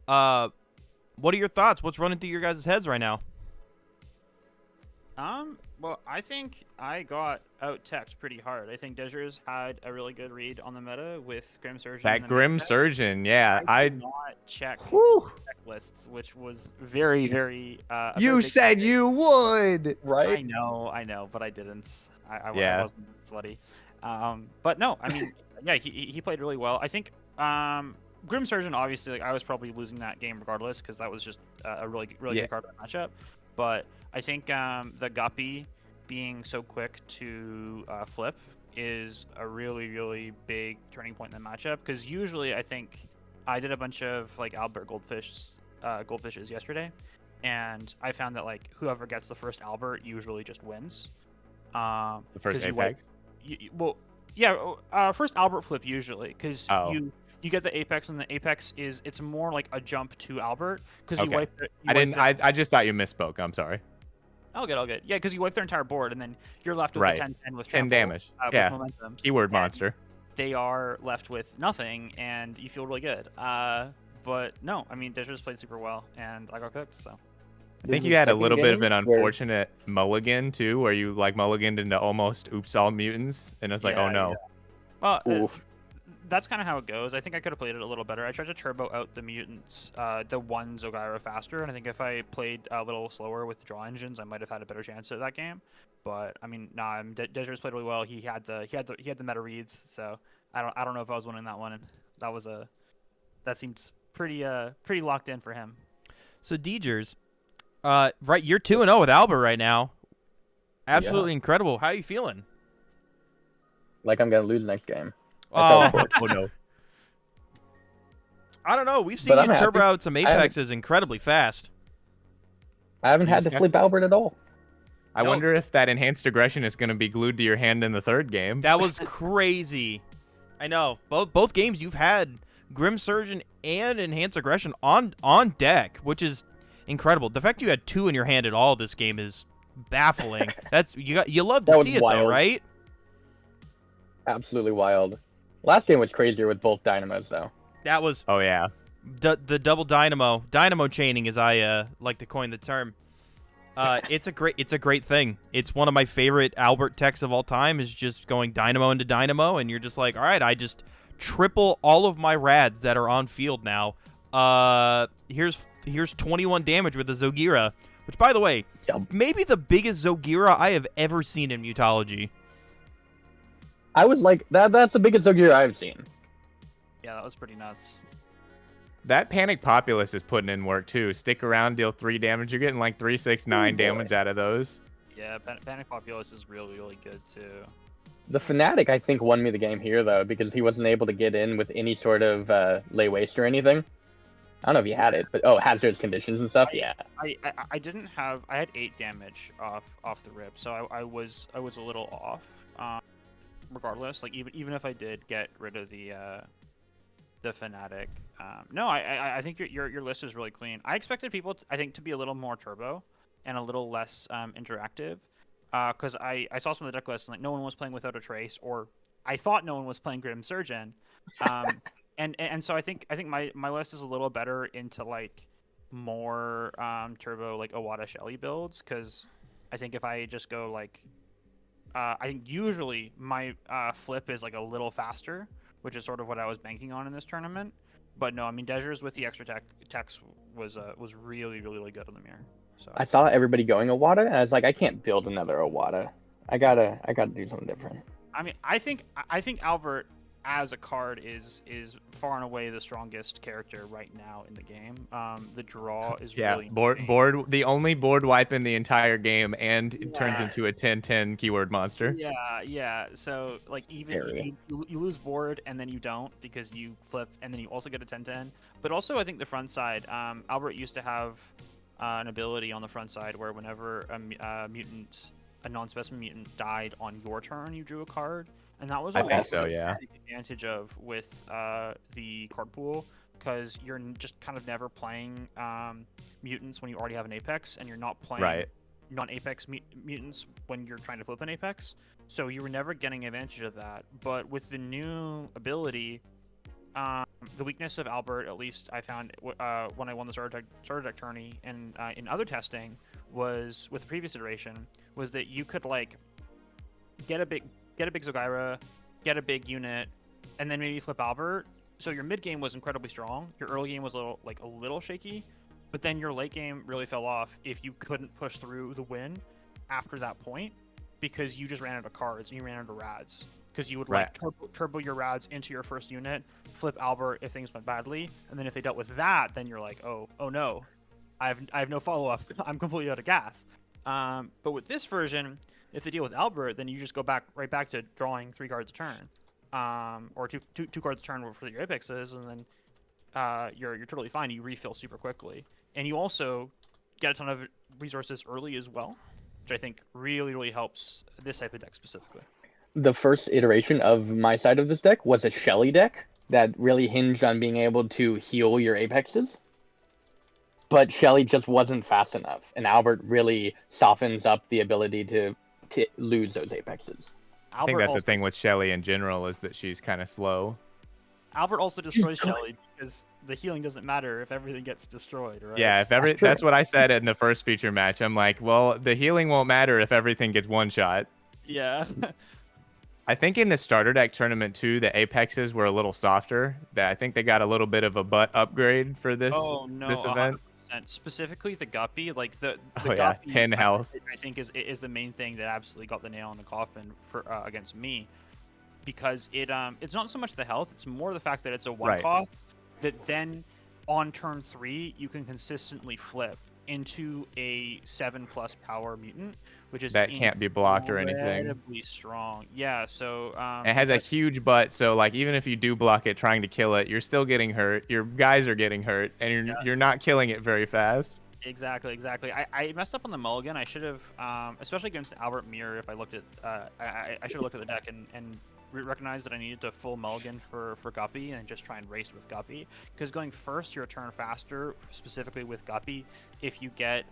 What are your thoughts? What's running through your guys' heads right now? Well, I think I got out-teched pretty hard. I think Dejers had a really good read on the meta with Grim Surgeon. That Grim Surgeon, yeah. I did not check checklists, which was very, very... You said you would! Right? I know, but I didn't. I Yeah. wasn't sweaty. But no, I mean, yeah, he played really well. I think Grim Surgeon, obviously, like, I was probably losing that game regardless because that was just a really good card in the matchup. But I think the Guppy being so quick to flip is a really, really big turning point in the matchup. Because usually, I think I did a bunch of like Albert goldfishes yesterday, and I found that like whoever gets the first Albert usually just wins. The first Apex? First Albert flip usually because you get the Apex, and the Apex it's more like a jump to Albert because you wipe. I just thought you misspoke. I'm sorry. All good. Yeah, because you wipe their entire board, and then you're left with a 10-10 with 10 travel, damage. with momentum. Keyword monster. They are left with nothing, and you feel really good. But no, I mean, Dejers played super well, and I got cooked. So I think you had a little bit of an unfortunate mulligan too, where you like mulliganed into almost oops all mutants, and it's like, oh no. Yeah. Well, that's kind of how it goes. I think I could have played it a little better. I tried to turbo out the mutants, the one Zogira faster, and I think if I played a little slower with the draw engines, I might have had a better chance at that game. But I mean, nah, Dejers played really well. He had the meta reads, so I don't know if I was winning that one. And that seemed pretty locked in for him. So Dejers, right, you're 2-0 with Albert right now. Absolutely incredible. How are you feeling? Like I'm gonna lose next game. Oh no. I don't know. We've seen you turbo out some Apexes incredibly fast. I haven't had to flip Albert at all. I wonder if that enhanced aggression is going to be glued to your hand in the third game. That was crazy. I know. Both games you've had Grim Surgeon and enhanced aggression on deck, which is incredible. The fact you had 2 in your hand at all this game is baffling. You love to see it though, right? Absolutely wild. Last game was crazier with both dynamos though. That was the double dynamo chaining, as I like to coin the term. It's a great thing. It's one of my favorite Albert techs of all time. Is just going dynamo into dynamo, and you're just like, all right, I just triple all of my rads that are on field now. Here's 21 damage with the Zogira, which by the way, maybe the biggest Zogira I have ever seen in Mutology. I was like, that's the biggest Zogira I've seen. Yeah, that was pretty nuts. That Panic Populace is putting in work too. Stick around, deal 3 damage. You're getting like 3, 6, 9 damage out of those. Yeah, Panic Populace is really, really good too. The Fnatic, I think, won me the game here though, because he wasn't able to get in with any sort of lay waste or anything. I don't know if you had it, but oh, hazardous conditions and stuff. Yeah. I didn't have. I had 8 damage off the rip, so I was a little off. Regardless, like even if I did get rid of the fanatic, no, I think your list is really clean. I expected people, I think, to be a little more turbo and a little less interactive, because I saw some of the deck lists and like no one was playing Without a Trace, or I thought no one was playing Grim Surgeon, and so I think my list is a little better into like more turbo like Owada Shelly builds, because I think if I just go like I think usually my flip is like a little faster, which is sort of what I was banking on in this tournament. But no, I mean Dejers with the extra text was really good on the mirror. So I saw everybody going Owada, and I was like, I can't build another Owada. I gotta do something different. I mean, I think Albert as a card is far and away the strongest character right now in the game. The draw is really board the only board wipe in the entire game, and it turns into a 10/10 keyword monster. Yeah. So like even you lose board and then you don't because you flip, and then you also get a 10/10. But also I think the front side, Albert used to have an ability on the front side where whenever a non-specimen mutant died on your turn, you drew a card. And that was a lot to take advantage of with the card pool, because you're just kind of never playing mutants when you already have an Apex, and you're not playing non-Apex mutants when you're trying to flip an Apex. So you were never getting advantage of that. But with the new ability, the weakness of Albert, at least I found when I won the starter deck tourney and in other testing, was with the previous iteration, was that you could like get a big Zogyra, get a big unit, and then maybe flip Albert. So your mid game was incredibly strong. Your early game was a little shaky, but then your late game really fell off if you couldn't push through the win after that point, because you just ran out of cards and you ran out of rads. Because you would like turbo your rads into your first unit, flip Albert if things went badly, and then if they dealt with that, then you're like, oh no, I have no follow up. I'm completely out of gas. But with this version, if they deal with Albert, then you just go right back to drawing 3 cards a turn, or two cards a turn for your Apexes, and then you're totally fine. You refill super quickly, and you also get a ton of resources early as well, which I think really helps this type of deck specifically. The first iteration of my side of this deck was a Shelly deck that really hinged on being able to heal your Apexes. But Shelly just wasn't fast enough, and Albert really softens up the ability to lose those Apexes. I think that's the thing with Shelly in general, is that she's kind of slow. Albert also destroys Shelly because the healing doesn't matter if everything gets destroyed, right? Yeah, that's what I said in the first feature match. I'm like, well, the healing won't matter if everything gets one shot. Yeah. I think in the starter deck tournament too, the Apexes were a little softer. I think they got a little bit of a butt upgrade for this this event. 100%. Specifically the Guppy, like the Guppy, 10 health. I think is the main thing that absolutely got the nail in the coffin for against me, because it's not so much the health, it's more the fact that it's a one cost that then on turn 3 you can consistently flip into a 7+ power mutant, which is that can't be blocked or anything. Incredibly strong. Yeah, so it has a huge butt, so like even if you do block it trying to kill it, you're still getting hurt. Your guys are getting hurt, and you're not killing it very fast. Exactly. I messed up on the mulligan. I should have, especially against Albert Mirror, if I looked at, I should have looked at the deck and recognized that I needed to full mulligan for Guppy and just try and race with Guppy, because going first you're a turn faster, specifically with Guppy, if you get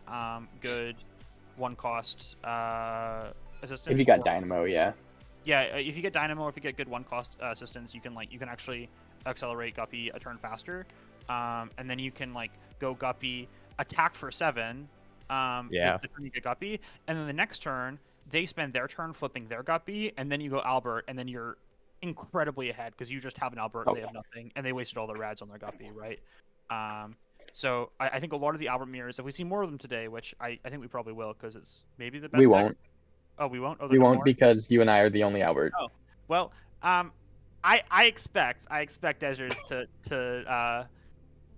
good 1-cost assistance. If you got Dynamo, yeah, if you get Dynamo, or if you get good 1-cost assistance, you can actually accelerate Guppy a turn faster, and then you can like go Guppy, attack for 7, the turn you get Guppy, and then the next turn they spend their turn flipping their Guppy, and then you go Albert, and then you're incredibly ahead because you just have an Albert and they have nothing, and they wasted all their rads on their Guppy, right? So I think a lot of the Albert mirrors, if we see more of them today, which I think we probably will, because it's maybe the best. We won't. Oh, we won't. Oh, we won't, because you and I are the only Albert. Oh, well, I expect Dejers to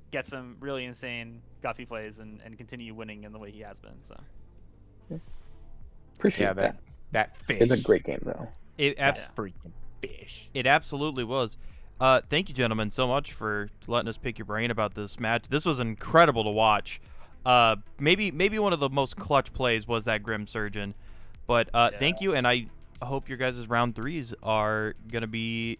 get some really insane Guppy plays and continue winning in the way he has been. So. Appreciate that fish. It's a great game though. Freaking fish. It absolutely was. Thank you, gentlemen, so much for letting us pick your brain about this match. This was incredible to watch. Maybe one of the most clutch plays was that Grim Surgeon. But thank you, and I hope your guys' round 3s are gonna be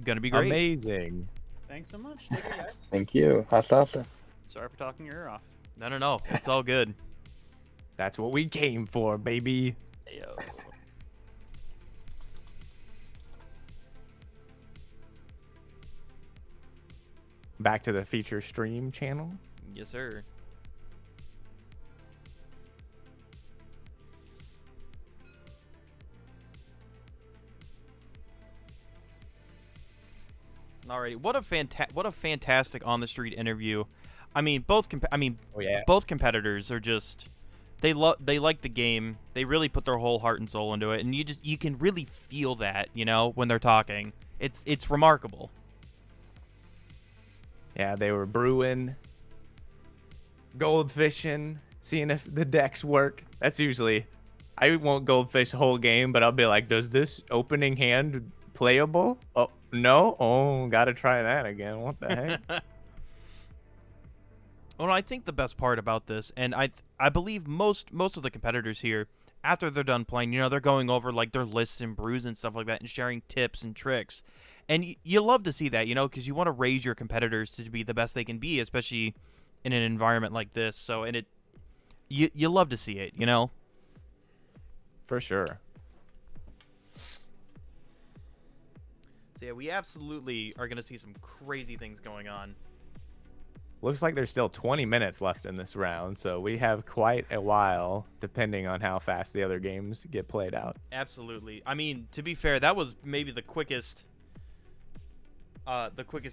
great. Amazing. Thanks so much. Take care, guys. Thank you. Hasta. Sorry for talking your ear off. No, it's all good. That's what we came for, baby. Ayo. Back to the feature stream channel. Yes, sir. Alrighty, what a fantastic on the street interview. I mean, both both competitors are just they like the game. They really put their whole heart and soul into it, and you can really feel that, when they're talking. It's remarkable. Yeah, they were brewing, goldfishing, seeing if the decks work. That's usually, I won't goldfish the whole game, but I'll be like, does this opening hand playable? Oh, no? Oh, gotta try that again. What the heck? Well, I think the best part about this, and I believe most of the competitors here, after they're done playing, they're going over like their lists and brews and stuff like that and sharing tips and tricks. And you love to see that, because you want to raise your competitors to be the best they can be, especially in an environment like this. So, and you love to see it, For sure. So yeah, we absolutely are going to see some crazy things going on. Looks like there's still 20 minutes left in this round, so we have quite a while, depending on how fast the other games get played out. Absolutely. I mean, to be fair, that was maybe the quickest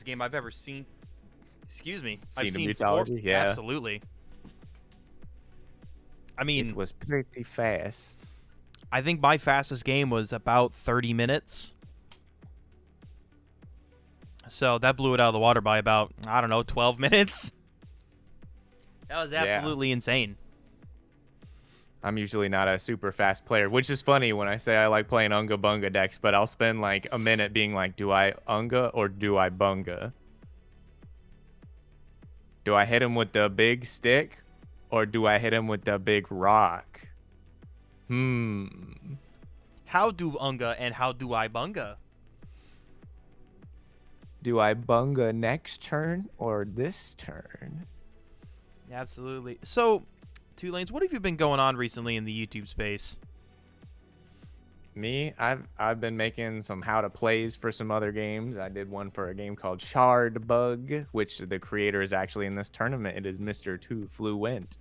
game I've ever seen. Excuse me. I've seen Mutology? Yeah. Absolutely. I mean, It was pretty fast. I think my fastest game was about 30 minutes. So that blew it out of the water by about, 12 minutes. That was absolutely insane. I'm usually not a super fast player, which is funny when I say I like playing Unga Bunga decks, but I'll spend like a minute being like, do I Unga or do I Bunga? Do I hit him with the big stick or do I hit him with the big rock? How do Unga and how do I Bunga? Do I Bunga next turn or this turn? Absolutely. So, Two Lanes, what have you been going on recently in the YouTube space? Me, I've been making some how to plays for some other games. I did one for a game called Shard Bug, which the creator is actually in this tournament. It is Mr. Two Fluent.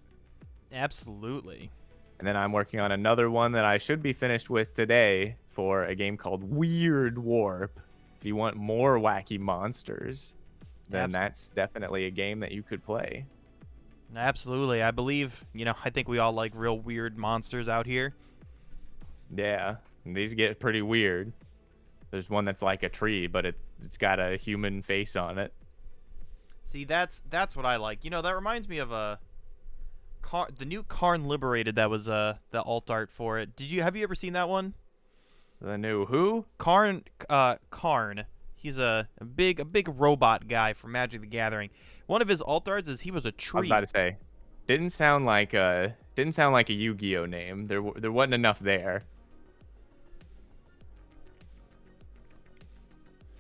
Absolutely. And then I'm working on another one that I should be finished with today for a game called Weird Warp. If you want more wacky monsters, then that's definitely a game that you could play. Absolutely. I believe, I think we all like real weird monsters out here. Yeah, and these get pretty weird. There's one that's like a tree, but it's got a human face on it. See, that's what I like. That reminds me of the new Karn Liberated that was the alt art for it. Have you ever seen that one? The new who? Karn. He's a big robot guy from Magic the Gathering. One of his alt arts is he was a tree. I was about to say, didn't sound like a Yu-Gi-Oh name. There wasn't enough there.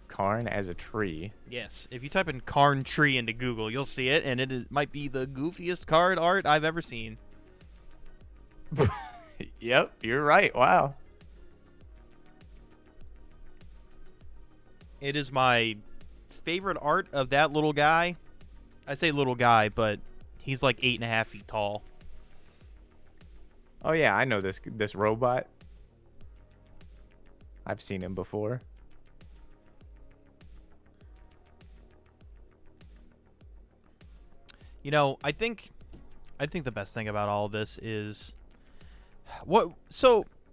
Karn as a tree. Yes, if you type in Karn tree into Google, you'll see it, and it might be the goofiest card art I've ever seen. Yep, you're right. Wow. It is my favorite art of that little guy. I say little guy, but he's like 8.5 feet tall. Oh yeah, I know this robot. I've seen him before. I think the best thing about all of this is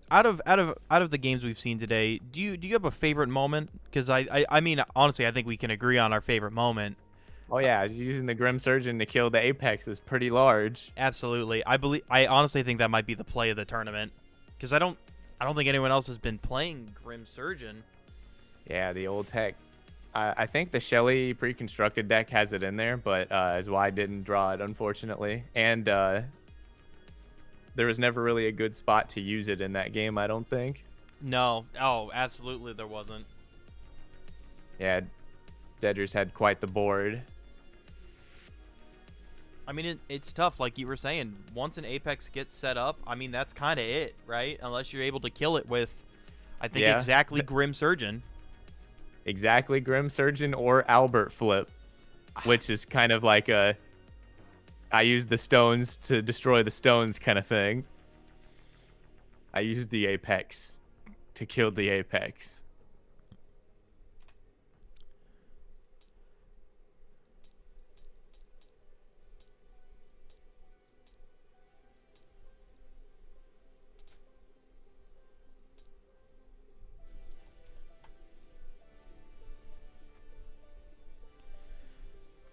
out of the games we've seen today, do you have a favorite moment? Because I mean, honestly, I think we can agree on our favorite moment. Oh yeah, using the Grim Surgeon to kill the Apex is pretty large. Absolutely. I honestly think that might be the play of the tournament, because I don't think anyone else has been playing Grim Surgeon. Yeah, the old tech. I think the Shelly pre-constructed deck has it in there, but Zwei didn't draw it, unfortunately. And there was never really a good spot to use it in that game, I don't think. No. Oh, absolutely there wasn't. Yeah, Dedgers had quite the board. I mean, it's tough, like you were saying. Once an Apex gets set up, I mean, that's kind of it, right? Unless you're able to kill it with, I think, exactly Grim Surgeon. Exactly Grim Surgeon or Albert Flip, which is kind of like a I use the stones to destroy the stones kind of thing. I use the Apex to kill the Apex.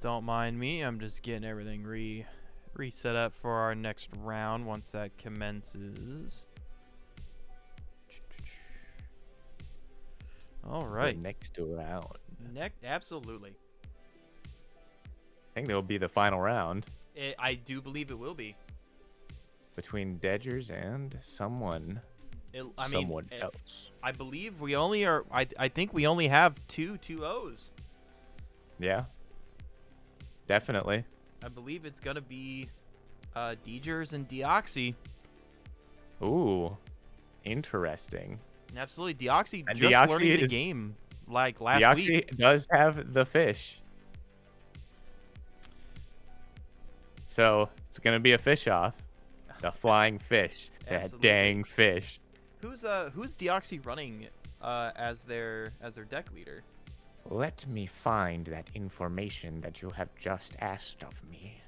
Don't mind me. I'm just getting everything reset up for our next round once that commences. All right. The next round. Absolutely. I think that'll be the final round I do believe it will be. between Dedgers and someone else. I believe we only are. I think we only have two 2-0s. Yeah. Definitely. I believe it's gonna be Degers and Deoxy. Ooh, interesting. Absolutely, Deoxy And just Deoxy learning the game like last Deoxy week. does have the fish, so it's gonna be a fish off. The flying fish, that Absolutely. dang fish. Who's Deoxy running as their deck leader? Let me find that information that you have just asked of me.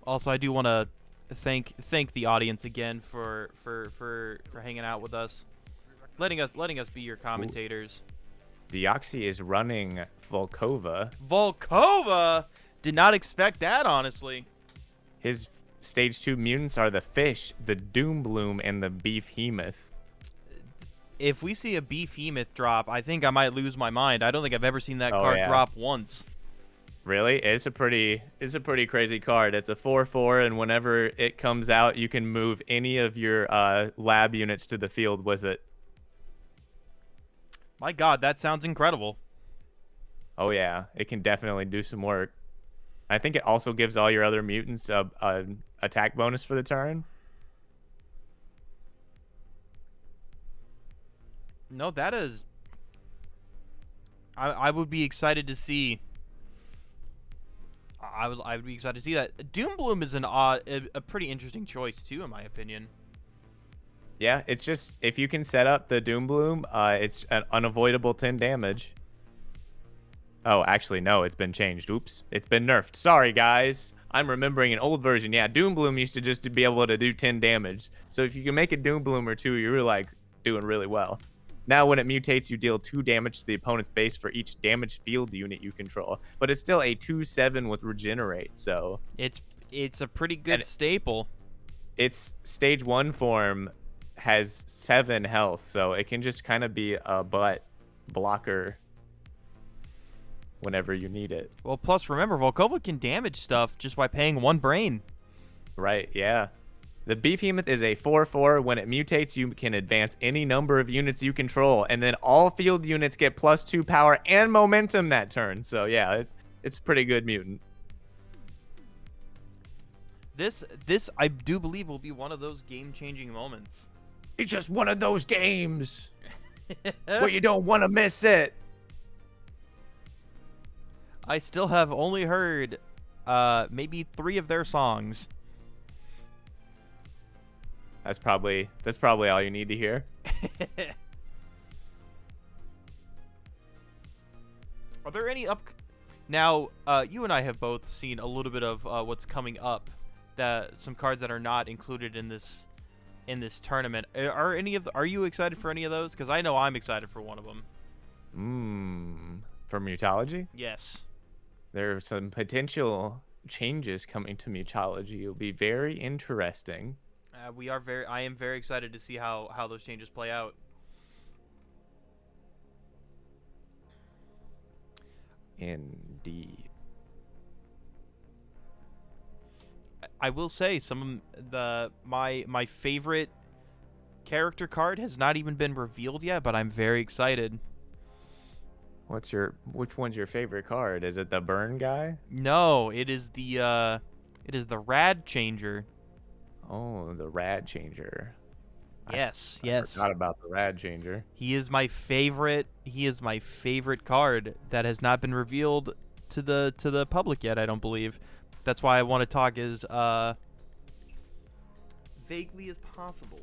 Also, I do want to thank the audience again for hanging out with us, letting us be your commentators. Deoxy is running Volkova. Volkova! Did not expect that, honestly. His stage 2 mutants are the fish, the Doombloom, and the Beefhemoth. If we see a Beefhemoth drop, I think I might lose my mind. I don't think I've ever seen that card drop once. Really? It's a pretty crazy card. It's a 4/4, and whenever it comes out, you can move any of your lab units to the field with it. My God, that sounds incredible. Oh yeah, it can definitely do some work. I think it also gives all your other mutants a attack bonus for the turn. No, that is. I would be excited to see. I would be excited to see that. Doombloom is a pretty interesting choice too, in my opinion. Yeah, it's just if you can set up the Doombloom, it's an unavoidable 10 damage. Oh, actually, no, it's been changed. Oops, it's been nerfed. Sorry, guys. I'm remembering an old version. Yeah, Doombloom used to just be able to do 10 damage. So if you can make a Doombloom or two, you're like doing really well. Now, when it mutates, you deal 2 damage to the opponent's base for each damaged field unit you control. But it's still a 2/7 with regenerate, so it's a pretty good staple. Its stage 1 form has 7 health, so it can just kind of be a butt blocker whenever you need it. Well, plus remember, Volkova can damage stuff just by paying 1 brain. Right, yeah. The Beefhemoth is a 4/4. When it mutates, you can advance any number of units you control, and then all field units get +2 power and momentum that turn. So yeah, it's a pretty good mutant. This I do believe will be one of those game-changing moments. It's just one of those games where you don't want to miss it. I still have only heard maybe 3 of their songs. That's probably all you need to hear. Are there any Now, you and I have both seen a little bit of what's coming up. Some cards that are not included in this tournament. Are you excited for any of those? Because I know I'm excited for one of them. For Mutology? Yes. There are some potential changes coming to Mutology. It'll be very interesting. I am very excited to see how those changes play out. Indeed. I will say my favorite character card has not even been revealed yet, but I'm very excited. Which one's your favorite card? Is it the burn guy? No, it is the Rad Changer. Oh, the Rad Changer. Yes, I yes. forgot about the Rad Changer. He is my favorite. He is my favorite card that has not been revealed to the public yet, I don't believe. That's why I want to talk as vaguely as possible.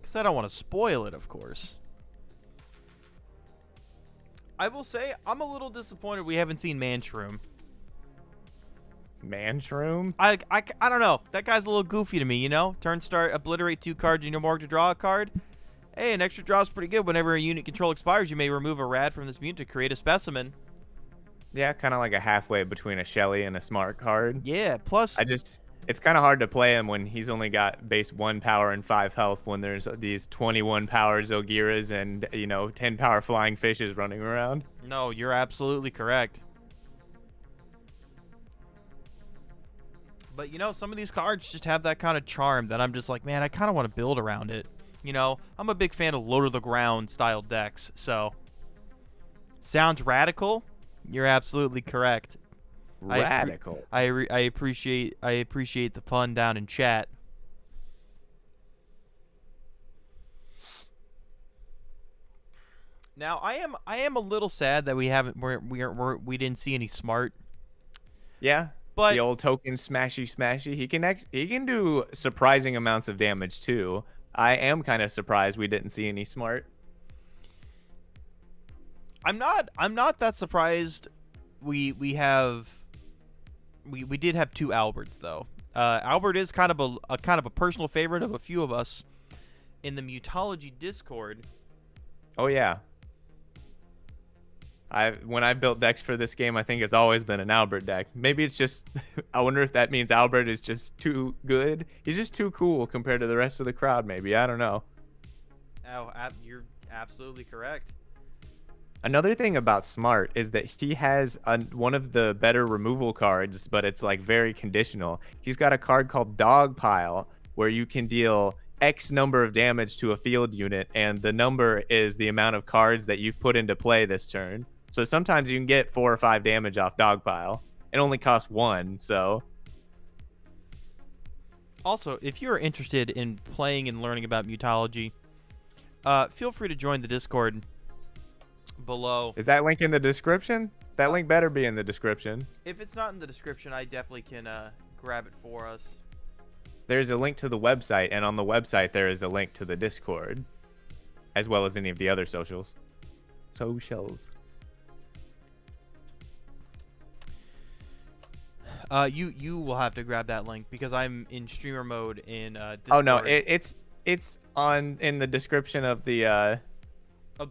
Cuz I don't want to spoil it, of course. I will say I'm a little disappointed we haven't seen Manshroom. Manshroom? I don't know. That guy's a little goofy to me, you know? Turn start, obliterate 2 cards in your mark to draw a card. Hey, an extra draw is pretty good. Whenever a unit control expires, you may remove a rad from this unit to create a specimen. Yeah, kind of like a halfway between a Shelly and a smart card. Yeah, plus... It's kind of hard to play him when he's only got base 1 power and 5 health when there's these 21 power Zolgiras and, 10 power flying fishes running around. No, you're absolutely correct. But, some of these cards just have that kind of charm that I'm just like, man, I kind of want to build around it. I'm a big fan of low-to-the-ground style decks, so... Sounds radical? You're absolutely correct. Radical. I appreciate the pun down in chat. Now I am a little sad that we didn't see any smart. Yeah, but the old token smashy. He can do surprising amounts of damage too. I am kind of surprised we didn't see any smart. I'm not that surprised. We did have 2 Alberts though. Albert is kind of a personal favorite of a few of us in the Mutology Discord. Oh yeah. When I built decks for this game, I think it's always been an Albert deck. Maybe it's just I wonder if that means Albert is just too good. He's just too cool compared to the rest of the crowd. Maybe I don't know. Oh, you're absolutely correct. Another thing about Smart is that he has one of the better removal cards, but it's like very conditional. He's got a card called Dogpile, where you can deal X number of damage to a field unit, and the number is the amount of cards that you've put into play this turn. So sometimes you can get 4 or 5 damage off Dogpile. It only costs 1, so... Also, if you're interested in playing and learning about Mutology, feel free to join the Discord below. Is that link in the description? That link better be in the description. If it's not in the description, I definitely can grab it for us. There's a link to the website, and on the website there is a link to the Discord, as well as any of the other socials. You will have to grab that link because I'm in streamer mode in Discord. Oh no, it's in the description of the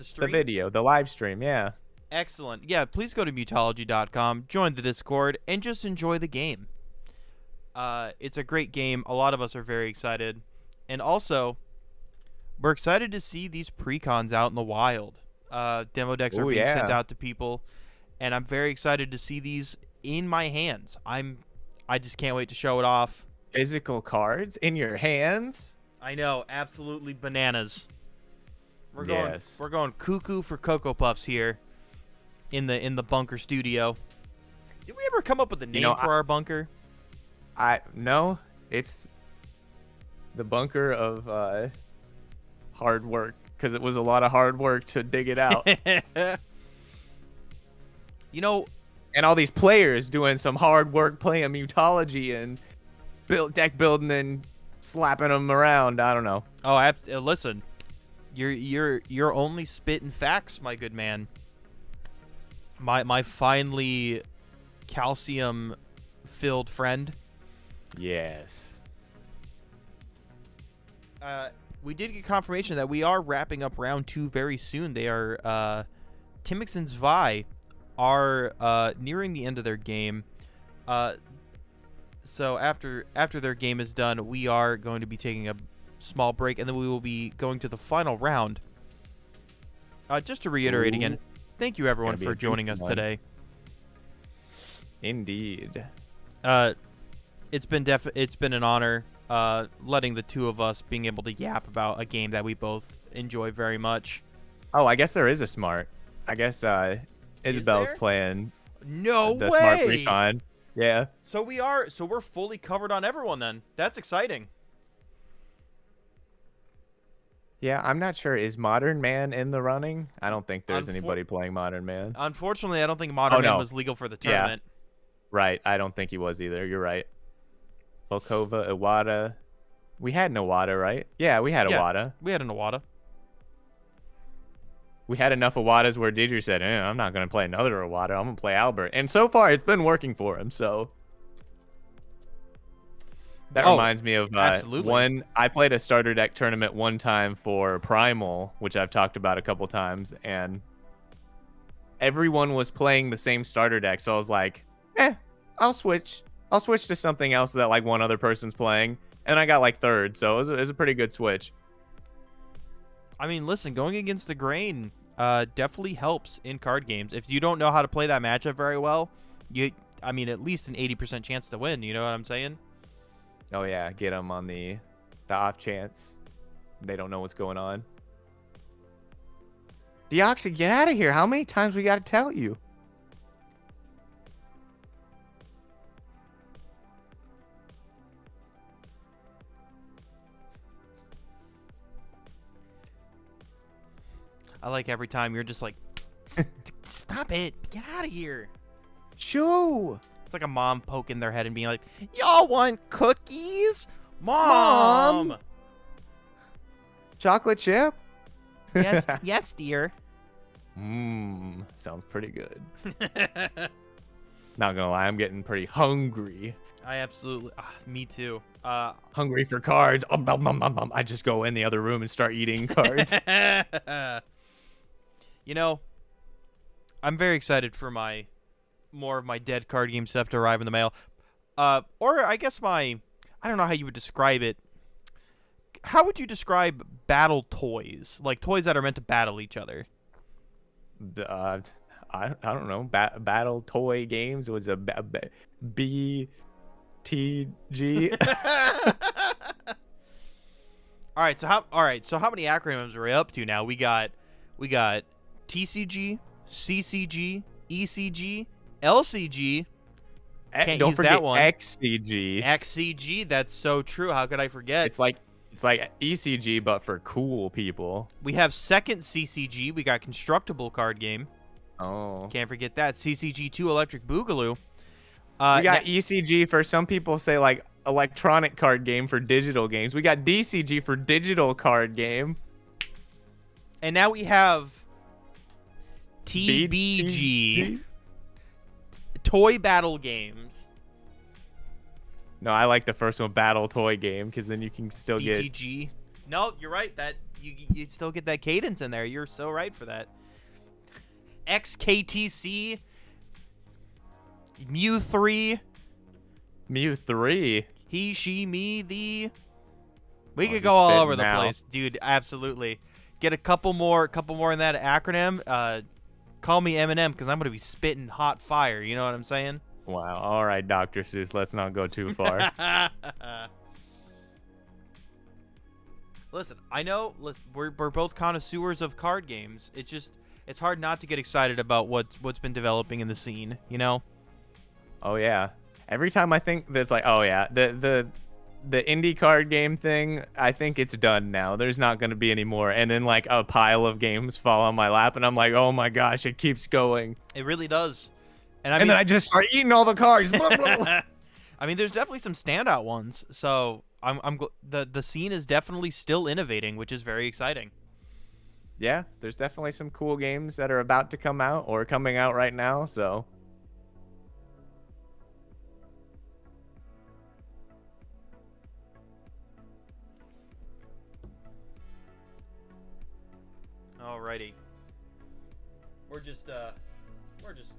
stream? The video, the live stream, yeah. Excellent. Yeah, please go to mutology.com, join the Discord, and just enjoy the game. It's a great game. A lot of us are very excited. And also, we're excited to see these precons out in the wild. Demo decks are being sent out to people, and I'm very excited to see these in my hands. I just can't wait to show it off. Physical cards in your hands? I know, absolutely bananas. We're going cuckoo for Cocoa Puffs here in the bunker studio. Did we ever come up with a name for our bunker? No, it's the bunker of hard work, because it was a lot of hard work to dig it out. And all these players doing some hard work playing Mutology and deck building and slapping them around. I don't know. Oh, listen. You're only spitting facts, my good man. My finely calcium filled friend. Yes. We did get confirmation that we are wrapping up round 2 very soon. They are Timix and Zvi are nearing the end of their game. So after their game is done, we are going to be taking a small break, and then we will be going to the final round. Just to reiterate again, thank you everyone for joining us today. Indeed. It's been an honor letting the two of us being able to yap about a game that we both enjoy very much. Oh, I guess there is a smart. I guess Isabel's playing No the way. smart recon. Yeah. So we're fully covered on everyone then. That's exciting. Yeah, I'm not sure. Is Modern Man in the running? I don't think there's anybody playing Modern Man. Unfortunately, I don't think Modern Man was legal for the tournament. Yeah. Right. I don't think he was either. You're right. Volkova, Iwata. We had an Iwata, right? Yeah, we had Iwata. We had an Iwata. We had enough Iwatas where Deidre said, I'm not going to play another Iwata. I'm going to play Albert. And so far, it's been working for him, so... That reminds me of I played a starter deck tournament one time for Primal, which I've talked about a couple times, and everyone was playing the same starter deck, so I was like, I'll switch to something else that like one other person's playing, and I got like third, so it was a pretty good switch. I mean, listen, going against the grain definitely helps in card games. If you don't know how to play that matchup very well, at least an 80% chance to win, you know what I'm saying? Oh yeah, get them on the off chance they don't know what's going on. Deoxy, get out of here. How many times we got to tell you? I like every time you're just like, stop it. Get out of here. Shoo. It's like a mom poking their head and being like, y'all want cookies? Mom! Chocolate chip? Yes, yes, dear. Sounds pretty good. Not gonna lie, I'm getting pretty hungry. I absolutely, me too. Hungry for cards. I just go in the other room and start eating cards. You know, I'm very excited for more of my dead card game stuff to arrive in the mail. Or I guess I don't know how you would describe it. How would you describe battle toys? Like toys that are meant to battle each other? I don't know. Battle toy games was a BTG. All right, so how many acronyms are we up to now? We got TCG, CCG, ECG, LCG. Don't forget that one. XCG. XCG, that's so true. How could I forget? It's like ECG, but for cool people. We have second CCG. We got Constructible card game. Oh. Can't forget that. CCG2 Electric Boogaloo. We got ECG for some people say like electronic card game for digital games. We got DCG for digital card game. And now we have TBG. Toy battle games. No, I like the first one, battle toy game, because then you can still get BTG. No, you're right. That you still get that cadence in there. You're so right for that. XKTC. Mew 3. Mew 3. He, she, me, the. We could go all over the place, dude. Absolutely. Get a couple more in that acronym. Call me Eminem because I'm gonna be spitting hot fire. You know what I'm saying? Wow. All right, Dr. Seuss. Let's not go too far. Listen, I know we're both connoisseurs of card games. It's hard not to get excited about what's been developing in the scene. You know? Oh yeah. Every time I think that's like, oh yeah, the indie card game thing, I think it's done now. There's not going to be any more. And then like a pile of games fall on my lap and I'm like, oh my gosh, it keeps going. It really does. And then I just start eating all the cards. I mean, there's definitely some standout ones. So the scene is definitely still innovating, which is very exciting. Yeah, there's definitely some cool games that are about to come out or coming out right now. So alrighty. We're just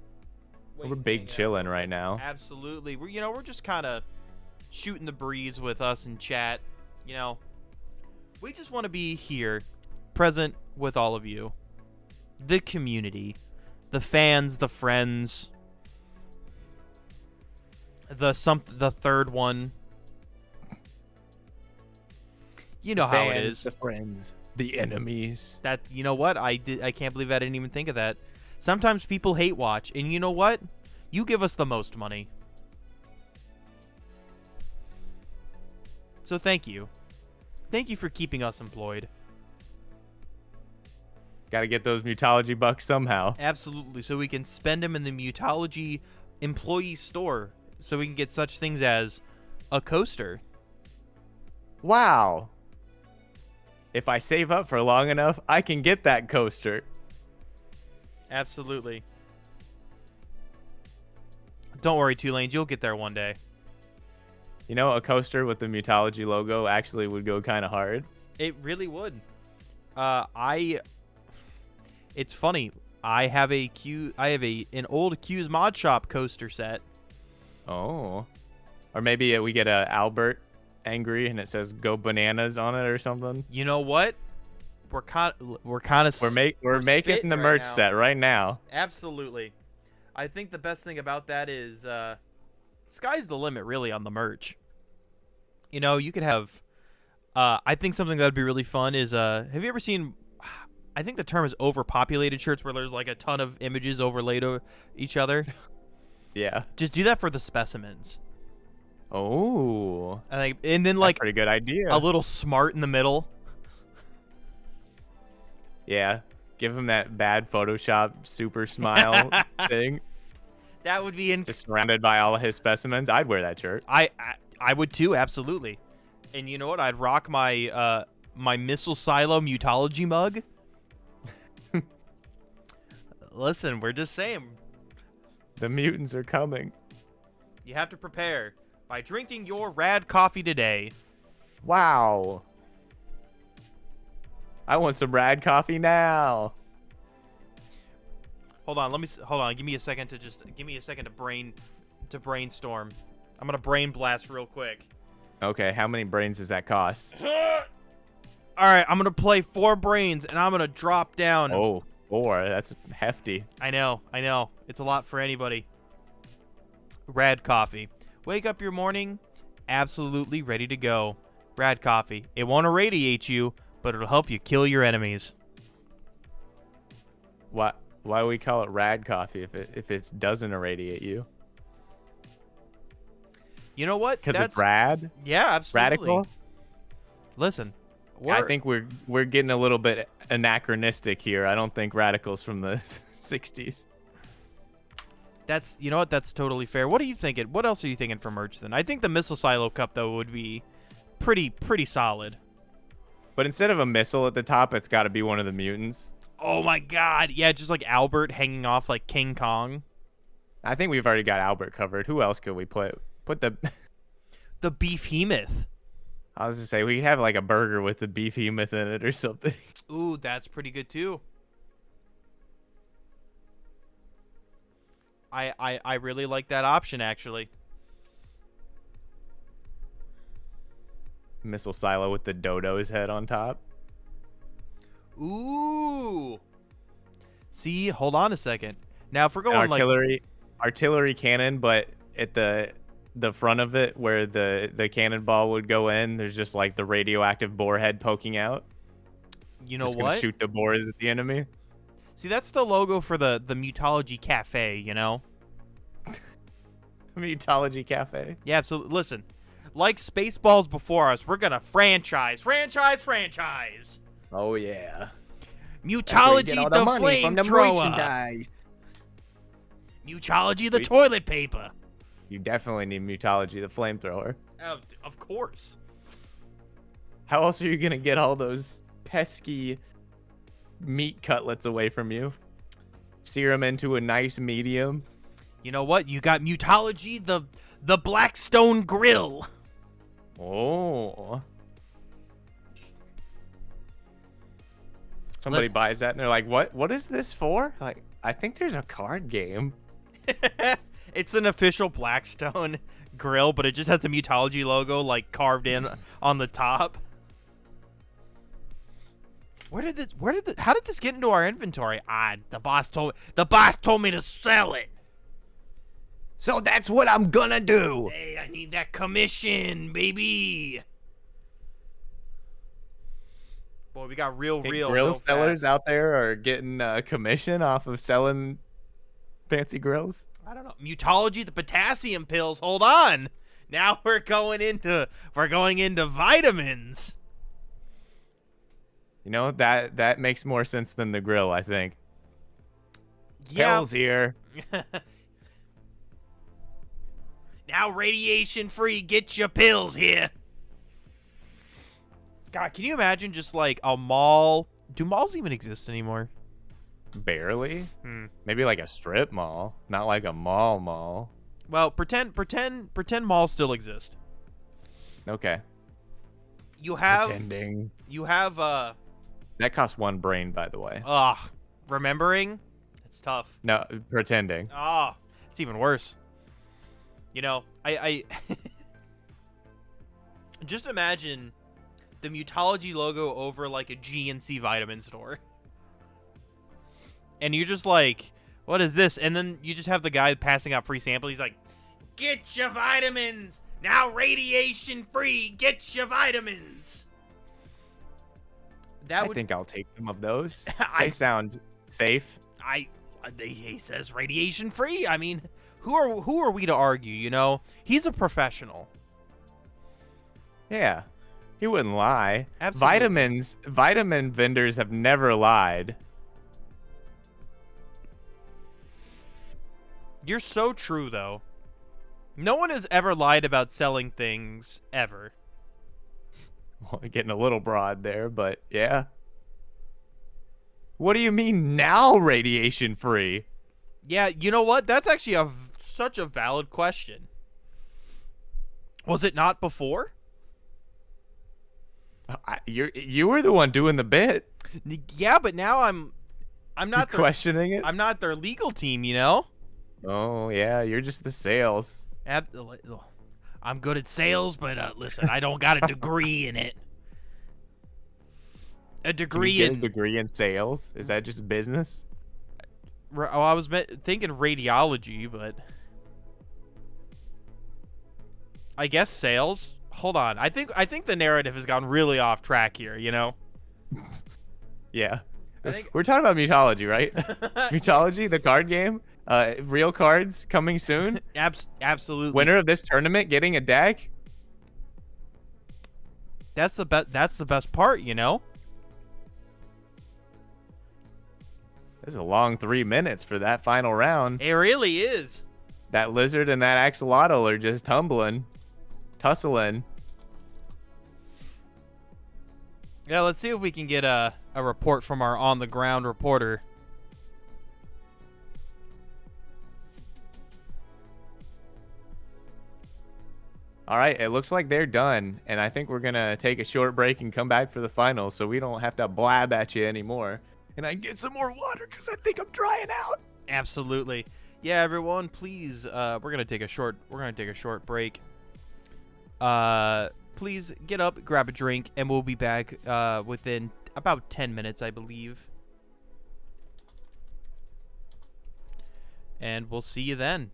We're big chilling right now. Absolutely. We're just kind of shooting the breeze with us in chat. We just want to be here, present with all of you, the community, the fans, the friends, the third one. You know how it is. The friends, the enemies. That you know what I can't believe I didn't even think of that. Sometimes people hate watch, and you know what? You give us the most money. So thank you. Thank you for keeping us employed. Got to get those Mutology bucks somehow. Absolutely, so we can spend them in the Mutology employee store, so we can get such things as a coaster. Wow. If I save up for long enough, I can get that coaster. Absolutely. Don't worry, Two Lanes, you'll get there one day. A coaster with the Mutology logo actually would go kind of hard. It really would. It's funny. I have an old Q's Mod Shop coaster set. Oh. Or maybe we get a Albert angry and it says "Go Bananas" on it or something. You know what? We're making the merch set right now. Absolutely. I think the best thing about that is sky's the limit, really, on the merch. You could have. I think something that would be really fun is have you ever seen? I think the term is overpopulated shirts, where there's like a ton of images overlaid over each other. Yeah. Just do that for the specimens. Oh. And then like pretty good idea. A little smart in the middle. Yeah. Give him that bad Photoshop super smile thing. That would be just surrounded by all of his specimens. I'd wear that shirt. I would too, absolutely. And you know what? I'd rock my my Missile Silo Mutology mug. Listen, we're just saying. The mutants are coming. You have to prepare by drinking your rad coffee today. Wow. I want some rad coffee now. Hold on. Give me a second to brainstorm. I'm gonna brain blast real quick. Okay, how many brains does that cost? All right, I'm gonna play 4 brains, and I'm gonna drop down. Oh, 4. That's hefty. I know. It's a lot for anybody. Rad coffee. Wake up your morning, absolutely ready to go. Rad coffee. It won't irradiate you, but it'll help you kill your enemies. Why do we call it rad coffee if it doesn't irradiate you? You know what? Because it's rad? Yeah, absolutely. Radical? Listen, I think we're getting a little bit anachronistic here. I don't think radical's from the 60s. You know what? That's totally fair. What are you thinking? What else are you thinking for merch then? I think the Missile Silo Cup though would be pretty solid. But instead of a missile at the top, it's got to be one of the mutants. Oh my god. Yeah, just like Albert hanging off like King Kong. I think we've already got Albert covered. Who else could we put? Put the Beefhemoth. I was to say we could have like a burger with the Beefhemoth in it or something. Ooh, that's pretty good too. I really like that option actually. Missile silo with the dodo's head on top. Ooh. See, hold on a second. Now if we're going artillery cannon, but at the front of it where the cannonball would go in, there's just like the radioactive boar head poking out. You know just what? Gonna shoot the boars at the enemy. See, that's the logo for the Mutology Cafe, you know? Mutology Cafe. Yeah, absolutely. Listen, like Spaceballs before us, we're gonna franchise. Oh yeah. Mutology the flamethrower. Mutology the toilet paper. You definitely need Mutology the flamethrower. Of course. How else are you gonna get all those pesky meat cutlets away from you? Sear them into a nice medium. You know what? You got Mutology the Blackstone Grill. Oh. Somebody buys that and they're like, "What is this for?" Like, I think there's a card game. It's an official Blackstone grill, but it just has the Mutology logo like carved in on the top. How did this get into our inventory? The boss told me to sell it. So that's what I'm gonna do. Hey, I need that commission, baby. Boy, we got real Grill sellers out there are getting a commission off of selling fancy grills. I don't know. Mutology, the potassium pills. Hold on. Now we're going into vitamins. You know, that makes more sense than the grill, I think. Yeah. Pills here. Now radiation free, get your pills here. God, can you imagine just like a mall? Do malls even exist anymore? Barely. Maybe like a strip mall, not like a mall. Well, pretend malls still exist. Okay. You have Pretending. That costs 1 brain, by the way. Remembering? It's tough. No, pretending. It's even worse. You know, I just imagine the Mutology logo over like a GNC vitamin store. And you're just like, what is this? And then you just have the guy passing out free samples. He's like, get your vitamins! Now radiation free, get your vitamins! I think I'll take some of those. They sound safe. He says radiation free. I mean, who are we to argue, you know? He's a professional. Yeah. He wouldn't lie. Absolutely. Vitamin vendors have never lied. You're so true, though. No one has ever lied about selling things, ever. Well, getting a little broad there, but yeah. What do you mean now radiation free? Yeah, you know what? That's actually such a valid question. Was it not before? You were the one doing the bit. Yeah, but now I'm not questioning it. I'm not their legal team, you know? Oh, yeah, you're just the sales. I'm good at sales, but listen, I don't got a degree in it. A degree in sales? Is that just business? I was thinking radiology, but I guess sales. Hold on. I think the narrative has gone really off track here, you know? Yeah. We're talking about Mutology, right? Mutology, the card game? Real cards coming soon? Absolutely. Winner of this tournament getting a deck? That's the best part, you know? This is a long 3 minutes for that final round. It really is. That lizard and that axolotl are just tussling. Yeah, let's see if we can get a report from our on-the-ground reporter. All right, it looks like they're done, and I think we're going to take a short break and come back for the finals so we don't have to blab at you anymore. And I can get some more water because I think I'm drying out. Absolutely. Yeah, everyone, please, we're going to take a short break. Please get up, grab a drink, and we'll be back within about 10 minutes, I believe. And we'll see you then.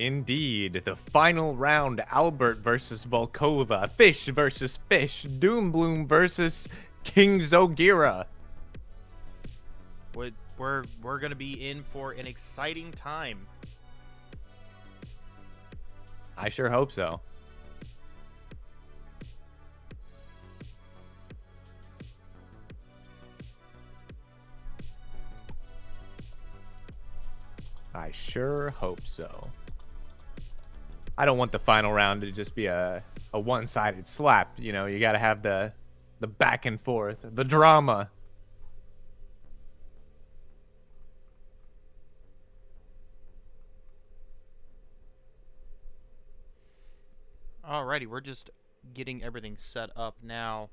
Indeed, the final round, Albert versus Volkova, Fish versus Fish, Doombloom versus King Zogira. We're gonna be in for an exciting time. I sure hope so. I sure hope so. I don't want the final round to just be a one-sided slap. You know, you got to have the back and forth, the drama. Alrighty, we're just getting everything set up now.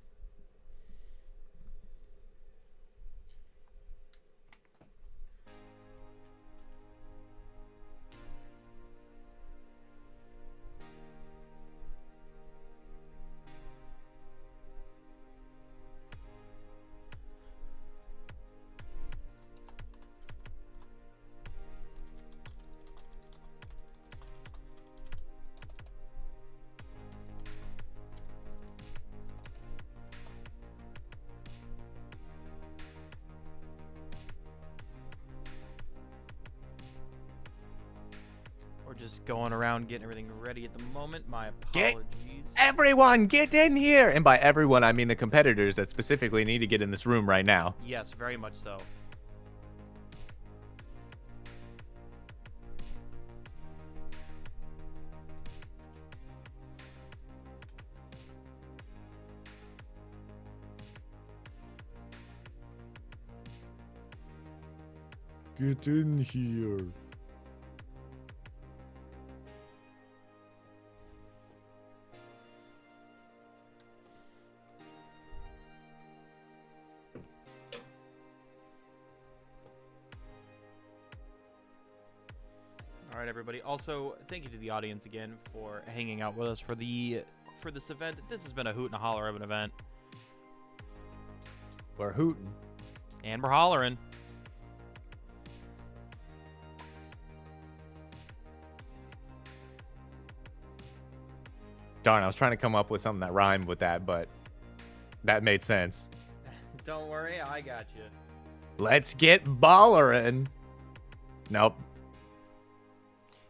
We're just going around getting everything ready at the moment. My apologies. Everyone, get in here! And by everyone, I mean the competitors that specifically need to get in this room right now. Yes, very much so. Get in here. All right, everybody. Also, thank you to the audience again for hanging out with us for this event. This has been a hoot and a holler of an event, We're hooting. and we're hollering. Darn, I was trying to come up with something that rhymed with that, but that made sense. Don't worry, I got you. Let's get ballerin'. Nope.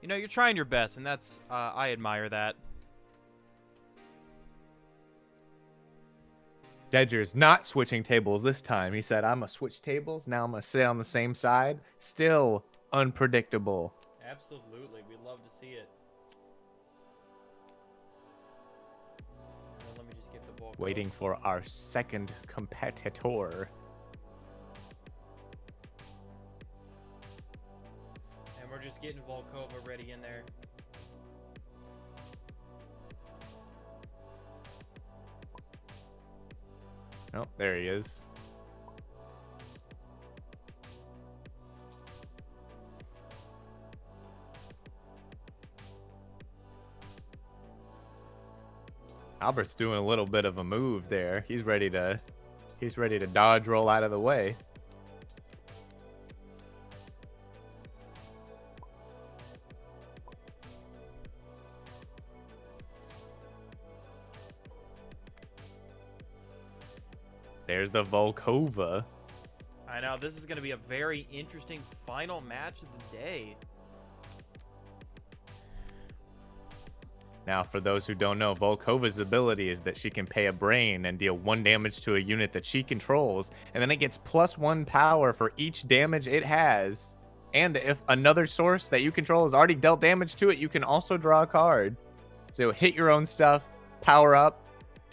You know, you're trying your best, and that's I admire that. Dedger's not switching tables this time. He said, I'm going to switch tables. Now I'm going to sit on the same side. Still unpredictable. Absolutely, we love to see it. Let me just get the ball. Waiting for our second competitor. And we're just getting Volkova ready in there. Oh, there he is. Albert's doing a little bit of a move there. He's ready to dodge roll out of the way. There's the Volkova. I know, this is going to be a very interesting final match of the day. Now, for those who don't know, Volkova's ability is that she can pay a brain and deal 1 damage to a unit that she controls, and then it gets +1 power for each damage it has. And if another source that you control has already dealt damage to it, you can also draw a card. So hit your own stuff, power up,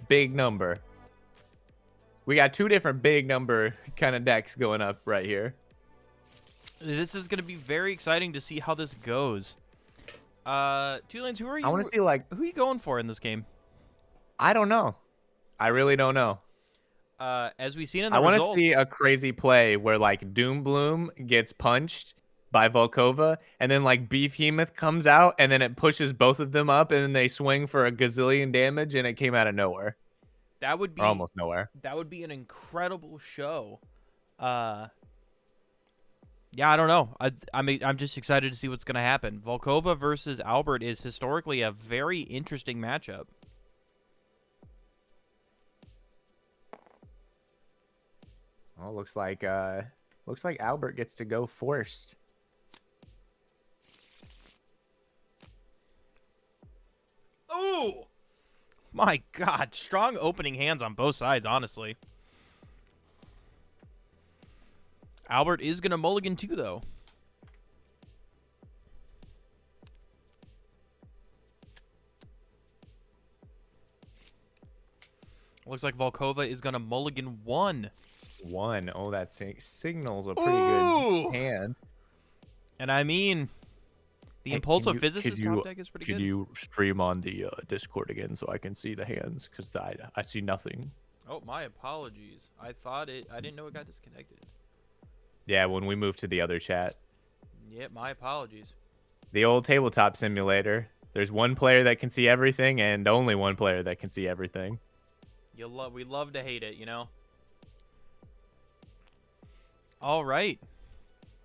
big number. We got 2 different big number kind of decks going up right here. This is going to be very exciting to see how this goes. Two Lanes, who are you? I want to see, like, who are you going for in this game? I don't know. I really don't know. As we've seen in the I want to results, see a crazy play where, like, Doombloom gets punched by Volkova, and then, like, Beefhemoth comes out, and then it pushes both of them up, and then they swing for a gazillion damage, and it came out of nowhere. that would be Or almost nowhere. That would be an incredible show. Yeah, I don't know. I'm just excited to see what's going to happen. Volkova versus Albert is historically a very interesting matchup. Well, looks like Albert gets to go first. Ooh! My God, strong opening hands on both sides, honestly. Albert is going to mulligan too, though. Looks like Volkova is going to mulligan 1. 1. Oh, that signals a pretty Ooh! good hand. And I mean, the Hey, impulsive physicist top deck is pretty Could good. you stream on the Discord again so I can see the hands? Because I see nothing. Oh, my apologies. I didn't know it got disconnected. Yeah, when we move to the other chat. Yep, my apologies. The old tabletop simulator. There's one player that can see everything and only one player that can see everything. We love to hate it, you know? All right.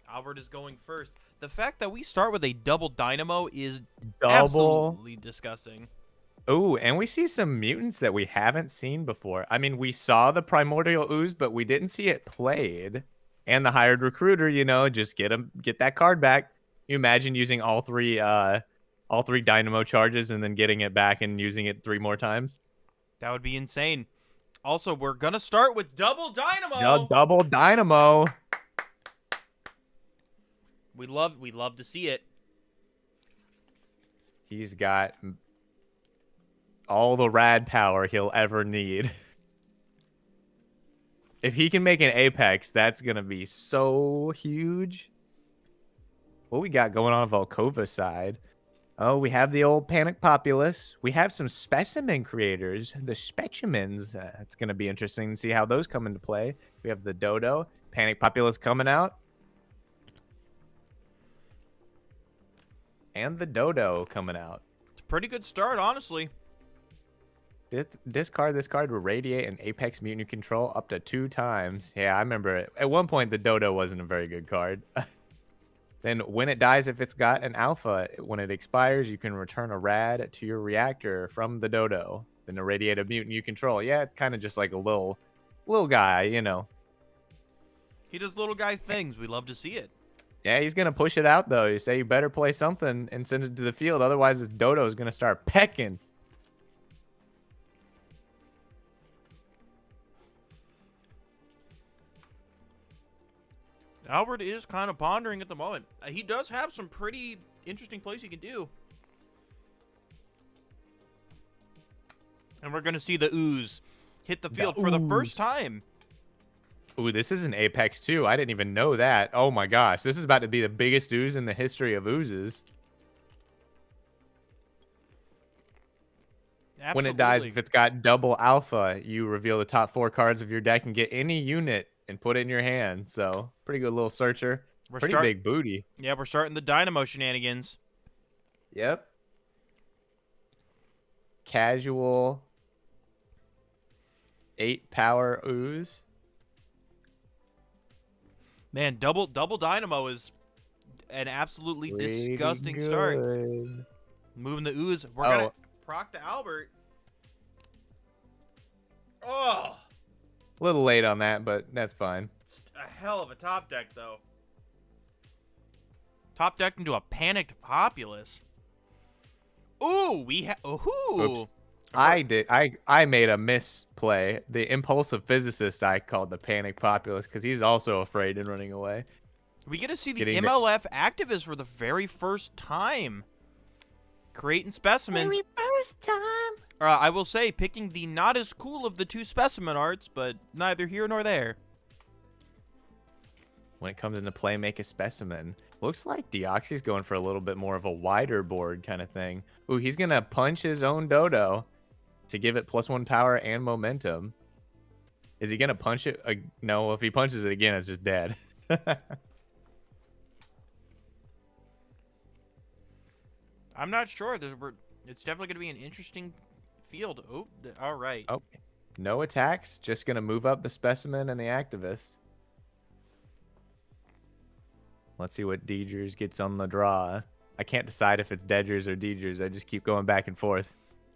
Albert is going first. The fact that we start with a double dynamo is absolutely disgusting. Oh, and we see some mutants that we haven't seen before. I mean, we saw the primordial ooze, but we didn't see it played. And the hired recruiter, you know, just get that card back. You imagine using all three dynamo charges and then getting it back and using it 3 more times. That would be insane. Also, we're gonna start with double dynamo. Double dynamo. We love to see it. He's got all the rad power he'll ever need. If he can make an Apex, that's gonna be so huge. What we got going on Volkova's side? Oh, we have the old Panic Populace. We have some specimen creators, the specimens. It's going to be interesting to see how those come into play. We have the Dodo, Panic Populace coming out. And the Dodo coming out. It's a pretty good start, honestly. Discard this card to radiate an Apex mutant you control up to 2 times. Yeah, I remember it. At one point, the Dodo wasn't a very good card. Then when it dies, if it's got an alpha, when it expires, you can return a rad to your reactor from the Dodo. Then irradiate a mutant you control. Yeah, it's kind of just like a little guy, you know. He does little guy things. We love to see it. Yeah, he's going to push it out, though. You say you better play something and send it to the field. Otherwise, this Dodo is going to start pecking. Albert is kind of pondering at the moment. He does have some pretty interesting plays he can do. And we're going to see the ooze hit the field for the first time. Ooh, this is an Apex too. I didn't even know that. Oh my gosh, this is about to be the biggest ooze in the history of oozes. Absolutely. When it dies, if it's got double alpha, you reveal the top 4 cards of your deck and get any unit and put it in your hand. So, pretty good little searcher. Pretty big booty. Yeah, we're starting the dynamo shenanigans. Yep. Casual 8 power ooze. Man, double dynamo is an absolutely disgusting Pretty start. good. Moving the ooze. We're going to proc to Albert. Oh! A little late on that, but that's fine. It's a hell of a top deck, though. Top deck into a panicked populace. Ooh, Oops. I made a misplay. The impulsive physicist I called the panic populace because he's also afraid and running away. We get to see the MLF activist for the very first time. Creating specimens. Very first time. I will say, picking the not as cool of the 2 specimen arts, but neither here nor there. When it comes into play, make a specimen. Looks like Deoxy's going for a little bit more of a wider board kind of thing. Ooh, he's going to punch his own Dodo to give it +1 power and momentum. Is he going to punch it? No, if he punches it again, it's just dead. I'm not sure. It's definitely going to be an interesting field. Oh, all right. Oh, no attacks. Just going to move up the specimen and the activist. Let's see what Deegers gets on the draw. I can't decide if it's Dedgers or Deegers. I just keep going back and forth.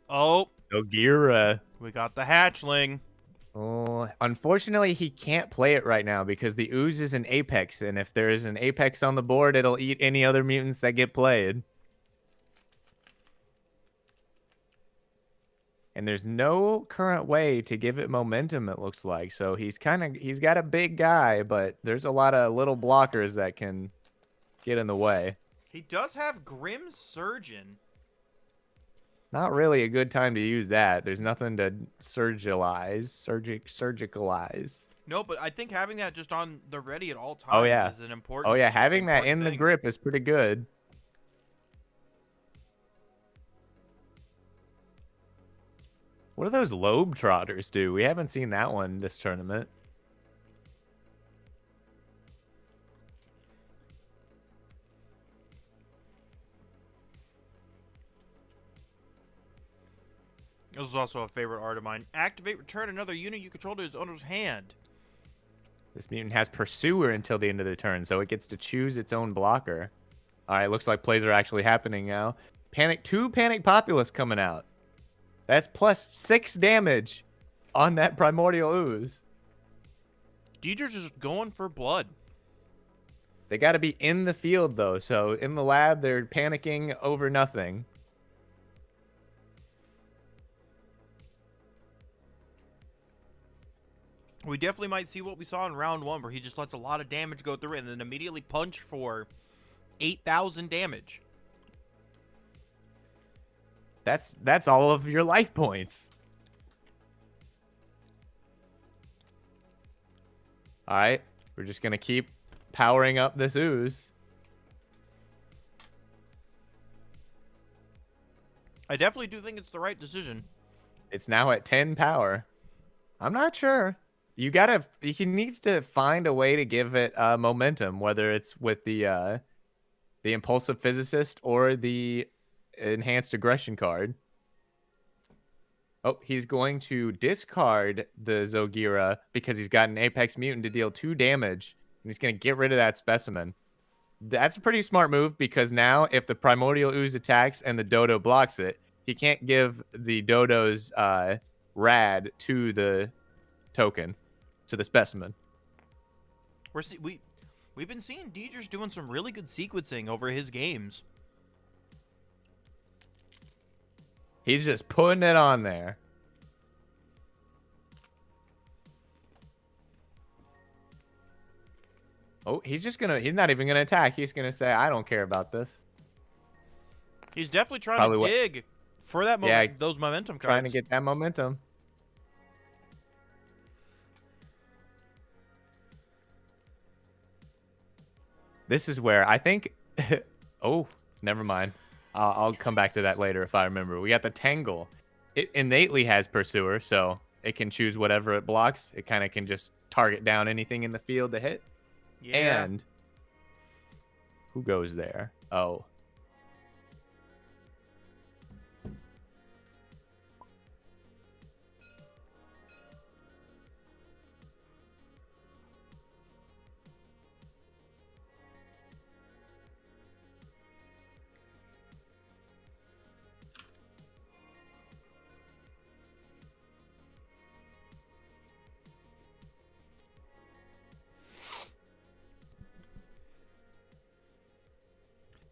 Oh, Zogira. we got the hatchling. Oh, unfortunately, he can't play it right now because the ooze is an apex, and if there is an apex on the board, it'll eat any other mutants that get played. And there's no current way to give it momentum, it looks like. So he's got a big guy, but there's a lot of little blockers that can get in the way. He does have Grim Surgeon. Not really a good time to use that. There's nothing to surgicalize. No, but I think having that just on the ready at all times Oh, yeah. is an important Oh, yeah. Having that in important the thing. grip is pretty good. What do those lobe trotters do? We haven't seen that one this tournament. This is also a favorite art of mine. Activate, return another unit you control to its owner's hand. This mutant has Pursuer until the end of the turn, so it gets to choose its own blocker. All right, looks like plays are actually happening now. Two Panic Populace coming out. That's plus 6 damage on that Primordial Ooze. Deidre's just going for blood. They got to be in the field, though, so in the lab, they're panicking over nothing. We definitely might see what we saw in round 1, where he just lets a lot of damage go through and then immediately punch for 8,000 damage. That's all of your life points. All right, we're just gonna keep powering up this ooze. I definitely do think it's the right decision. It's now at 10 power. I'm not sure. He needs to find a way to give it momentum, whether it's with the Impulsive Physicist or the Enhanced Aggression card. Oh, he's going to discard the Zogira because he's got an Apex Mutant to deal 2 damage, and he's going to get rid of that specimen. That's a pretty smart move because now if the Primordial Ooze attacks and the Dodo blocks it, he can't give the Dodo's rad to the token, to the specimen. We've been seeing Deidre's doing some really good sequencing over his games. He's just putting it on there. Oh, he's not even gonna attack. He's gonna say, I don't care about this. He's definitely trying to dig for that those momentum cards. Trying to get that momentum. This is where I think... oh, never mind. I'll come back to that later if I remember. We got the Tangle. It innately has Pursuer, so it can choose whatever it blocks. It kind of can just target down anything in the field to hit. Yeah. And who goes there? Oh.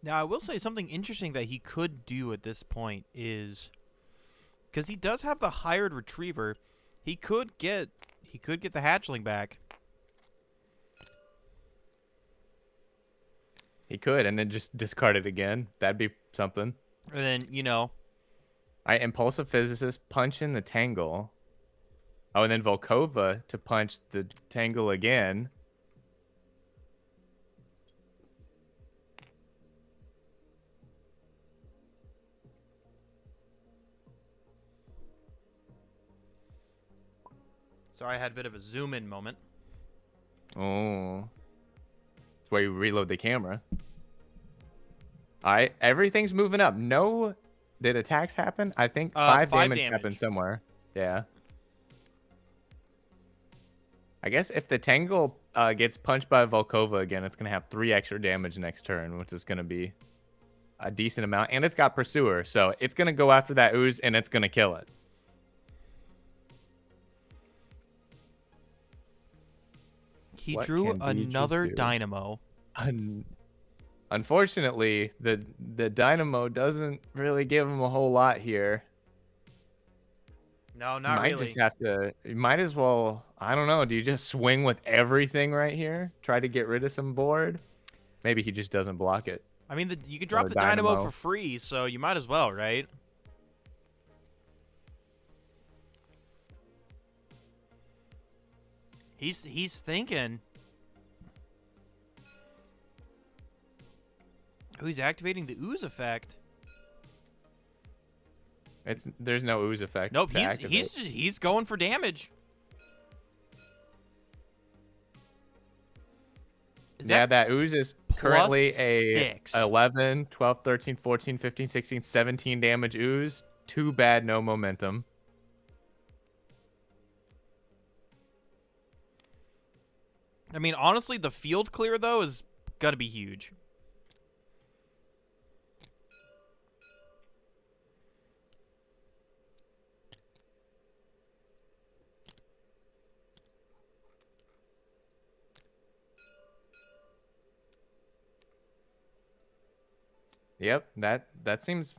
Now, I will say something interesting that he could do at this point is, because he does have the hired retriever, he could get the hatchling back. He could, and then just discard it again. That'd be something. And then, you know. All right, Impulsive Physicist, punch in the Tangle. Oh, and then Volkova to punch the Tangle again. Sorry, I had a bit of a zoom in moment. Oh. That's where you reload the camera. All right, everything's moving up. No, did attacks happen? I think 5 damage happened somewhere. Yeah. I guess if the Tangle gets punched by Volkova again, it's going to have 3 extra damage next turn, which is going to be a decent amount. And it's got Pursuer, so it's going to go after that ooze, and it's going to kill it. He What drew can Beatrice another do? Dynamo. Unfortunately, the Dynamo doesn't really give him a whole lot here. No, You not might really. just have to. You might as well. I don't know. Do you just swing with everything right here? Try to get rid of some board. Maybe he just doesn't block it. I mean, you could drop Another the Dynamo Dynamo. for free, so you might as well, right? He's thinking. Oh, he's activating the ooze effect. There's no ooze effect. Nope, to activate. he's going for damage. That ooze is currently plus a 6? 11, 12, 13, 14, 15, 16, 17 damage ooze. Too bad, no momentum. I mean, honestly, the field clear, though, is going to be huge. Yep, that seems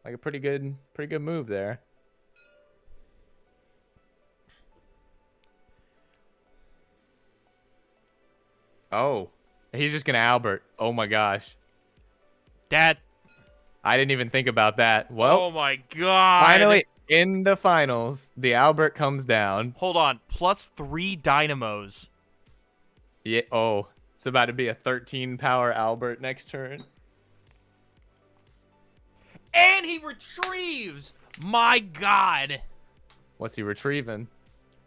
like a pretty good move there. Oh, he's just gonna Albert. Oh my gosh. That. I didn't even think about that. Well, Oh my god. finally in the finals, the Albert comes down. Hold on. Plus 3 Dynamos. Yeah. Oh, it's about to be a 13 power Albert next turn. And he retrieves. My god. What's he retrieving?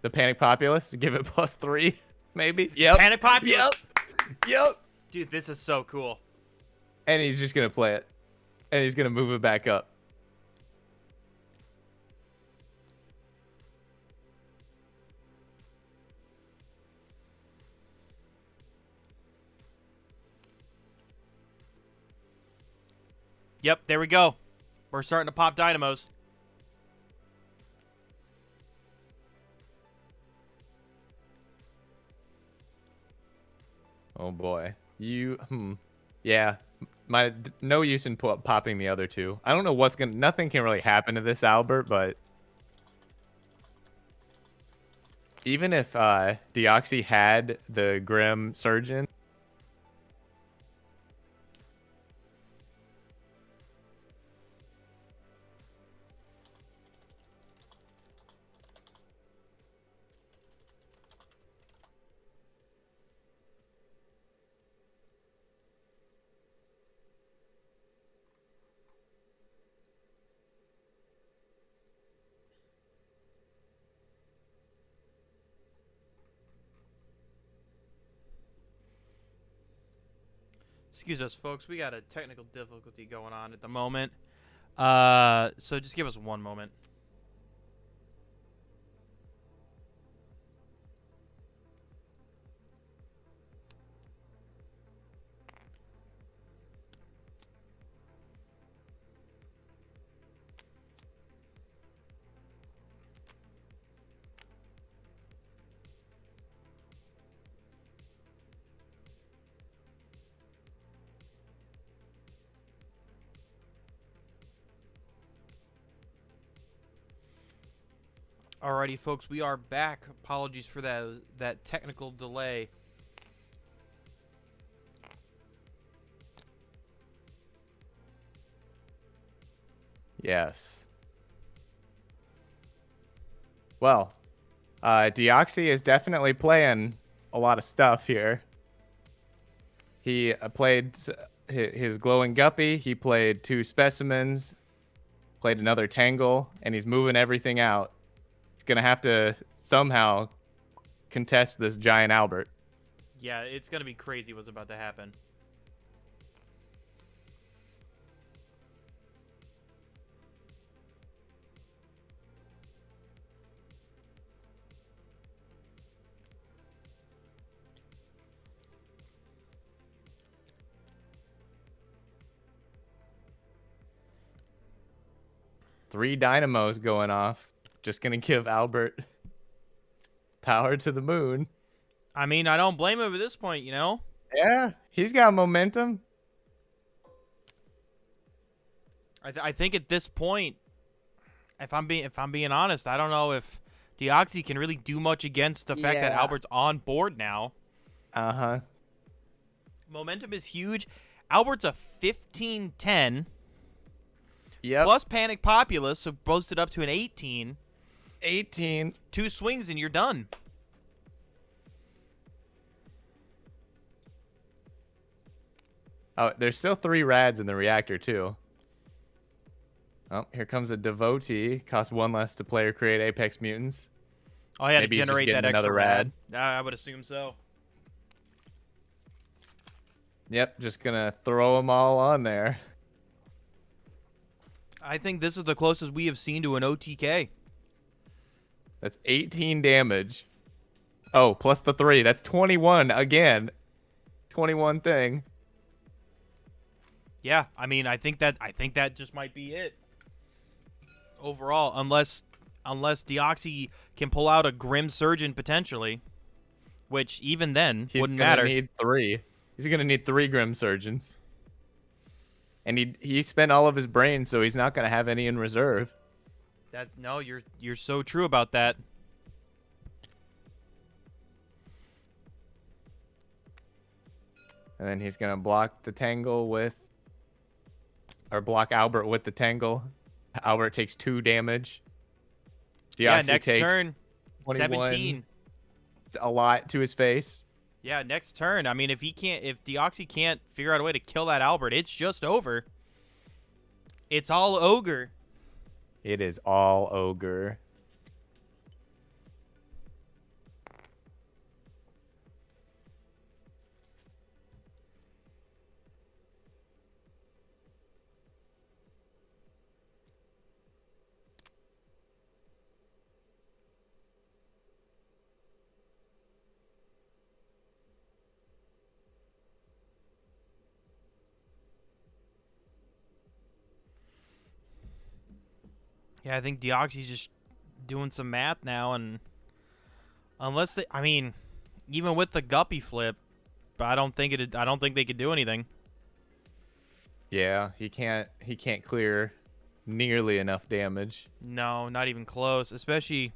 The Panic Populace? Give it plus 3, maybe? Yep. Panic Populace. Yep. Dude, this is so cool. And he's just gonna play it. And he's gonna move it back up. Yep, there we go. We're starting to pop Dynamos. Oh boy. Yeah. No use in popping the other two. I don't know what's gonna. Nothing can really happen to this Albert, but even if Deoxy had the Grim Surgeon, Excuse us, folks. We got a technical difficulty going on at the moment. So just give us one moment. Alrighty, folks, we are back. Apologies for that technical delay. yes. Well, Deoxy is definitely playing a lot of stuff here. He played his Glowing Guppy. He played 2 Specimens. Played another Tangle, and he's moving everything out. He's gonna have to somehow contest this giant Albert. Yeah, it's gonna be crazy what's about to happen. 3 dynamos going off. Just gonna give Albert power to the moon. I mean, I don't blame him at this point, you know? Yeah, he's got momentum. I think at this point, if I'm being honest, I don't know if Deoxy can really do much against the fact that Yeah. Albert's on board now. Uh-huh. Momentum is huge. Albert's a 15-10. Yep. Plus Panic Populace, so boosted up to an 18. 18. 2 swings and you're done. Oh, there's still 3 rads in the reactor, too. Oh, here comes a devotee. Costs 1 less to play or create Apex Mutants. Oh, yeah, Maybe to he's just generate that getting extra another rad. rad. I would assume so. Yep, just gonna throw them all on there. I think this is the closest we have seen to an OTK. That's 18 damage. Oh, plus the 3. That's 21 again. 21 thing. Yeah, I mean, I think that just might be it. Overall, unless Deoxy can pull out a Grim Surgeon potentially, which even then wouldn't matter. He's gonna need 3. He's gonna need 3 Grim Surgeons. And he spent all of his brains, so he's not gonna have any in reserve. No, you're so true about that. And then he's gonna block the Tangle with, or block Albert with the Tangle. Albert takes 2 damage. Yeah, Deoxy next takes turn, 21. 17. It's a lot to his face. Yeah, next turn. I mean, if Deoxy can't figure out a way to kill that Albert, it's just over. It's all ogre. It is all ogre. Yeah, I think Deoxy's just doing some math now, and unless I mean, even with the Guppy flip, I don't think they could do anything. Yeah, he can't clear nearly enough damage. No, not even close. Especially,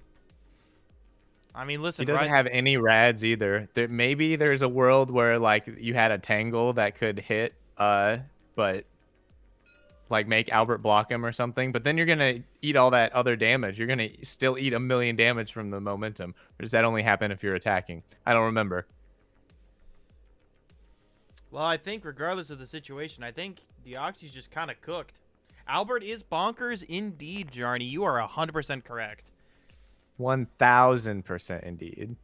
I mean, listen, He doesn't have any rads either. Maybe there's a world where like you had a Tangle that could hit, but like make Albert block him or something. But then you're gonna eat all that other damage. You're gonna still eat 1,000,000 damage from the momentum. Or does that only happen if you're attacking? I don't remember. Well, I think regardless of the situation, I think Deoxy's just kind of cooked. Albert is bonkers indeed, Jarny. You are 100% correct. 1000% indeed.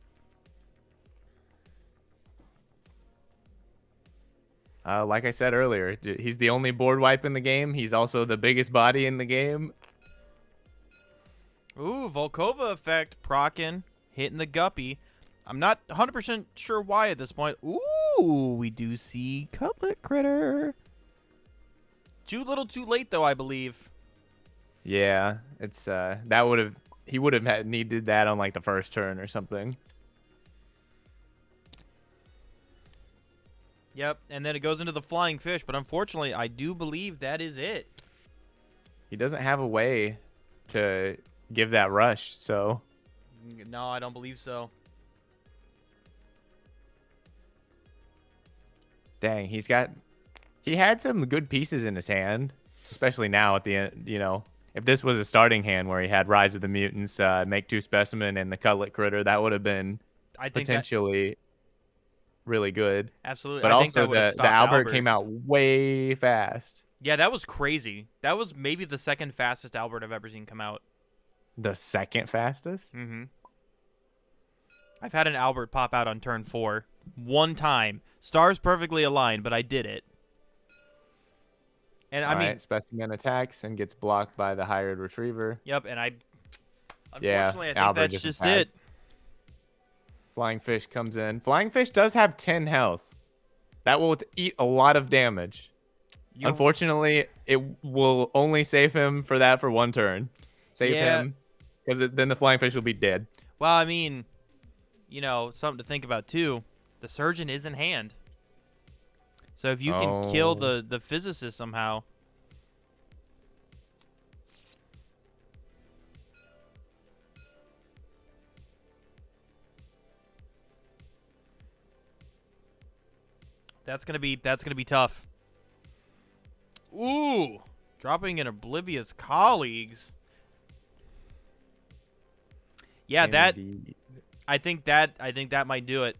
Like I said earlier, he's the only board wipe in the game. He's also the biggest body in the game. Ooh, Volkova effect, Proccin, hitting the Guppy. I'm not 100% sure why at this point. Ooh, we do see Cutlet Critter. Too little too late, though, I believe. Yeah, it's he would have needed that on like the first turn or something. Yep, and then it goes into the Flying Fish, but unfortunately, I do believe that is it. He doesn't have a way to give that rush, so No, I don't believe so. dang, he had some good pieces in his hand, especially now at the end, you know. If this was a starting hand where he had Rise of the Mutants, Make 2 Specimen, and the Cutlet Critter, that would have been potentially really good. Absolutely. But I think also that the Albert came out way fast. Yeah, that was crazy. That was maybe the second fastest Albert I've ever seen come out. The second fastest? Mm-hmm. I've had an Albert pop out on turn 4. One time. Stars perfectly aligned, but I did it. And I mean, Specimen attacks and gets blocked by the hired retriever. Yep, and Yeah, unfortunately, I think Albert that's just it. Flying Fish comes in. Flying Fish does have 10 health. That will eat a lot of damage. Unfortunately, it will only save him for that for one turn. Save him, because then the flying fish will be dead. Well, I mean, you know, something to think about too. The surgeon is in hand. So if you can kill the physicist somehow. That's gonna be tough. Ooh, dropping in Oblivious Colleagues. Yeah, I think that might do it.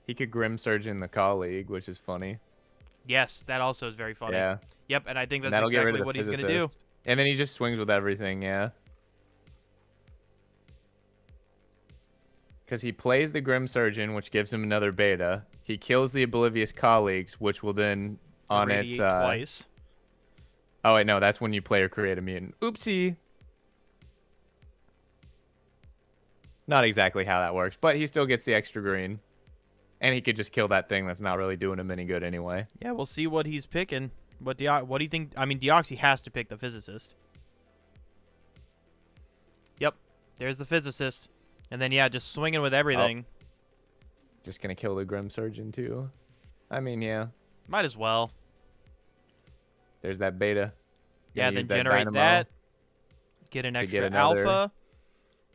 He could Grim Surgeon the colleague, which is funny. Yes, that also is very funny. Yeah. Yep, and I think that's That'll exactly what he's gonna do. And then he just swings with everything, yeah. Because he plays the Grim Surgeon, which gives him another beta. He kills the Oblivious Colleagues, which will then on its twice. Oh wait, no, that's when you play or create a mutant. Oopsie. Not exactly how that works, but he still gets the extra green. And he could just kill that thing that's not really doing him any good anyway. Yeah, we'll see what he's picking. What do you think? I mean, Deoxy has to pick the physicist. Yep, there's the physicist. And then, yeah, just swinging with everything. Oh. Just going to kill the Grim Surgeon, too. I mean, yeah. Might as well. There's that beta. Yeah, then generate that. Get an extra alpha.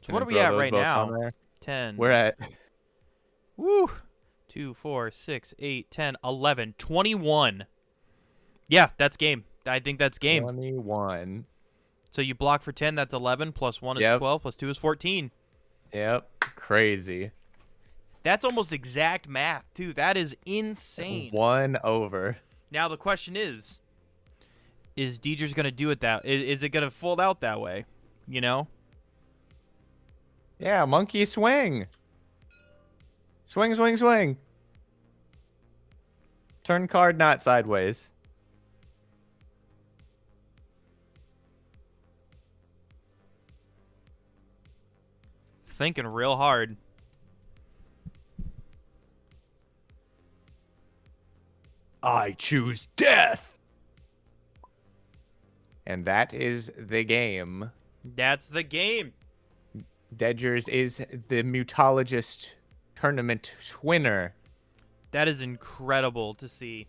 So what are we at right now? 10. We're at... Woo! 2, 4, 6, 8, 10, 11, 21. Yeah, that's game. I think that's game. 21. So you block for 10, that's 11, plus 1 is 12, plus 2 is 14. Yep. Crazy. That's almost exact math, too. That is insane. 1 over. Now the question is Deidre's going to do it that... Is it going to fold out that way? You know? Yeah, monkey swing. Swing, swing, swing. Turn card not sideways. Thinking real hard. I choose death. And that is the game. That's the game. Dedgers is the Mutologist tournament winner. That is incredible to see.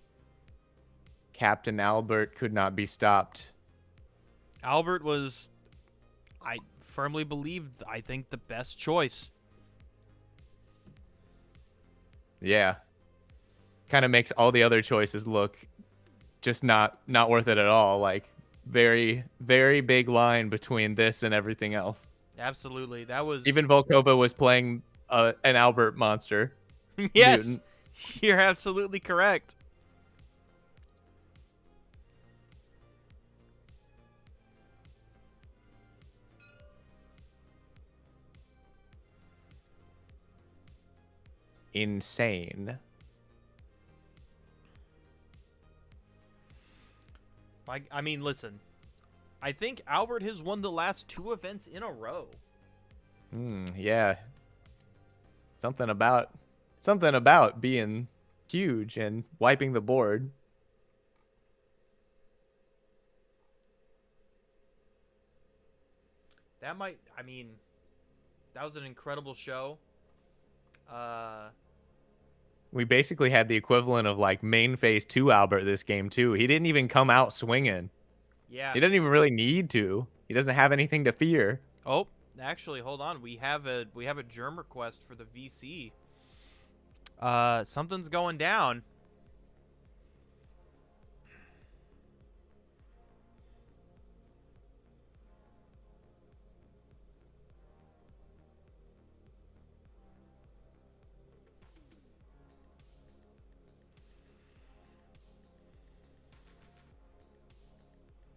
Captain Albert could not be stopped. Albert was, I firmly believe, I think the best choice. Yeah. Kind of makes all the other choices look just not worth it at all. Like, very, very big line between this and everything else. Absolutely. That was... Even Volkova was playing an Albert monster. Yes. Mutant. You're absolutely correct. Insane. I mean, listen. I think Albert has won the last 2 events in a row. Yeah. Something about being huge and wiping the board. That might, I mean, that was an incredible show. We basically had the equivalent of like main phase 2 Albert this game too. He didn't even come out swinging. Yeah. He doesn't even really need to. He doesn't have anything to fear. Oh, actually, hold on. We have a germ request for the VC. Something's going down.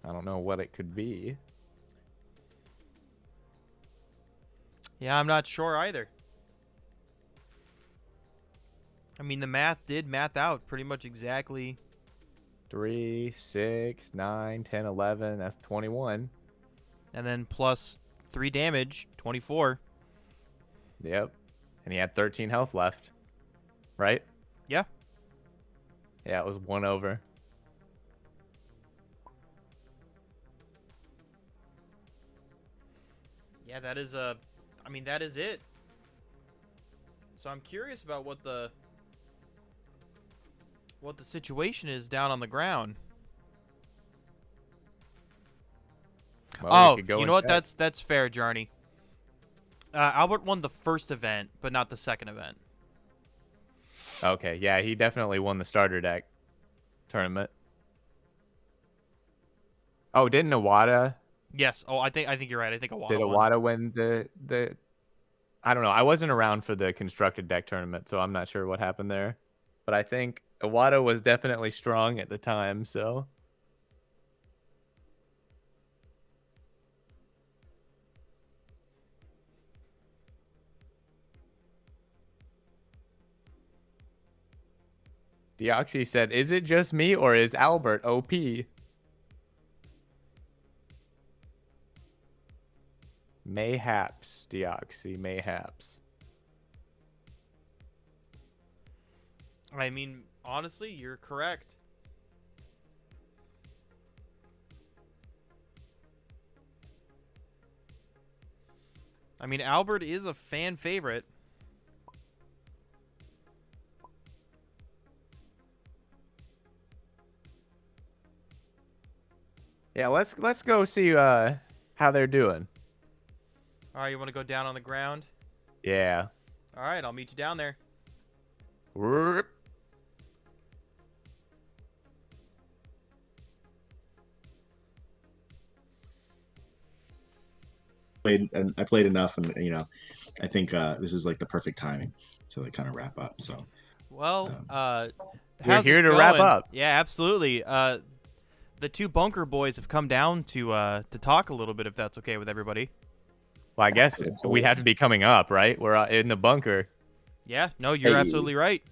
I don't know what it could be. Yeah, I'm not sure either. I mean, the math did math out pretty much exactly. 3, 6, 9, 10, 11. That's 21. And then plus 3 damage, 24. Yep. And he had 13 health left. Right? Yeah. Yeah, it was 1 over. Yeah, that is I mean, that is it. So I'm curious about what the situation is down on the ground. Well, Oh, we could go you and know what? check. That's fair, Jarny. Albert won the first event, but not the second event. Okay, yeah, he definitely won the starter deck tournament. Oh, didn't Iwata? Yes. Oh, I think you're right. I think Iwata Did won. Iwata win the? I don't know. I wasn't around for the constructed deck tournament, so I'm not sure what happened there. But I think Iwata was definitely strong at the time, so. Deoxy said, "Is it just me or is Albert OP?" Mayhaps, Deoxy, mayhaps. I mean, honestly, you're correct. I mean, Albert is a fan favorite. Yeah, let's go see how they're doing. All right, you want to go down on the ground? Yeah. All right, I'll meet you down there. Rrrp. I played enough, and I think this is like the perfect timing to like kind of wrap up. So, Well, We're how's here it to wrap going? up. Yeah, absolutely. The two bunker boys have come down to talk a little bit, if that's okay with everybody. Well, I guess we have to be coming up, right? We're in the bunker, Yeah, no, you're Hey. absolutely right.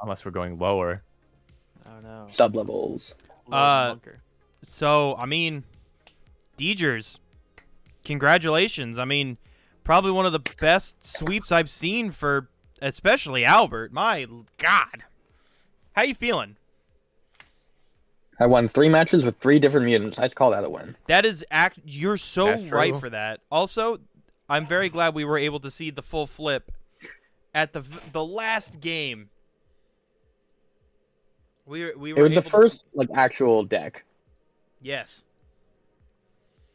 unless we're going lower. Oh no. Sub levels. Bunker. So, I mean, Deegers, congratulations. I mean, probably one of the best sweeps I've seen for especially Albert. My God. How you feeling? I won 3 matches with 3 different mutants. I'd call that a win. That is you're so That's right true. for that. Also, I'm very glad we were able to see the full flip at the last game. We were It was able the to first like actual deck yes.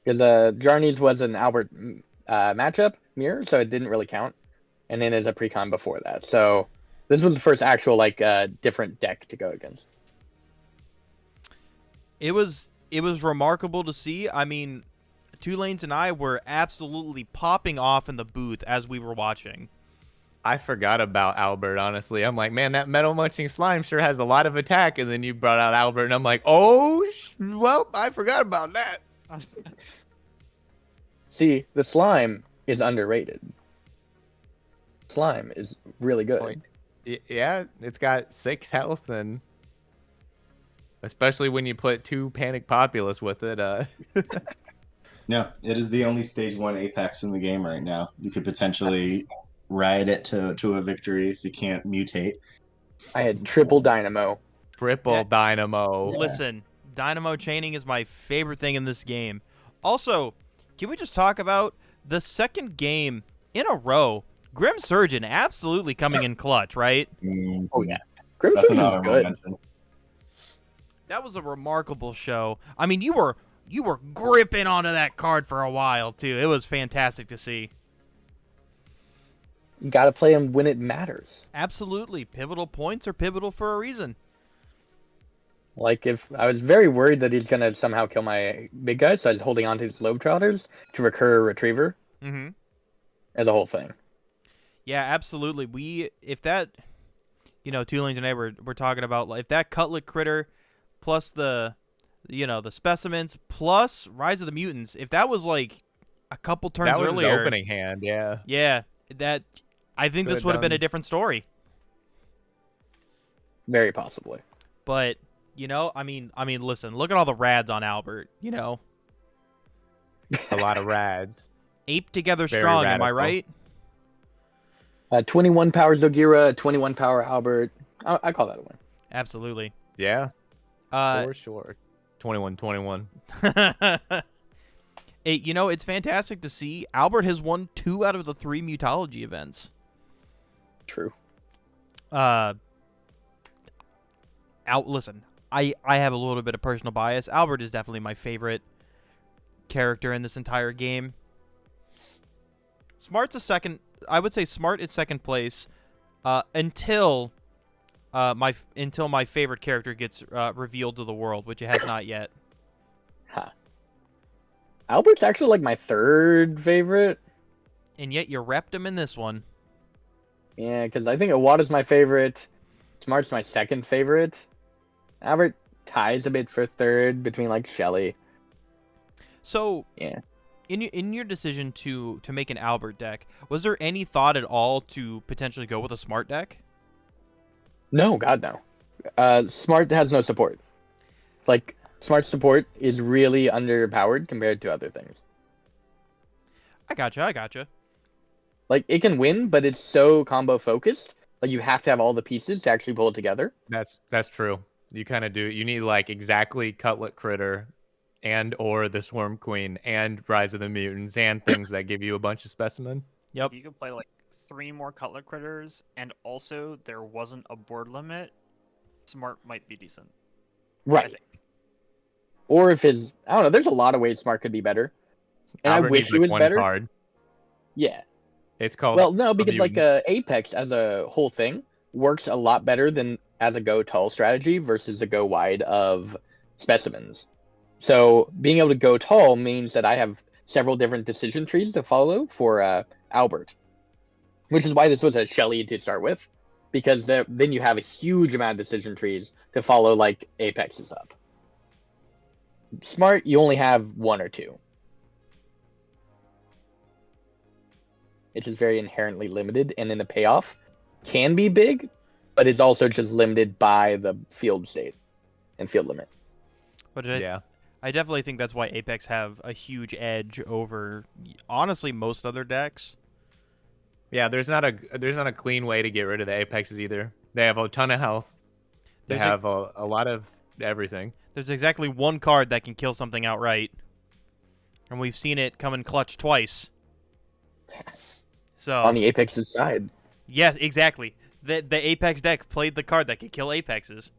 because Jarny's was an Albert matchup mirror, so it didn't really count. And then there's a precon before that, so this was the first actual like different deck to go against. It was remarkable to see. I mean, Two Lanes and I were absolutely popping off in the booth as we were watching. I forgot about Albert, honestly. I'm like, man, that metal munching slime sure has a lot of attack. And then you brought out Albert, and I'm like, oh, well, I forgot about that. See, the slime is underrated. Slime is really good. Like, yeah, it's got 6 health, and especially when you put 2 Panic Populace with it. no, it is the only stage 1 Apex in the game right now. You could potentially ride it to a victory if you can't mutate. I had triple dynamo. Triple Yeah. Dynamo. Listen, dynamo chaining is my favorite thing in this game. Also, can we just talk about the second game in a row? Grim Surgeon absolutely coming in clutch, right? Oh yeah, Grim That's Surgeon's another good. mention. That was a remarkable show. I mean, you were gripping onto that card for a while too. It was fantastic to see. You gotta play him when it matters. Absolutely, pivotal points are pivotal for a reason. Like if I was very worried that he's gonna somehow kill my big guy, so I was holding on to his Globetrotters to recur Retriever Mm-hmm. as a whole thing. Yeah, absolutely. If that, Two Lanes and I were talking about, like, if that Cutlet critter plus the specimens plus Rise of the Mutants, if that was like a couple turns That was earlier, the opening hand, yeah. yeah, I think this Could've would have been a done- different story. Very possibly. But I mean, listen, look at all the rads on Albert. It's a lot of rads. Ape together Very strong. Am I radical. right? 21 power Zogira, 21 power Albert. I call that a win. Absolutely. Yeah, Uh, for sure. 21-21. It's fantastic to see. Albert has won 2 out of the 3 Mutology events. True. Listen, I have a little bit of personal bias. Albert is definitely my favorite character in this entire game. Smart's a second. I would say Smart is second place until my favorite character gets revealed to the world, which it has not yet. Huh. Albert's actually like my third favorite. And yet you repped him in this one. Yeah, because I think Iwata's my favorite. Smart's my second favorite. Albert ties a bit for third between like Shelly. So yeah, in your decision to make an Albert deck, was there any thought at all to potentially go with a Smart deck? No, God no. Smart has no support. Like Smart's support is really underpowered compared to other things. I gotcha. Like it can win, but it's so combo focused. Like you have to have all the pieces to actually pull it together. That's true. You kind of do. You need like exactly Cutlet Critter and or the Swarm Queen and Rise of the Mutants and things that give you a bunch of specimen. Yep. If you could play like 3 more Cutlet Critters and also there wasn't a board limit, Smart might be decent. I Right. think. Or if his, I don't know, there's a lot of ways Smart could be better. And Albert I wish needs, he like, was one better. card. Yeah. It's called. Well, no, because like Mutant. Apex as a whole thing works a lot better than as a go tall strategy versus the go wide of specimens. So being able to go tall means that I have several different decision trees to follow for Albert, which is why this was a Shelly to start with, because then you have a huge amount of decision trees to follow like Apex's up. Smart, you only have 1 or 2. It's just very inherently limited, and in the payoff can be big, but it's also just limited by the field state and field limit. But Yeah. I definitely think that's why Apex have a huge edge over, honestly, most other decks. Yeah, there's not a clean way to get rid of the Apexes either. They have a ton of health. They There's have a lot of everything. There's exactly one card that can kill something outright. And we've seen it come in clutch twice. So On the Apex's side. yes, exactly. The Apex deck played the card that could kill Apexes.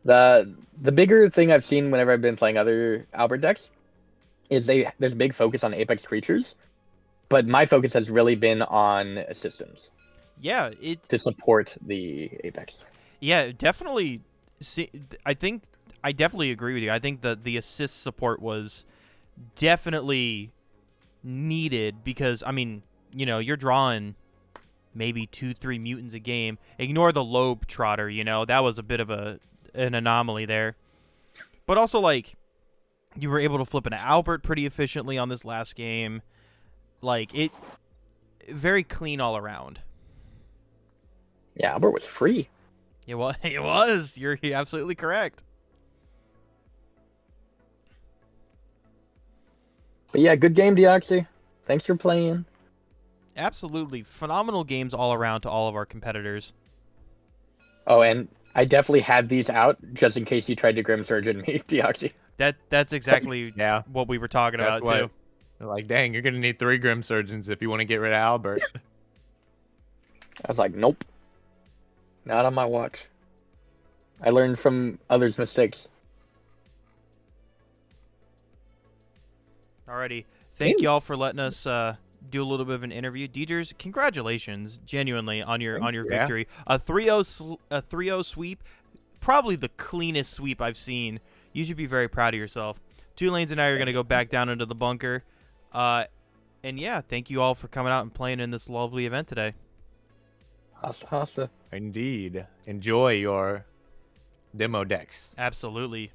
The bigger thing I've seen whenever I've been playing other Albert decks is there's a big focus on Apex creatures, but my focus has really been on systems Yeah, to support the Apex. Yeah, definitely. I think I definitely agree with you. I think the assist support was definitely needed because, I mean, you're drawing maybe 2-3 mutants a game. Ignore the Lobe Trotter, that was a bit of an anomaly there. But also, like, you were able to flip an Albert pretty efficiently on this last game. Like, it very clean all around. Yeah, Albert was free. It was. You're absolutely correct. But yeah, good game, Deoxy. Thanks for playing. Absolutely. Phenomenal games all around to all of our competitors. Oh, and I definitely had these out just in case you tried to Grim Surgeon me, Deoxy. That's exactly Yeah. what we were talking That's about, what- too. They're like, dang, you're gonna need 3 Grim Surgeons if you want to get rid of Albert. I was like, nope. Not on my watch. I learned from others' mistakes. Alrighty. Thank y'all for letting us do a little bit of an interview. Deejers, congratulations, genuinely, on your Yeah. victory. A 3-0 sweep, probably the cleanest sweep I've seen. You should be very proud of yourself. 2 Lanes and I are going to go back down into the bunker. And yeah, thank you all for coming out and playing in this lovely event today. Hasta, hasta. Indeed. Enjoy your demo decks. Absolutely.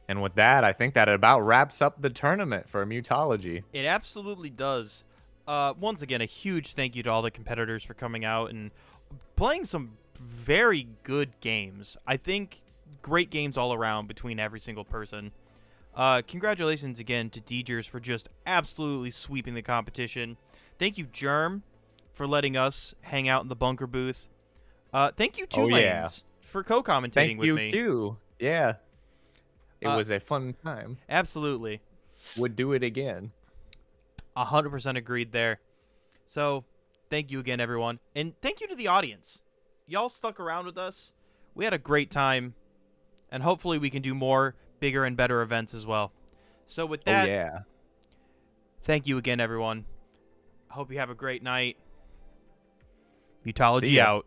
And with that, I think that about wraps up the tournament for Mutology. It absolutely does. Once again, a huge thank you to all the competitors for coming out and playing some very good games. I think great games all around between every single person. Congratulations again to Deejers for just absolutely sweeping the competition. Thank you, Germ, for letting us hang out in the bunker booth. Thank you, Oh, Two yeah. Lanes, for co-commentating Thank with you, me. too. Yeah. It Uh, was a fun time. Absolutely. Would do it again. 100% agreed there. So, thank you again, everyone. And thank you to the audience. Y'all stuck around with us. We had a great time. And hopefully we can do more bigger and better events as well. So with that, Oh, yeah. thank you again, everyone. I hope you have a great night. See Mutology ya. out.